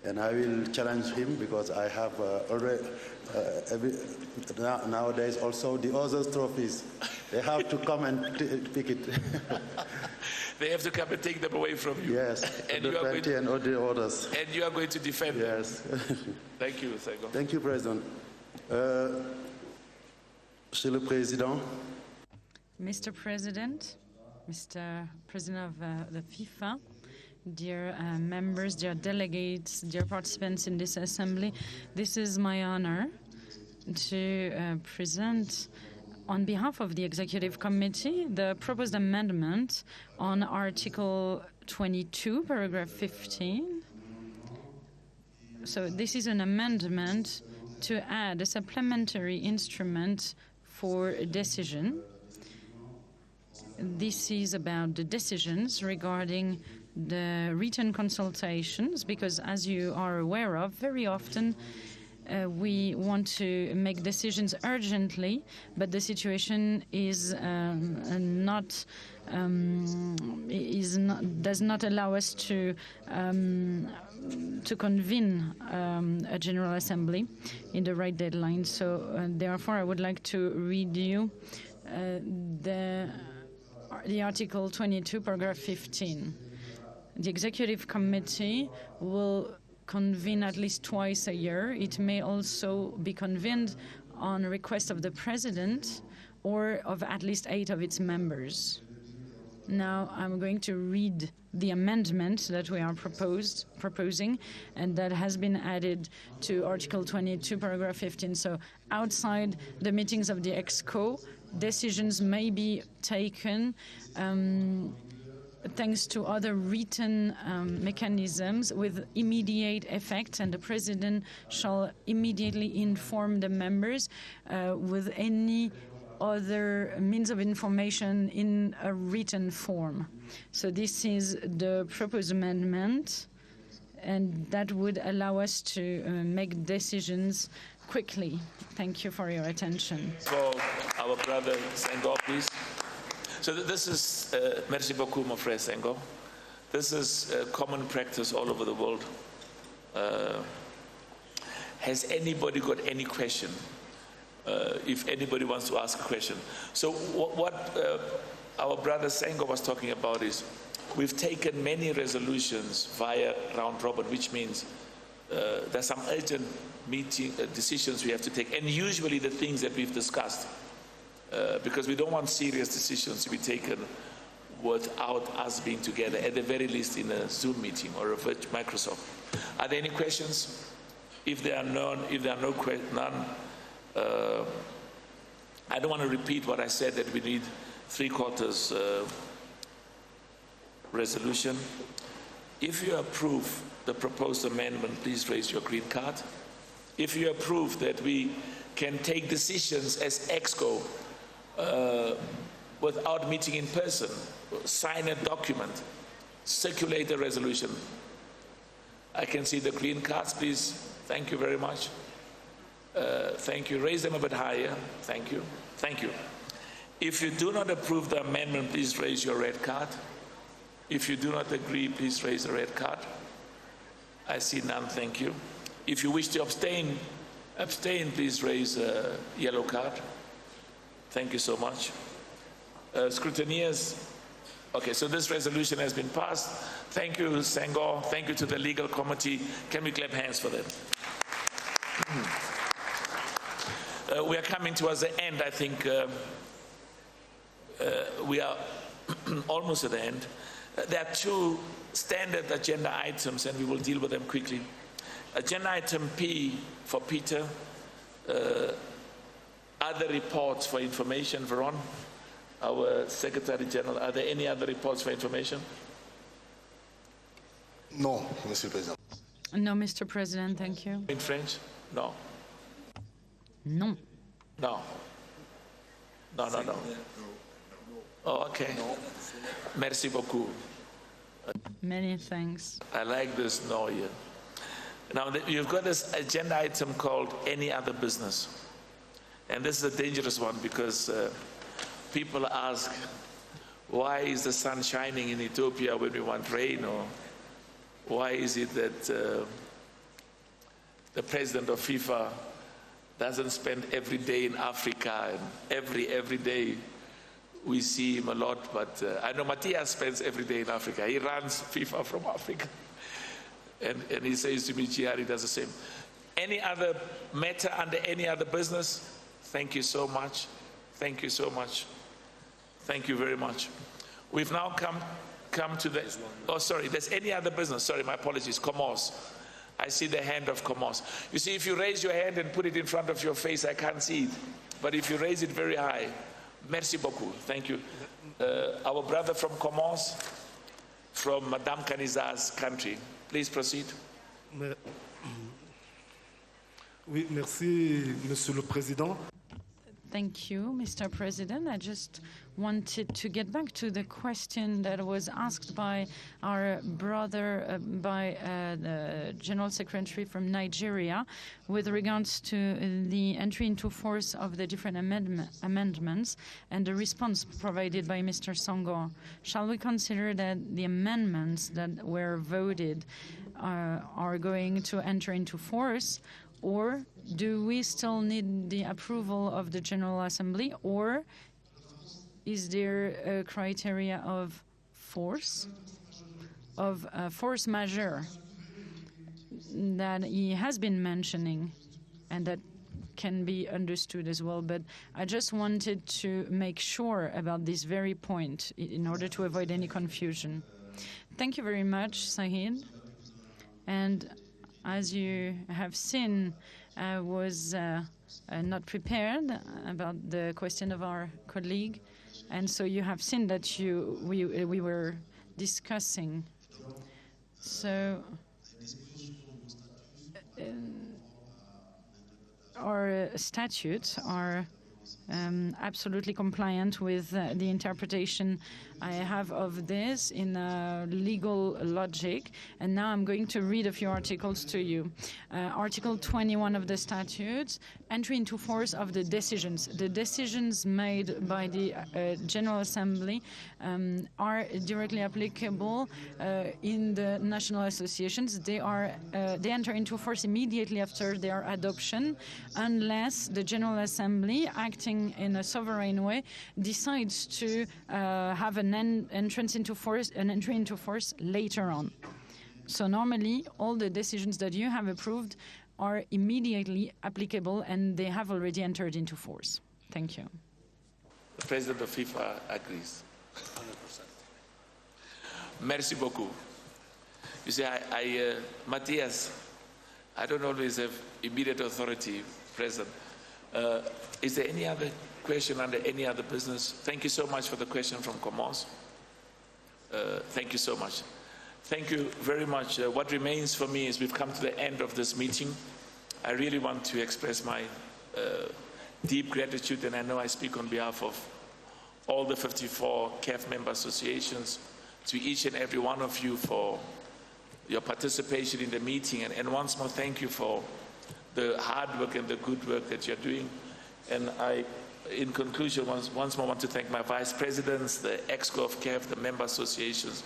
And I will challenge him because I have already, nowadays also the other trophies. They have to come and pick it. They have to come and take them away from you. Yes, and the 20 and all the others. And you are going to defend them. Yes. Thank you, Sengo. Thank you, President. Monsieur le Président. Mr. President, Mr. President of the FIFA, dear members, dear delegates, dear participants in this assembly, this is my honor to present on behalf of the Executive Committee the proposed amendment on Article 22, paragraph 15. So this is an amendment to add a supplementary instrument for a decision. This is about the decisions regarding the written consultations, because as you are aware of, very often we want to make decisions urgently, but the situation does not allow us to convene a General Assembly in the right deadline. So therefore, I would like to read you the Article 22, paragraph 15. The Executive Committee will convene at least twice a year. It may also be convened on request of the President or of at least 8 of its members. Now I'm going to read the amendment that we are proposing, and that has been added to Article 22, paragraph 15. So outside the meetings of the EXCO, decisions may be taken thanks to other written mechanisms with immediate effect, and the President shall immediately inform the members with any other means of information in a written form. So this is the proposed amendment, and that would allow us to make decisions quickly. Thank you for your attention. For our brother Sengo, please. So this is, merci beaucoup, mon frère Sengo. This is common practice all over the world. Has anybody got any question? If anybody wants to ask a question. So what our brother Sengo was talking about is we've taken many resolutions via round robin, which means there's some urgent decisions we have to take, and usually the things that we've discussed. Because we don't want serious decisions to be taken without us being together, at the very least in a Zoom meeting or a Microsoft. Are there any questions? If there are none, I don't want to repeat what I said, that we need 3/4 resolution. If you approve the proposed amendment, please raise your green card. If you approve that we can take decisions as EXCO without meeting in person, sign a document, circulate a resolution. I can see the green cards, please. Thank you very much. Thank you. Raise them a bit higher. Thank you. Thank you. If you do not approve the amendment, please raise your red card. If you do not agree, please raise a red card. I see none. Thank you. If you wish to abstain, please raise a yellow card. Thank you so much. Scrutineers. Okay, so this resolution has been passed. Thank you, Sengo. Thank you to the legal committee. Can we clap hands for them? We are coming towards the end. I think we are almost at the end. There are 2 standard agenda items, and we will deal with them quickly. Agenda item P for Peter. Other reports for information. Veron, our Secretary General, are there any other reports for information? No, Monsieur le Président. No, Mr. President, thank you. In French? No. No. No. No, no, no. Oh, okay. Merci beaucoup. Many thanks. I like this no here. Now, you've got this agenda item called any other business. And this is a dangerous one because people ask, why is the sun shining in Ethiopia when we want rain? Or why is it that the president of FIFA doesn't spend every day in Africa, and every day we see him a lot, but I know Matthias spends every day in Africa. He runs FIFA from Africa. And he says to me, Gianni does the same. Any other matter under any other business? Thank you so much. Thank you so much. Thank you very much. We've now come to the, oh sorry, there's any other business. Sorry, my apologies, Commerce. I see the hand of Commerce. You see, if you raise your hand and put it in front of your face, I can't see it. But if you raise it very high, merci beaucoup. Thank you. Our brother from Commerce, from Madame Kaniza's country. Please proceed. Oui, merci, Monsieur le Président. Thank you, Mr. President. I just wanted to get back to the question that was asked by our brother, by the General Secretary from Nigeria, with regards to the entry into force of the different amendments and the response provided by Mr. Songo. Shall we consider that the amendments that were voted are going to enter into force, or do we still need the approval of the General Assembly, or is there a criteria of force majeure that he has been mentioning and that can be understood as well? But I just wanted to make sure about this very point in order to avoid any confusion. Thank you very much, Sahid. And as you have seen, I was not prepared about the question of our colleague, and so you have seen that we were discussing. So our statutes are absolutely compliant with the interpretation I have of this in legal logic. And now I'm going to read a few articles to you. Article 21 of the statutes, entry into force of the decisions. The decisions made by the General Assembly are directly applicable in the national associations. They enter into force immediately after their adoption, unless the General Assembly, acting in a sovereign way, decides to have an entry into force later on. So normally, all the decisions that you have approved are immediately applicable, and they have already entered into force. Thank you. The President of FIFA agrees. 100%. Merci beaucoup. You see, Matthias, I don't always have immediate authority present. Is there any other question under any other business? Thank you so much for the question from Commerce. Thank you so much. Thank you very much. What remains for me is we've come to the end of this meeting. I really want to express my deep gratitude, and I know I speak on behalf of all the 54 CAF member associations, to each and every one of you for your participation in the meeting. And once more, thank you for the hard work and the good work that you're doing. And I, in conclusion, once more want to thank my vice presidents, the EXCO of CAF, the member associations,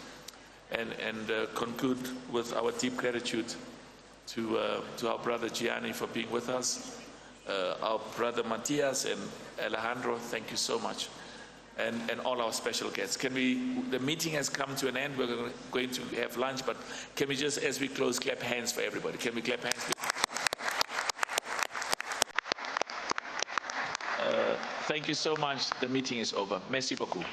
and conclude with our deep gratitude to our brother Gianni for being with us, our brother Matthias and Alejandro, thank you so much, and all our special guests. The meeting has come to an end. We're going to have lunch, but can we just, as we close, clap hands for everybody? Can we clap hands? Thank you so much. The meeting is over. Merci beaucoup.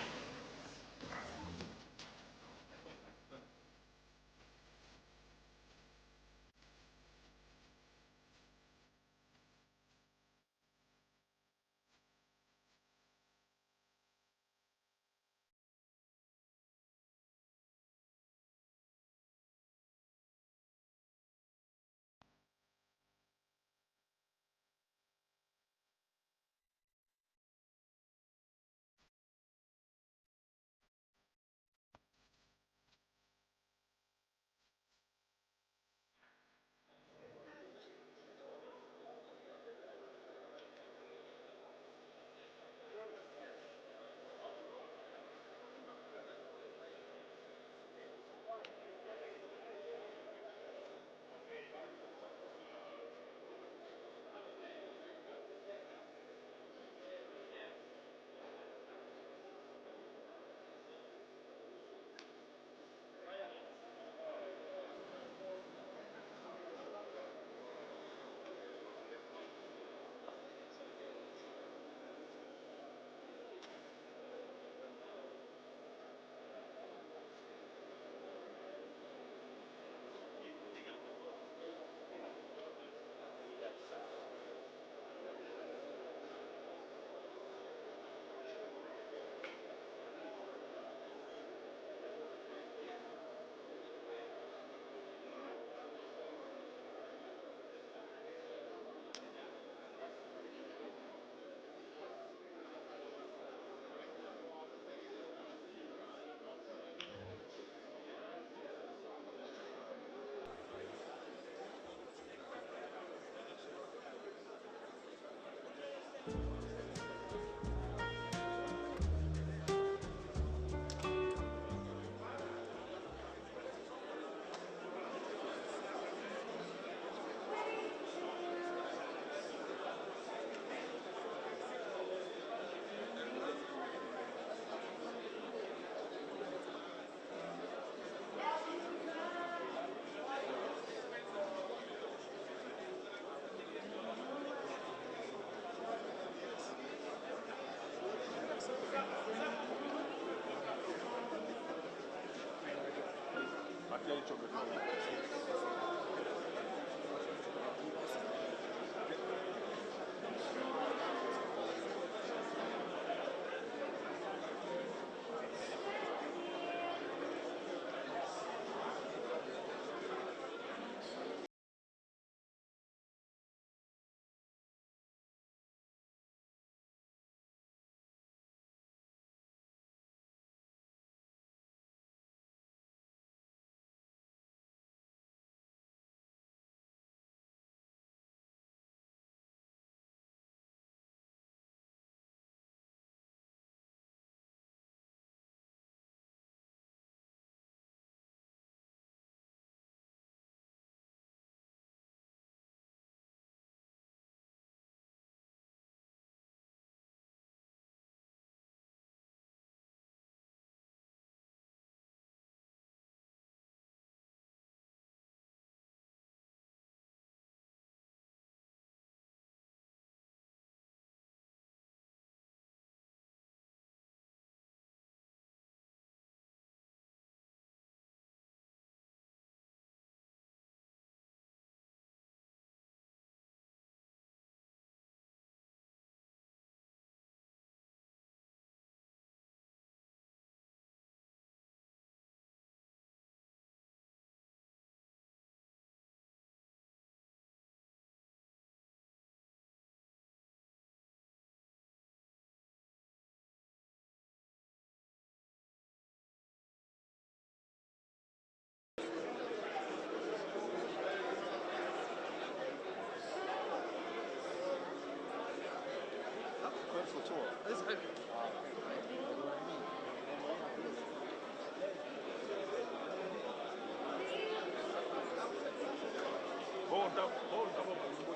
Hold up.